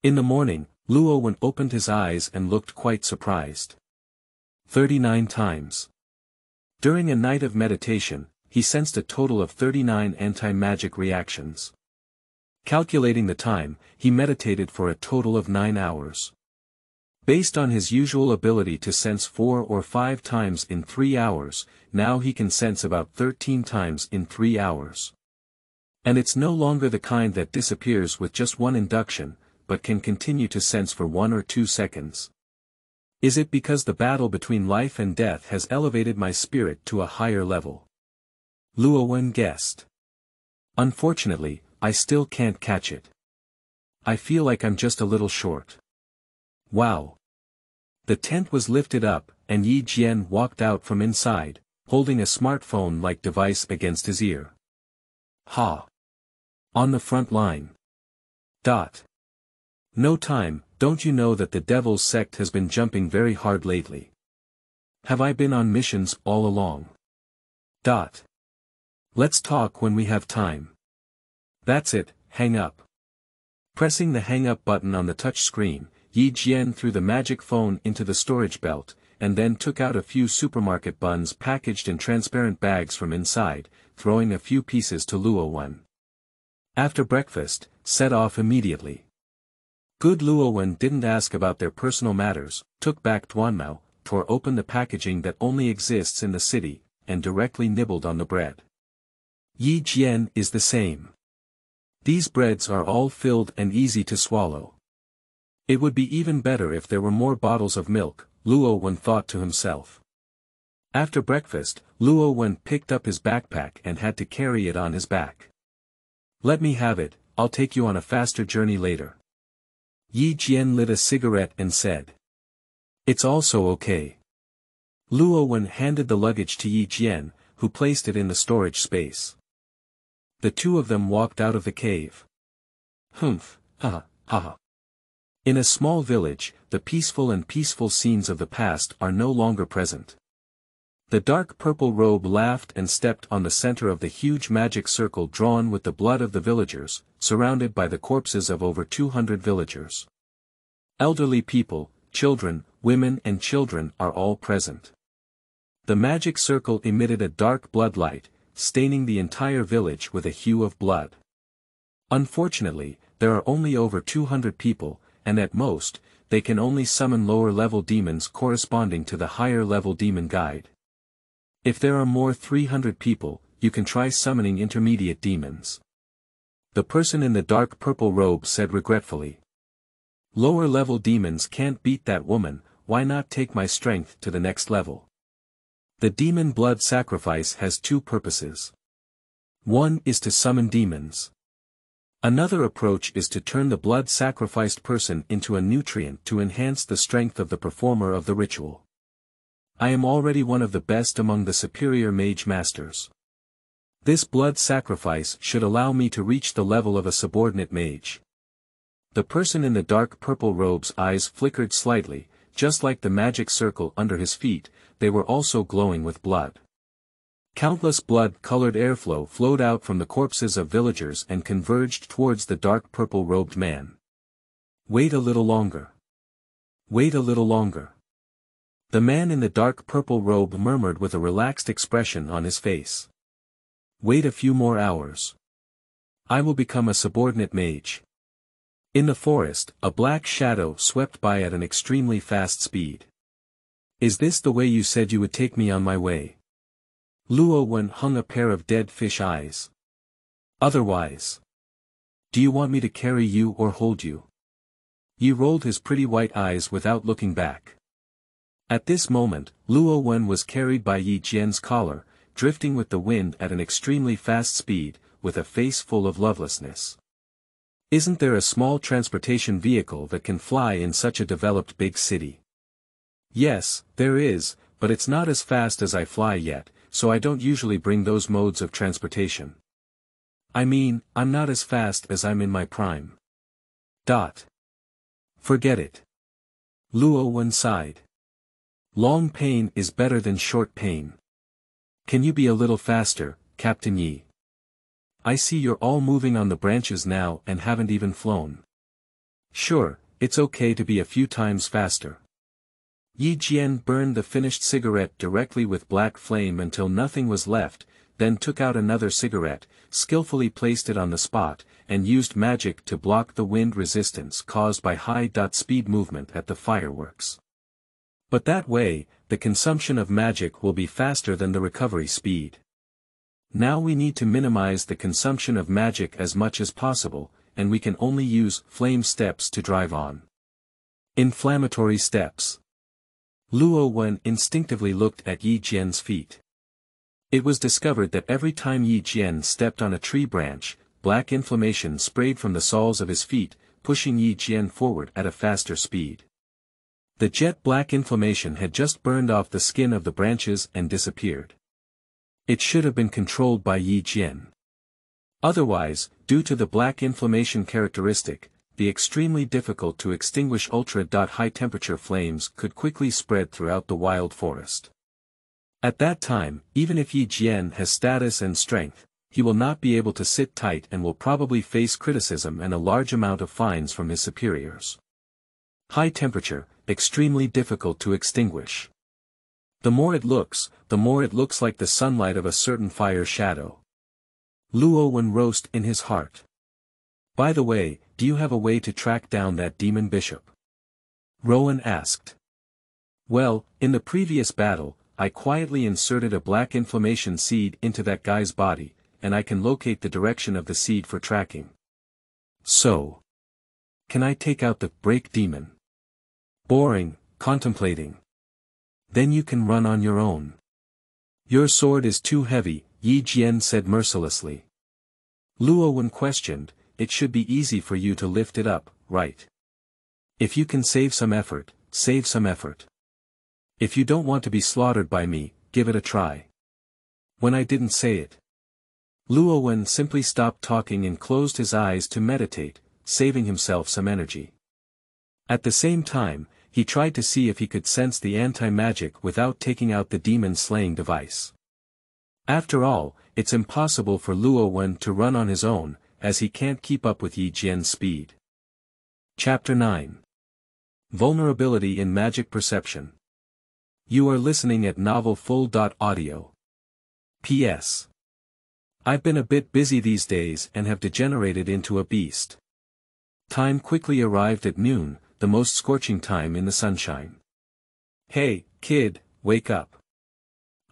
In the morning, Luo Wen opened his eyes and looked quite surprised. 39 times. During a night of meditation, he sensed a total of 39 anti-magic reactions. Calculating the time, he meditated for a total of 9 hours. Based on his usual ability to sense 4 or 5 times in 3 hours, now he can sense about 13 times in 3 hours. And it's no longer the kind that disappears with just one induction, but can continue to sense for 1 or 2 seconds. Is it because the battle between life and death has elevated my spirit to a higher level? Luo Wen guessed. Unfortunately, I still can't catch it. I feel like I'm just a little short. Wow. The tent was lifted up, and Yi Jian walked out from inside, holding a smartphone-like device against his ear. Ha! On the front line. No time, don't you know that the Devil's sect has been jumping very hard lately? Have I been on missions all along? Let's talk when we have time. That's it, hang up. Pressing the hang up button on the touch screen, Yi Jian threw the magic phone into the storage belt, and then took out a few supermarket buns packaged in transparent bags from inside, throwing a few pieces to Luo Wen. After breakfast, set off immediately. Good Luo Wen didn't ask about their personal matters, took back Duanmao, tore open the packaging that only exists in the city, and directly nibbled on the bread. Yi Jian is the same. These breads are all filled and easy to swallow. It would be even better if there were more bottles of milk, Luo Wen thought to himself. After breakfast, Luo Wen picked up his backpack and had to carry it on his back. Let me have it, I'll take you on a faster journey later. Yi Jian lit a cigarette and said. It's also okay. Luo Wen handed the luggage to Yi Jian, who placed it in the storage space. The two of them walked out of the cave. Humph, ha. In a small village, the peaceful scenes of the past are no longer present. The dark purple robe laughed and stepped on the center of the huge magic circle drawn with the blood of the villagers, surrounded by the corpses of over 200 villagers. Elderly people, children, women and children are all present. The magic circle emitted a dark blood light, staining the entire village with a hue of blood. Unfortunately, there are only over 200 people, and at most, they can only summon lower-level demons corresponding to the higher-level demon guide. If there are more 300 people, you can try summoning intermediate demons. The person in the dark purple robe said regretfully. Lower-level demons can't beat that woman, why not take my strength to the next level? The demon blood sacrifice has 2 purposes. One is to summon demons. Another approach is to turn the blood-sacrificed person into a nutrient to enhance the strength of the performer of the ritual. I am already one of the best among the superior mage masters. This blood sacrifice should allow me to reach the level of a subordinate mage. The person in the dark purple robe's eyes flickered slightly, just like the magic circle under his feet, they were also glowing with blood. Countless blood-colored airflow flowed out from the corpses of villagers and converged towards the dark purple-robed man. Wait a little longer. Wait a little longer. The man in the dark purple robe murmured with a relaxed expression on his face. Wait a few more hours. I will become a subordinate mage. In the forest, a black shadow swept by at an extremely fast speed. Is this the way you said you would take me on my way? Luo Wen hung a pair of dead fish eyes. Otherwise. Do you want me to carry you or hold you? Yi rolled his pretty white eyes without looking back. At this moment, Luo Wen was carried by Yi Jian's collar, drifting with the wind at an extremely fast speed, with a face full of lovelessness. Isn't there a small transportation vehicle that can fly in such a developed big city? Yes, there is, but it's not as fast as I fly yet, so I don't usually bring those modes of transportation. I mean, I'm not as fast as I'm in my prime. Forget it. Luo Wen sighed. Long pain is better than short pain. Can you be a little faster, Captain Yi? I see you're all moving on the branches now and haven't even flown. Sure, it's okay to be a few times faster. Yi Jian burned the finished cigarette directly with black flame until nothing was left, then took out another cigarette, skillfully placed it on the spot, and used magic to block the wind resistance caused by high-speed movement at the fireworks. But that way, the consumption of magic will be faster than the recovery speed. Now we need to minimize the consumption of magic as much as possible, and we can only use flame steps to drive on. Inflammatory steps. Luo Wen instinctively looked at Yi Jian's feet. It was discovered that every time Yi Jian stepped on a tree branch, black inflammation sprayed from the soles of his feet, pushing Yi Jian forward at a faster speed. The jet black inflammation had just burned off the skin of the branches and disappeared. It should have been controlled by Yi Jian. Otherwise, due to the black inflammation characteristic, the extremely difficult to extinguish ultra-high temperature flames could quickly spread throughout the wild forest. At that time, even if Yi Jian has status and strength, he will not be able to sit tight and will probably face criticism and a large amount of fines from his superiors. High temperature, extremely difficult to extinguish. The more it looks like the sunlight of a certain fire shadow. Luo Wen roast in his heart. By the way, do you have a way to track down that demon bishop? Rowan asked. Well, in the previous battle, I quietly inserted a black inflammation seed into that guy's body, and I can locate the direction of the seed for tracking. So. Can I take out the break demon? Boring, contemplating. Then you can run on your own. Your sword is too heavy, Yi Jian said mercilessly. Luo Wen questioned, it should be easy for you to lift it up, right? If you can save some effort, save some effort. If you don't want to be slaughtered by me, give it a try. When I didn't say it. Luo Wen simply stopped talking and closed his eyes to meditate, saving himself some energy. At the same time, he tried to see if he could sense the anti-magic without taking out the demon-slaying device. After all, it's impossible for Luo Wen to run on his own, as he can't keep up with Yi Jian's speed. Chapter 9. Vulnerability in Magic Perception. You are listening at novelfull.audio. P.S. I've been a bit busy these days and have degenerated into a beast. Time quickly arrived at noon, the most scorching time in the sunshine. Hey, kid, wake up.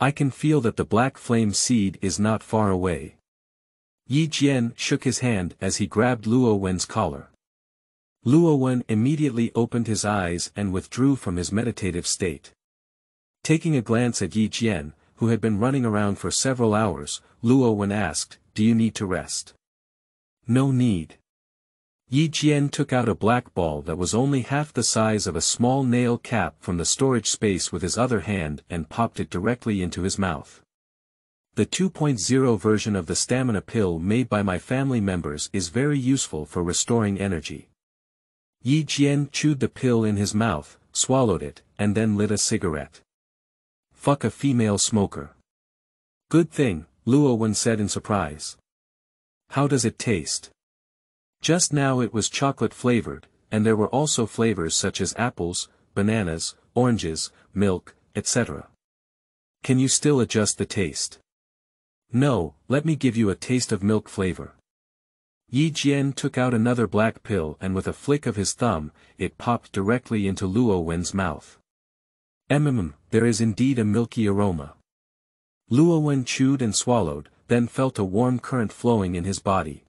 I can feel that the black flame seed is not far away. Yi Jian shook his hand as he grabbed Luo Wen's collar. Luo Wen immediately opened his eyes and withdrew from his meditative state. Taking a glance at Yi Jian, who had been running around for several hours, Luo Wen asked, do you need to rest? No need. Yi Jian took out a black ball that was only half the size of a small nail cap from the storage space with his other hand and popped it directly into his mouth. The 2.0 version of the stamina pill made by my family members is very useful for restoring energy. Yi Jian chewed the pill in his mouth, swallowed it, and then lit a cigarette. Fuck a female smoker. Good thing, Luo Wen said in surprise. How does it taste? Just now it was chocolate flavored, and there were also flavors such as apples, bananas, oranges, milk, etc. Can you still adjust the taste? No, let me give you a taste of milk flavor. Yi Jian took out another black pill and with a flick of his thumb, it popped directly into Luo Wen's mouth. There is indeed a milky aroma. Luo Wen chewed and swallowed, then felt a warm current flowing in his body.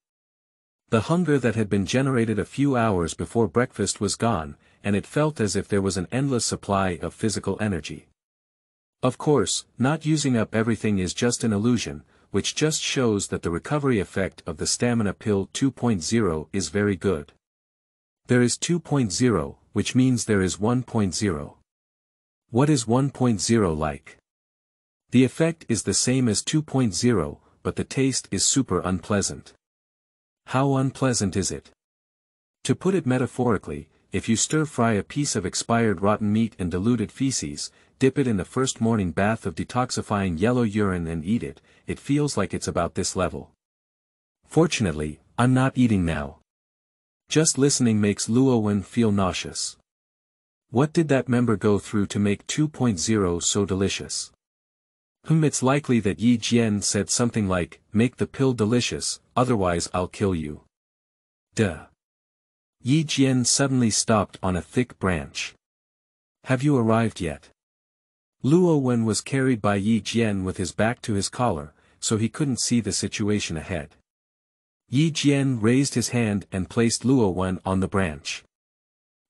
The hunger that had been generated a few hours before breakfast was gone, and it felt as if there was an endless supply of physical energy. Of course, not using up everything is just an illusion, which just shows that the recovery effect of the stamina pill 2.0 is very good. There is 2.0, which means there is 1.0. What is 1.0 like? The effect is the same as 2.0, but the taste is super unpleasant. How unpleasant is it? To put it metaphorically, if you stir-fry a piece of expired rotten meat and diluted feces, dip it in the first morning bath of detoxifying yellow urine and eat it, it feels like it's about this level. Fortunately, I'm not eating now. Just listening makes Luo Wen feel nauseous. What did that member go through to make 2.0 so delicious? It's likely that Yi Jian said something like, make the pill delicious, otherwise I'll kill you. Duh. Yi Jian suddenly stopped on a thick branch. Have you arrived yet? Luo Wen was carried by Yi Jian with his back to his collar, so he couldn't see the situation ahead. Yi Jian raised his hand and placed Luo Wen on the branch.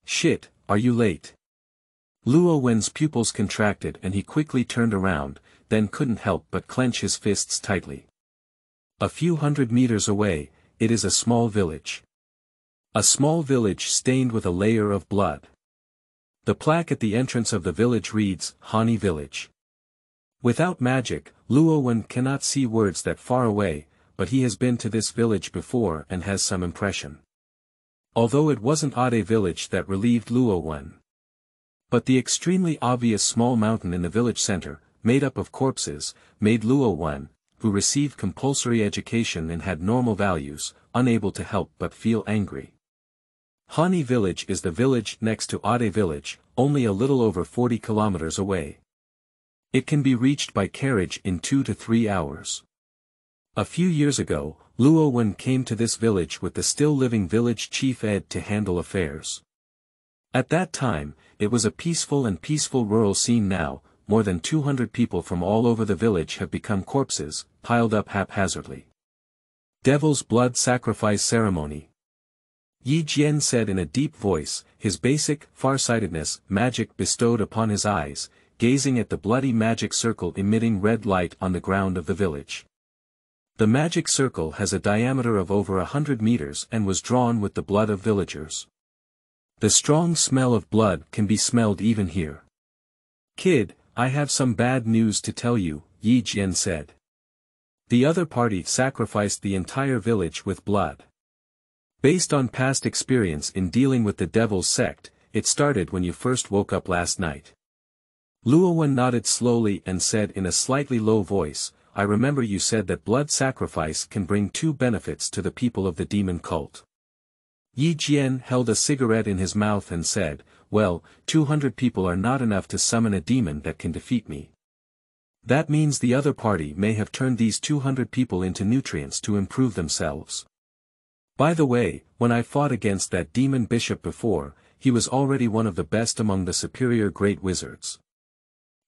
Shit, are you late? Luo Wen's pupils contracted and he quickly turned around, then couldn't help but clench his fists tightly. A few hundred meters away, it is a small village. A small village stained with a layer of blood. The plaque at the entrance of the village reads, Hani Village. Without magic, Luo Wen cannot see words that far away, but he has been to this village before and has some impression. Although it wasn't Ade village that relieved Luo Wen. But the extremely obvious small mountain in the village center, made up of corpses, made Luo Wen, who received compulsory education and had normal values, unable to help but feel angry. Hani village is the village next to Ade village, only a little over 40 kilometers away. It can be reached by carriage in 2 to 3 hours. A few years ago, Luo Wen came to this village with the still-living village chief Ed to handle affairs. At that time, it was a peaceful rural scene. Now, more than 200 people from all over the village have become corpses, piled up haphazardly. Devil's blood sacrifice ceremony. Yi Jian said in a deep voice, his basic, farsightedness, magic bestowed upon his eyes, gazing at the bloody magic circle emitting red light on the ground of the village. The magic circle has a diameter of over 100 meters and was drawn with the blood of villagers. The strong smell of blood can be smelled even here. Kid, I have some bad news to tell you, Yi Jian said. The other party sacrificed the entire village with blood. Based on past experience in dealing with the devil's sect, it started when you first woke up last night. Luo Wen nodded slowly and said in a slightly low voice, I remember you said that blood sacrifice can bring 2 benefits to the people of the demon cult. Yi Jian held a cigarette in his mouth and said, well, 200 people are not enough to summon a demon that can defeat me. That means the other party may have turned these 200 people into nutrients to improve themselves. By the way, when I fought against that demon bishop before, he was already one of the best among the superior great wizards.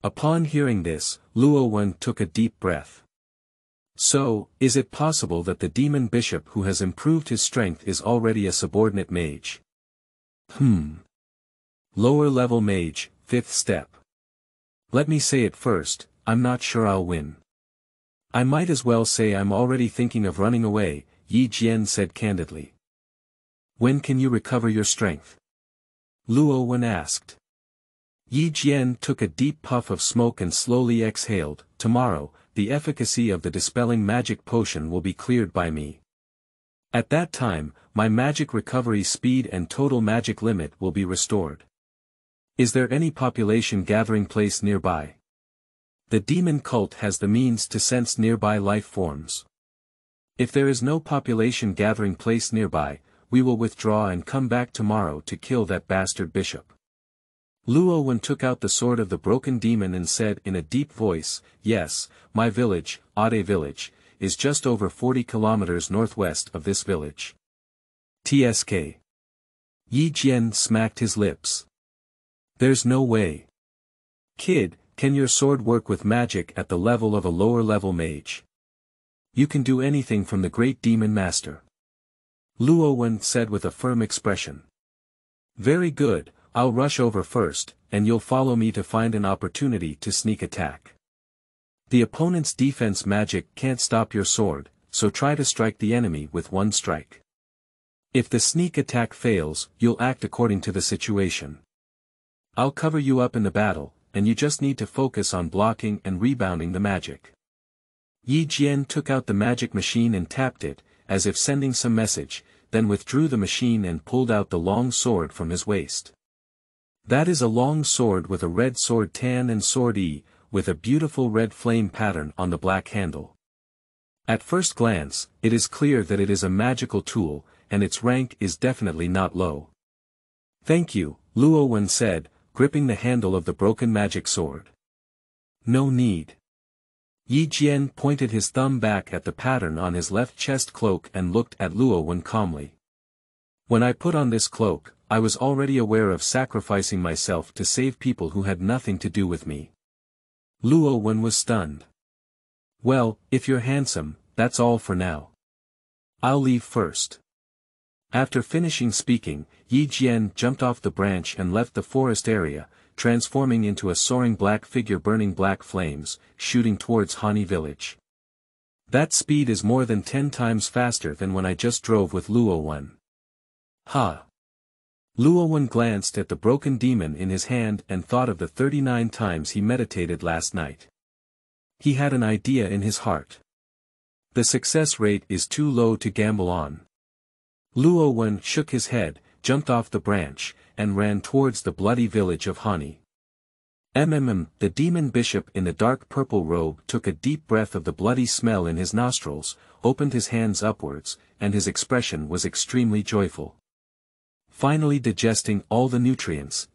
Upon hearing this, Luo Wen took a deep breath. So, is it possible that the demon bishop who has improved his strength is already a subordinate mage? Lower level mage, 5th step. Let me say it first, I'm not sure I'll win. I might as well say I'm already thinking of running away, Yi Jian said candidly. When can you recover your strength? Luo Wen asked. Yi Jian took a deep puff of smoke and slowly exhaled, tomorrow, the efficacy of the dispelling magic potion will be cleared by me. At that time, my magic recovery speed and total magic limit will be restored. Is there any population gathering place nearby? The demon cult has the means to sense nearby life forms. If there is no population gathering place nearby, we will withdraw and come back tomorrow to kill that bastard bishop. Luo Wen took out the sword of the broken demon and said in a deep voice, "Yes, my village, Ade village, is just over 40 kilometers northwest of this village." TSK. Yi Jian smacked his lips. "There's no way. Kid, can your sword work with magic at the level of a lower-level mage? You can do anything from the great demon master." Luo Wen said with a firm expression. "Very good, I'll rush over first, and you'll follow me to find an opportunity to sneak attack. The opponent's defense magic can't stop your sword, so try to strike the enemy with one strike. If the sneak attack fails, you'll act according to the situation. I'll cover you up in the battle, and you just need to focus on blocking and rebounding the magic." Yi Jian took out the magic machine and tapped it, as if sending some message, then withdrew the machine and pulled out the long sword from his waist. That is a long sword with a red sword tan and sword E, with a beautiful red flame pattern on the black handle. At first glance, it is clear that it is a magical tool, and its rank is definitely not low. "Thank you," Luo Wen said, gripping the handle of the broken magic sword. "No need." Yi Jian pointed his thumb back at the pattern on his left chest cloak and looked at Luo Wen calmly. "When I put on this cloak, I was already aware of sacrificing myself to save people who had nothing to do with me." Luo Wen was stunned. "Well, if you're handsome, that's all for now. I'll leave first." After finishing speaking, Yi Jian jumped off the branch and left the forest area, transforming into a soaring black figure burning black flames, shooting towards Hani village. That speed is more than 10 times faster than when I just drove with Luo Wen. Ha! Luo Wen glanced at the broken demon in his hand and thought of the 39 times he meditated last night. He had an idea in his heart. The success rate is too low to gamble on. Luo Wen shook his head, jumped off the branch, and ran towards the bloody village of Hani. The demon bishop in the dark purple robe took a deep breath of the bloody smell in his nostrils, opened his hands upwards, and his expression was extremely joyful. Finally digesting all the nutrients,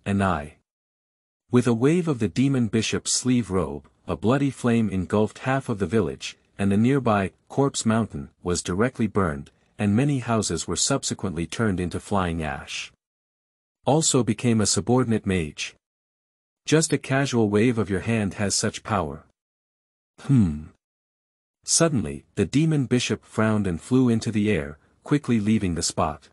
With a wave of the demon bishop's sleeve robe, a bloody flame engulfed half of the village, and the nearby corpse mountain was directly burned, and many houses were subsequently turned into flying ash. Also became a subordinate mage. Just a casual wave of your hand has such power. Suddenly, the demon bishop frowned and flew into the air, quickly leaving the spot.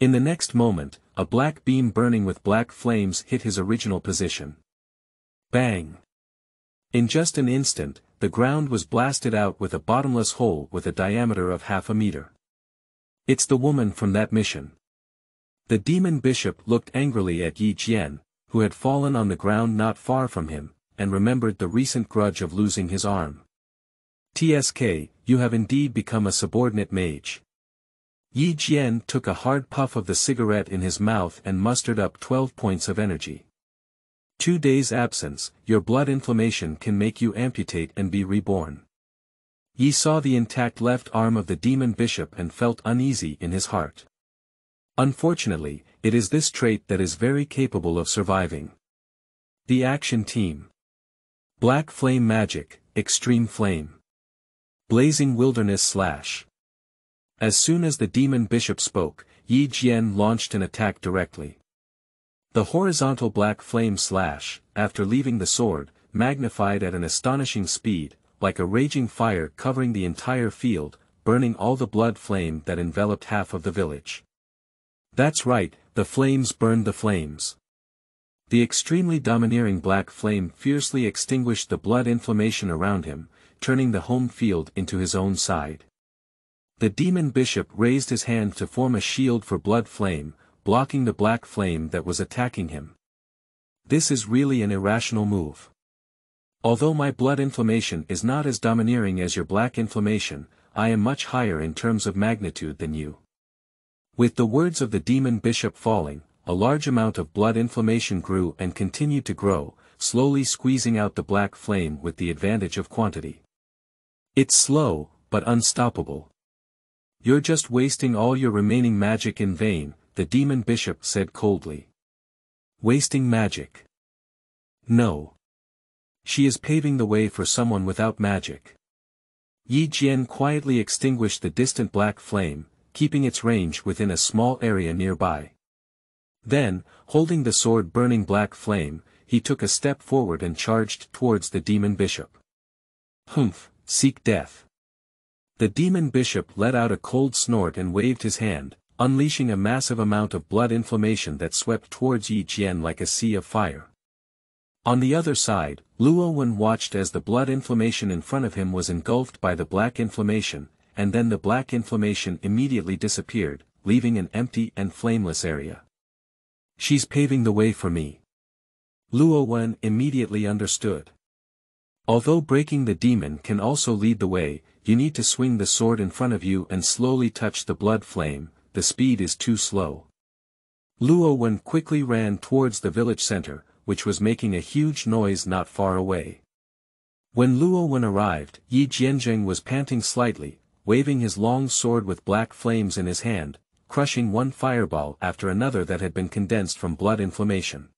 In the next moment, a black beam burning with black flames hit his original position. Bang! In just an instant, the ground was blasted out with a bottomless hole with a diameter of half a meter. "It's the woman from that mission." The demon bishop looked angrily at Yi Jian, who had fallen on the ground not far from him, and remembered the recent grudge of losing his arm. "TSK, you have indeed become a subordinate mage." Yi Jian took a hard puff of the cigarette in his mouth and mustered up 12 points of energy. 2 days' absence, your blood inflammation can make you amputate and be reborn. Yi saw the intact left arm of the demon bishop and felt uneasy in his heart. Unfortunately, it is this trait that is very capable of surviving. The action team. Black flame magic, extreme flame. Blazing wilderness slash. As soon as the demon bishop spoke, Yi Jian launched an attack directly. The horizontal black flame slash, after leaving the sword, magnified at an astonishing speed, like a raging fire covering the entire field, burning all the blood flame that enveloped half of the village. That's right, the flames burned the flames. The extremely domineering black flame fiercely extinguished the blood inflammation around him, turning the home field into his own side. The demon bishop raised his hand to form a shield for blood flame, blocking the black flame that was attacking him. This is really an irrational move. Although my blood inflammation is not as domineering as your black inflammation, I am much higher in terms of magnitude than you. With the words of the demon bishop falling, a large amount of blood inflammation grew and continued to grow, slowly squeezing out the black flame with the advantage of quantity. It's slow, but unstoppable. You're just wasting all your remaining magic in vain, the demon bishop said coldly. Wasting magic. No. She is paving the way for someone without magic. Yi Jian quietly extinguished the distant black flame, keeping its range within a small area nearby. Then, holding the sword burning black flame, he took a step forward and charged towards the demon bishop. Humph, seek death. The demon bishop let out a cold snort and waved his hand, unleashing a massive amount of blood inflammation that swept towards Yi Jian like a sea of fire. On the other side, Luo Wen watched as the blood inflammation in front of him was engulfed by the black inflammation, and then the black inflammation immediately disappeared, leaving an empty and flameless area. She's paving the way for me. Luo Wen immediately understood. Although breaking the demon can also lead the way, you need to swing the sword in front of you and slowly touch the blood flame, the speed is too slow. Luo Wen quickly ran towards the village center, which was making a huge noise not far away. When Luo Wen arrived, Yi Jianzheng was panting slightly, waving his long sword with black flames in his hand, crushing one fireball after another that had been condensed from blood inflammation.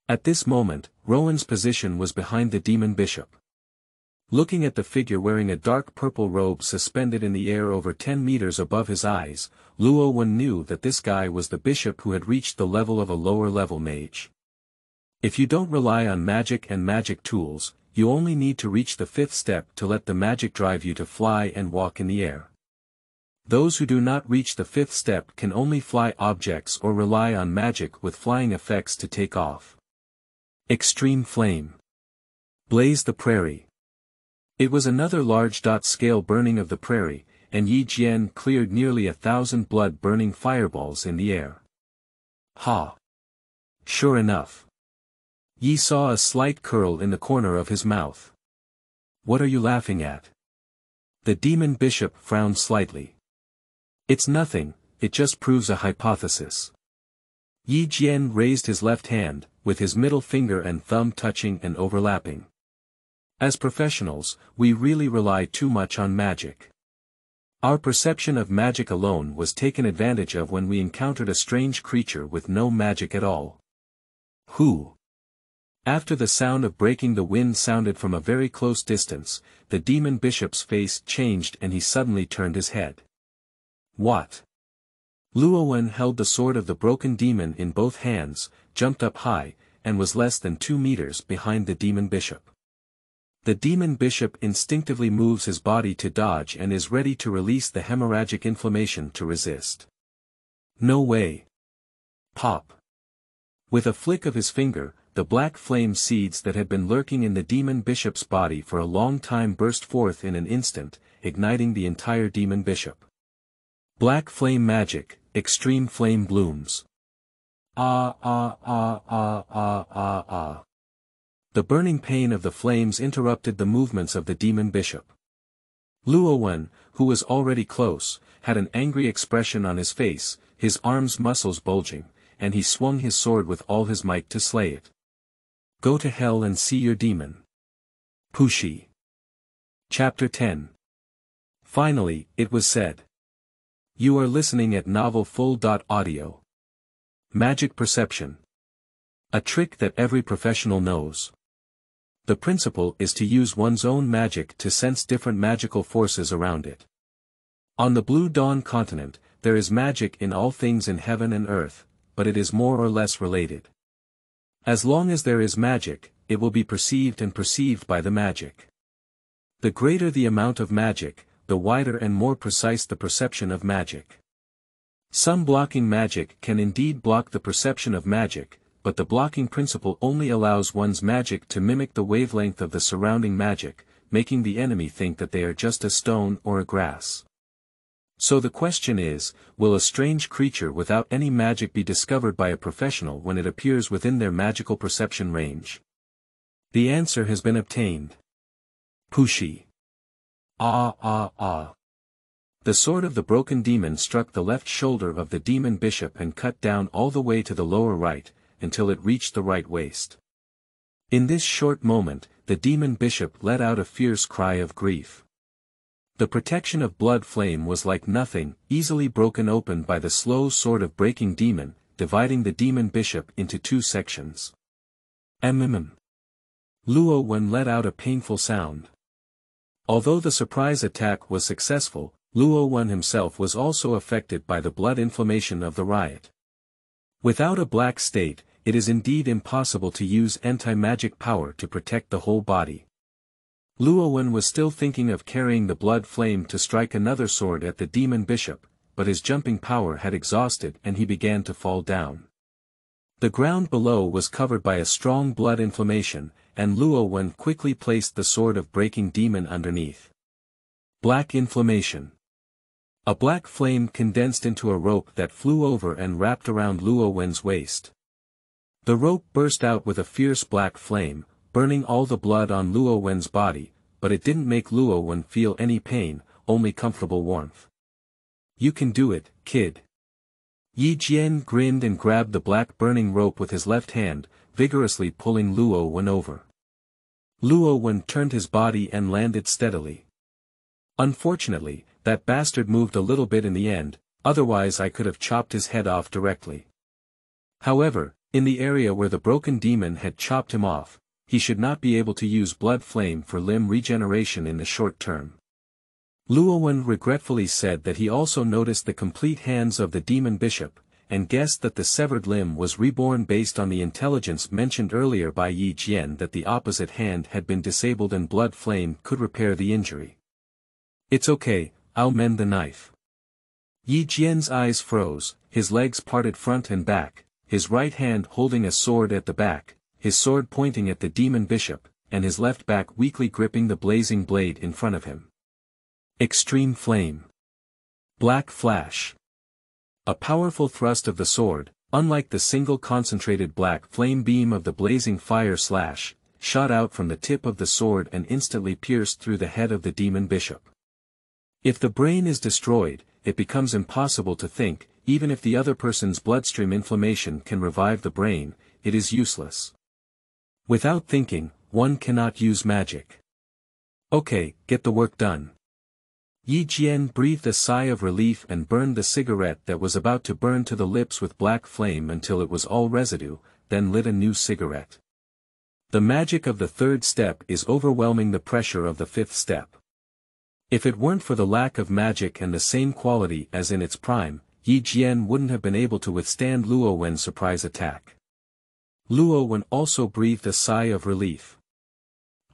At this moment, Rowan's position was behind the demon bishop. Looking at the figure wearing a dark purple robe suspended in the air over 10 meters above his eyes, Luo Wen knew that this guy was the bishop who had reached the level of a lower-level mage. If you don't rely on magic and magic tools, you only need to reach the 5th step to let the magic drive you to fly and walk in the air. Those who do not reach the 5th step can only fly objects or rely on magic with flying effects to take off. Extreme Flame. Blaze the prairie. It was another large-scale burning of the prairie, and Yi Jian cleared nearly 1,000 blood-burning fireballs in the air. Ha! Sure enough. Yi saw a slight curl in the corner of his mouth. What are you laughing at? The demon bishop frowned slightly. It's nothing, it just proves a hypothesis. Yi Jian raised his left hand, with his middle finger and thumb touching and overlapping. As professionals, we really rely too much on magic. Our perception of magic alone was taken advantage of when we encountered a strange creature with no magic at all. Who? After the sound of breaking the wind sounded from a very close distance, the demon bishop's face changed and he suddenly turned his head. What? Luo Wen held the sword of the broken demon in both hands, jumped up high, and was less than 2 meters behind the demon bishop. The demon bishop instinctively moves his body to dodge and is ready to release the hemorrhagic inflammation to resist. No way. Pop. With a flick of his finger, the black flame seeds that had been lurking in the demon bishop's body for a long time burst forth in an instant, igniting the entire demon bishop. Black flame magic, extreme flame blooms. Ah ah ah ah ah ah ah. The burning pain of the flames interrupted the movements of the demon bishop. Luo Wen, who was already close, had an angry expression on his face, his arms' muscles bulging, and he swung his sword with all his might to slay it. Go to hell and see your demon. Pushi. Chapter 10. Finally, it was said. You are listening at Novel Full.audio. Magic perception. A trick that every professional knows. The principle is to use one's own magic to sense different magical forces around it. On the Blue Dawn continent, there is magic in all things in heaven and earth, but it is more or less related. As long as there is magic, it will be perceived and perceived by the magic. The greater the amount of magic, the wider and more precise the perception of magic. Some blocking magic can indeed block the perception of magic, but the blocking principle only allows one's magic to mimic the wavelength of the surrounding magic, making the enemy think that they are just a stone or a grass. So the question is, will a strange creature without any magic be discovered by a professional when it appears within their magical perception range? The answer has been obtained. Pushi. Ah ah ah. The sword of the broken demon struck the left shoulder of the demon bishop and cut down all the way to the lower right, until it reached the right waist. In this short moment, the demon bishop let out a fierce cry of grief. The protection of blood flame was like nothing, easily broken open by the slow sword of breaking demon, dividing the demon bishop into two sections. Luo Wen let out a painful sound. Although the surprise attack was successful, Luo Wen himself was also affected by the blood inflammation of the riot. Without a black state, it is indeed impossible to use anti-magic power to protect the whole body. Luo Wen was still thinking of carrying the blood flame to strike another sword at the demon bishop, but his jumping power had exhausted and he began to fall down. The ground below was covered by a strong blood inflammation, and Luo Wen quickly placed the sword of breaking demon underneath. Black inflammation. A black flame condensed into a rope that flew over and wrapped around Luo Wen's waist. The rope burst out with a fierce black flame, burning all the blood on Luo Wen's body, but it didn't make Luo Wen feel any pain, only comfortable warmth. "You can do it, kid." Yi Jian grinned and grabbed the black burning rope with his left hand, vigorously pulling Luo Wen over. Luo Wen turned his body and landed steadily. Unfortunately, that bastard moved a little bit in the end, otherwise I could have chopped his head off directly. However, in the area where the broken demon had chopped him off, he should not be able to use blood flame for limb regeneration in the short term. Luo Wen regretfully said that he also noticed the complete hands of the demon bishop, and guessed that the severed limb was reborn based on the intelligence mentioned earlier by Yi Jian that the opposite hand had been disabled and blood flame could repair the injury. "It's okay, I'll mend the knife." Yi Jian's eyes froze, his legs parted front and back, his right hand holding a sword at the back, his sword pointing at the demon bishop, and his left back weakly gripping the blazing blade in front of him. Extreme flame. Black flash. A powerful thrust of the sword, unlike the single concentrated black flame beam of the blazing fire slash, shot out from the tip of the sword and instantly pierced through the head of the demon bishop. If the brain is destroyed, it becomes impossible to think, even if the other person's bloodstream inflammation can revive the brain, it is useless. Without thinking, one cannot use magic. "Okay, get the work done." Yi Jian breathed a sigh of relief and burned the cigarette that was about to burn to the lips with black flame until it was all residue, then lit a new cigarette. The magic of the third step is overwhelming the pressure of the fifth step. If it weren't for the lack of magic and the same quality as in its prime, Yi Jian wouldn't have been able to withstand Luo Wen's surprise attack. Luo Wen also breathed a sigh of relief.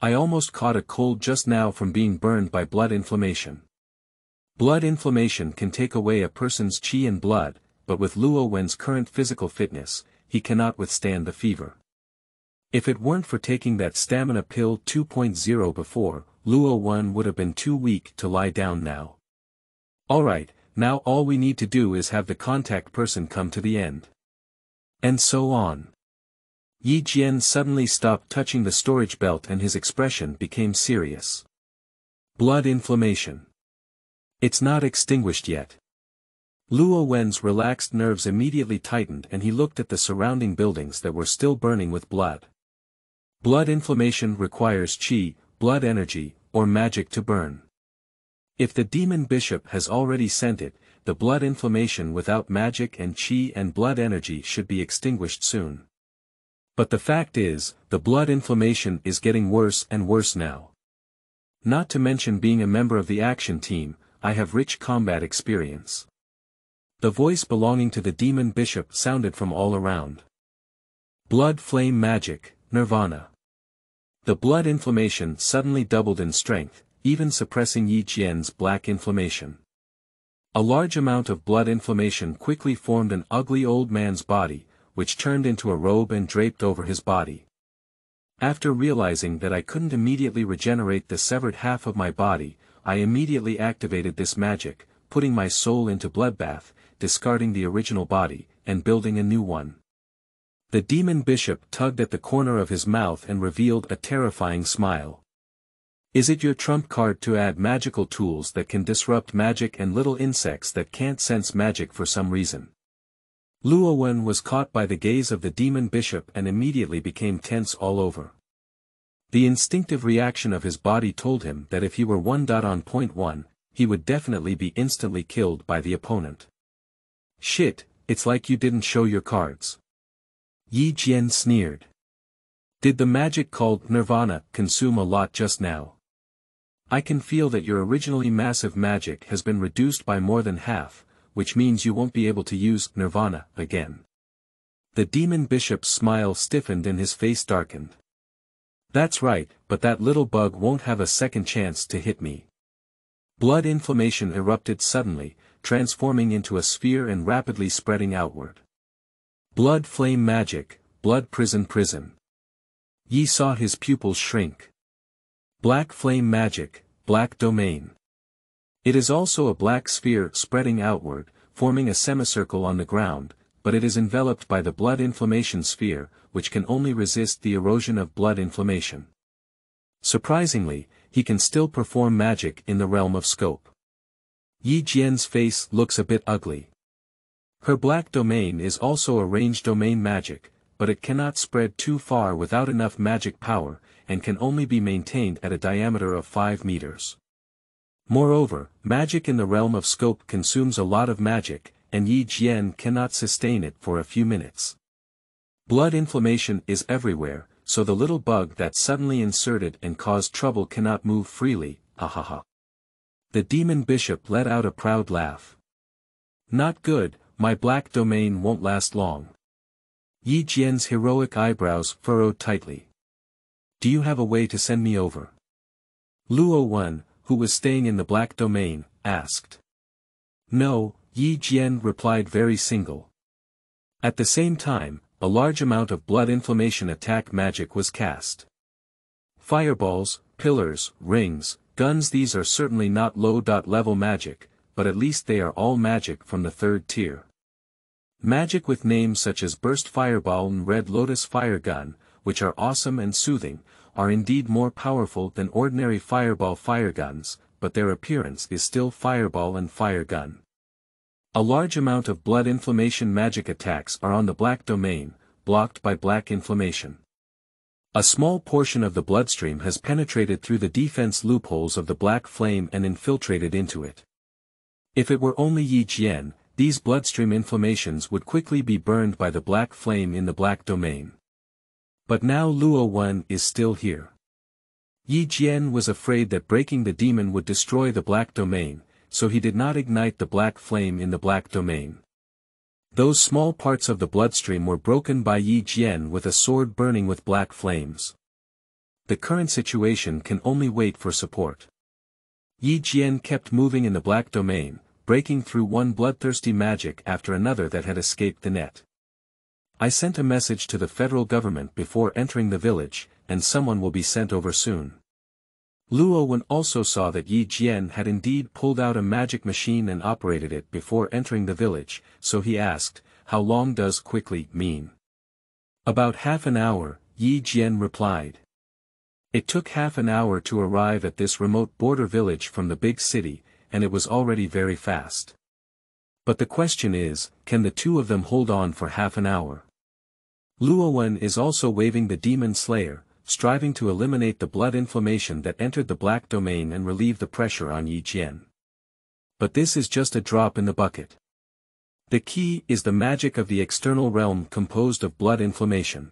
"I almost caught a cold just now from being burned by blood inflammation." Blood inflammation can take away a person's qi and blood, but with Luo Wen's current physical fitness, he cannot withstand the fever. If it weren't for taking that stamina pill 2.0 before, Luo Wen would have been too weak to lie down now. "Alright, now all we need to do is have the contact person come to the end." And so on. Yi Jian suddenly stopped touching the storage belt and his expression became serious. "Blood inflammation. It's not extinguished yet." Luo Wen's relaxed nerves immediately tightened and he looked at the surrounding buildings that were still burning with blood. Blood inflammation requires qi, blood energy, or magic to burn. If the demon bishop has already sent it, the blood inflammation without magic and qi and blood energy should be extinguished soon. But the fact is, the blood inflammation is getting worse and worse now. Not to mention being a member of the action team, I have rich combat experience. The voice belonging to the demon bishop sounded from all around. Blood flame magic, nirvana. The blood inflammation suddenly doubled in strength, even suppressing Yi Jian's black inflammation. A large amount of blood inflammation quickly formed an ugly old man's body, which turned into a robe and draped over his body. After realizing that I couldn't immediately regenerate the severed half of my body, I immediately activated this magic, putting my soul into bloodbath, discarding the original body, and building a new one. The demon bishop tugged at the corner of his mouth and revealed a terrifying smile. "Is it your trump card to add magical tools that can disrupt magic and little insects that can't sense magic for some reason?" Luo Wen was caught by the gaze of the demon bishop and immediately became tense all over. The instinctive reaction of his body told him that if he were on point 1, he would definitely be instantly killed by the opponent. "Shit, It's like you didn't show your cards. Yi Jian sneered. Did the magic called Nirvana consume a lot just now? I can feel that your originally massive magic has been reduced by more than half, which means you won't be able to use Nirvana again. The demon bishop's smile stiffened and his face darkened. That's right, but that little bug won't have a second chance to hit me. Blood inflammation erupted suddenly, transforming into a sphere and rapidly spreading outward. Blood flame magic, blood prison. Yi saw his pupils shrink. Black flame magic, black domain. It is also a black sphere spreading outward, forming a semicircle on the ground, but it is enveloped by the blood inflammation sphere, which can only resist the erosion of blood inflammation. Surprisingly, he can still perform magic in the realm of scope. Yi Jian's face looks a bit ugly. Her black domain is also a range domain magic, but it cannot spread too far without enough magic power, and can only be maintained at a diameter of 5 meters. Moreover, magic in the realm of scope consumes a lot of magic, and Yi Jian cannot sustain it for a few minutes. Blood inflammation is everywhere, so the little bug that suddenly inserted and caused trouble cannot move freely, ha. The demon bishop let out a proud laugh. Not good, my black domain won't last long. Yi Jian's heroic eyebrows furrowed tightly. Do you have a way to send me over? Luo Wen, who was staying in the black domain, asked. No, Yi Jian replied very single. At the same time, a large amount of blood inflammation attack magic was cast. Fireballs, pillars, rings, guns. These are certainly not low-level magic, but at least they are all magic from the 3rd tier. Magic with names such as Burst Fireball and Red Lotus Fire Gun, which are awesome and soothing, are indeed more powerful than ordinary fireball fire guns, but their appearance is still fireball and fire gun. A large amount of blood inflammation magic attacks are on the black domain, blocked by black inflammation. A small portion of the bloodstream has penetrated through the defense loopholes of the black flame and infiltrated into it. If it were only Yi Jian, these bloodstream inflammations would quickly be burned by the black flame in the black domain. But now Luo Wen is still here. Yi Jian was afraid that breaking the demon would destroy the black domain, so he did not ignite the black flame in the black domain. Those small parts of the bloodstream were broken by Yi Jian with a sword burning with black flames. The current situation can only wait for support. Yi Jian kept moving in the black domain, breaking through one bloodthirsty magic after another that had escaped the net. I sent a message to the federal government before entering the village, and someone will be sent over soon. Luo Wen also saw that Yi Jian had indeed pulled out a magic machine and operated it before entering the village, so he asked, how long does quickly mean? About half an hour, Yi Jian replied. It took half an hour to arrive at this remote border village from the big city, and it was already very fast. But the question is, can the two of them hold on for half an hour? Luo Wen is also waving the demon slayer, striving to eliminate the blood inflammation that entered the black domain and relieve the pressure on Yi Jian. But this is just a drop in the bucket. The key is the magic of the external realm composed of blood inflammation.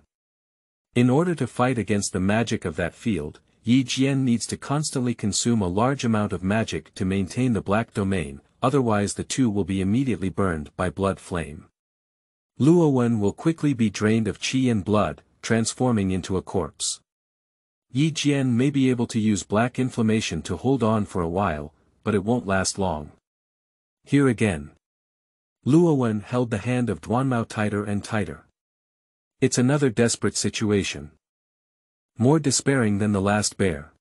In order to fight against the magic of that field, Yi Jian needs to constantly consume a large amount of magic to maintain the black domain, otherwise the two will be immediately burned by blood flame. Luo Wen will quickly be drained of qi and blood, transforming into a corpse. Yi Jian may be able to use black inflammation to hold on for a while, but it won't last long. Here again. Luo Wen held the hand of Duanmao tighter and tighter. It's another desperate situation. More despairing than the last bear.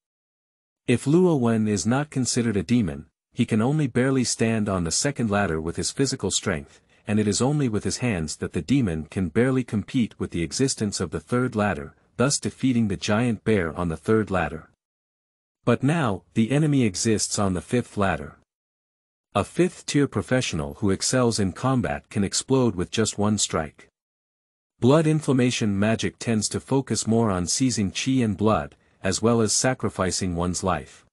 If Luo Wen is not considered a demon, he can only barely stand on the second ladder with his physical strength, and it is only with his hands that the demon can barely compete with the existence of the third ladder, thus defeating the giant bear on the third ladder. But now, the enemy exists on the fifth ladder. A fifth-tier professional who excels in combat can explode with just one strike. Blood inflammation magic tends to focus more on seizing qi and blood, as well as sacrificing one's life.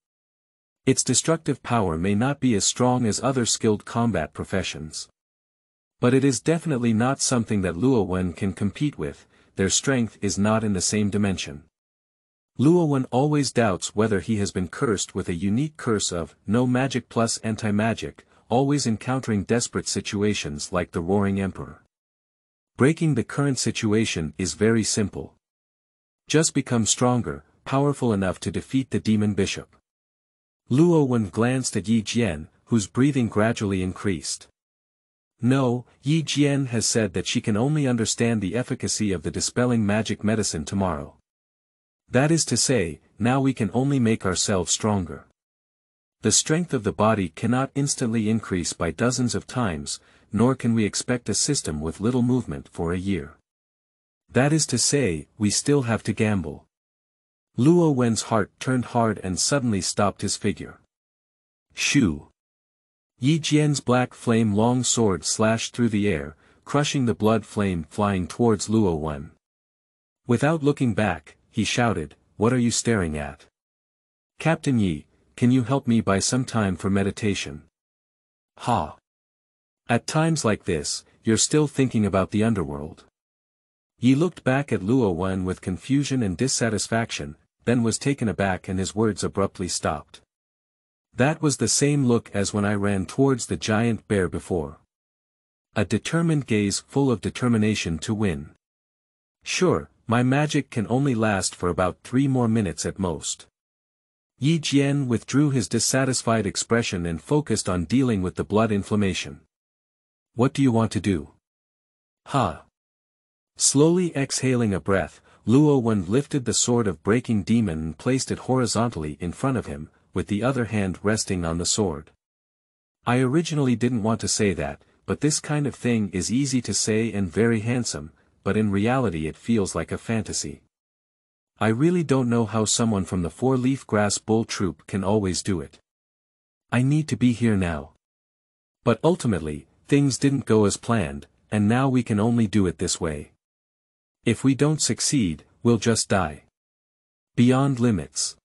Its destructive power may not be as strong as other skilled combat professions. But it is definitely not something that Luo Wen can compete with, their strength is not in the same dimension. Luo Wen always doubts whether he has been cursed with a unique curse of no magic plus anti-magic, always encountering desperate situations like the Roaring Emperor. Breaking the current situation is very simple. Just become stronger, powerful enough to defeat the demon bishop. Luo Wen glanced at Yi Jian, whose breathing gradually increased. No, Yi Jian has said that she can only understand the efficacy of the dispelling magic medicine tomorrow. That is to say, now we can only make ourselves stronger. The strength of the body cannot instantly increase by dozens of times, nor can we expect a system with little movement for a year. That is to say, we still have to gamble. Luo Wen's heart turned hard and suddenly stopped his figure. Shoo! Yi Jian's black flame long sword slashed through the air, crushing the blood flame flying towards Luo Wen. Without looking back, he shouted, "What are you staring at? Captain Yi, can you help me buy some time for meditation?" Ha! At times like this, you're still thinking about the underworld. Yi looked back at Luo Wen with confusion and dissatisfaction, then was taken aback and his words abruptly stopped. That was the same look as when I ran towards the giant bear before. A determined gaze full of determination to win. Sure, my magic can only last for about 3 more minutes at most. Yi Jian withdrew his dissatisfied expression and focused on dealing with the blood inflammation. What do you want to do? Ha! Slowly exhaling a breath, Luo Wen lifted the sword of breaking demon and placed it horizontally in front of him, with the other hand resting on the sword. I originally didn't want to say that, but this kind of thing is easy to say and very handsome, but in reality it feels like a fantasy. I really don't know how someone from the 4-leaf grass bull troop can always do it. I need to be here now. But ultimately, things didn't go as planned, and now we can only do it this way. If we don't succeed, we'll just die. Beyond limits.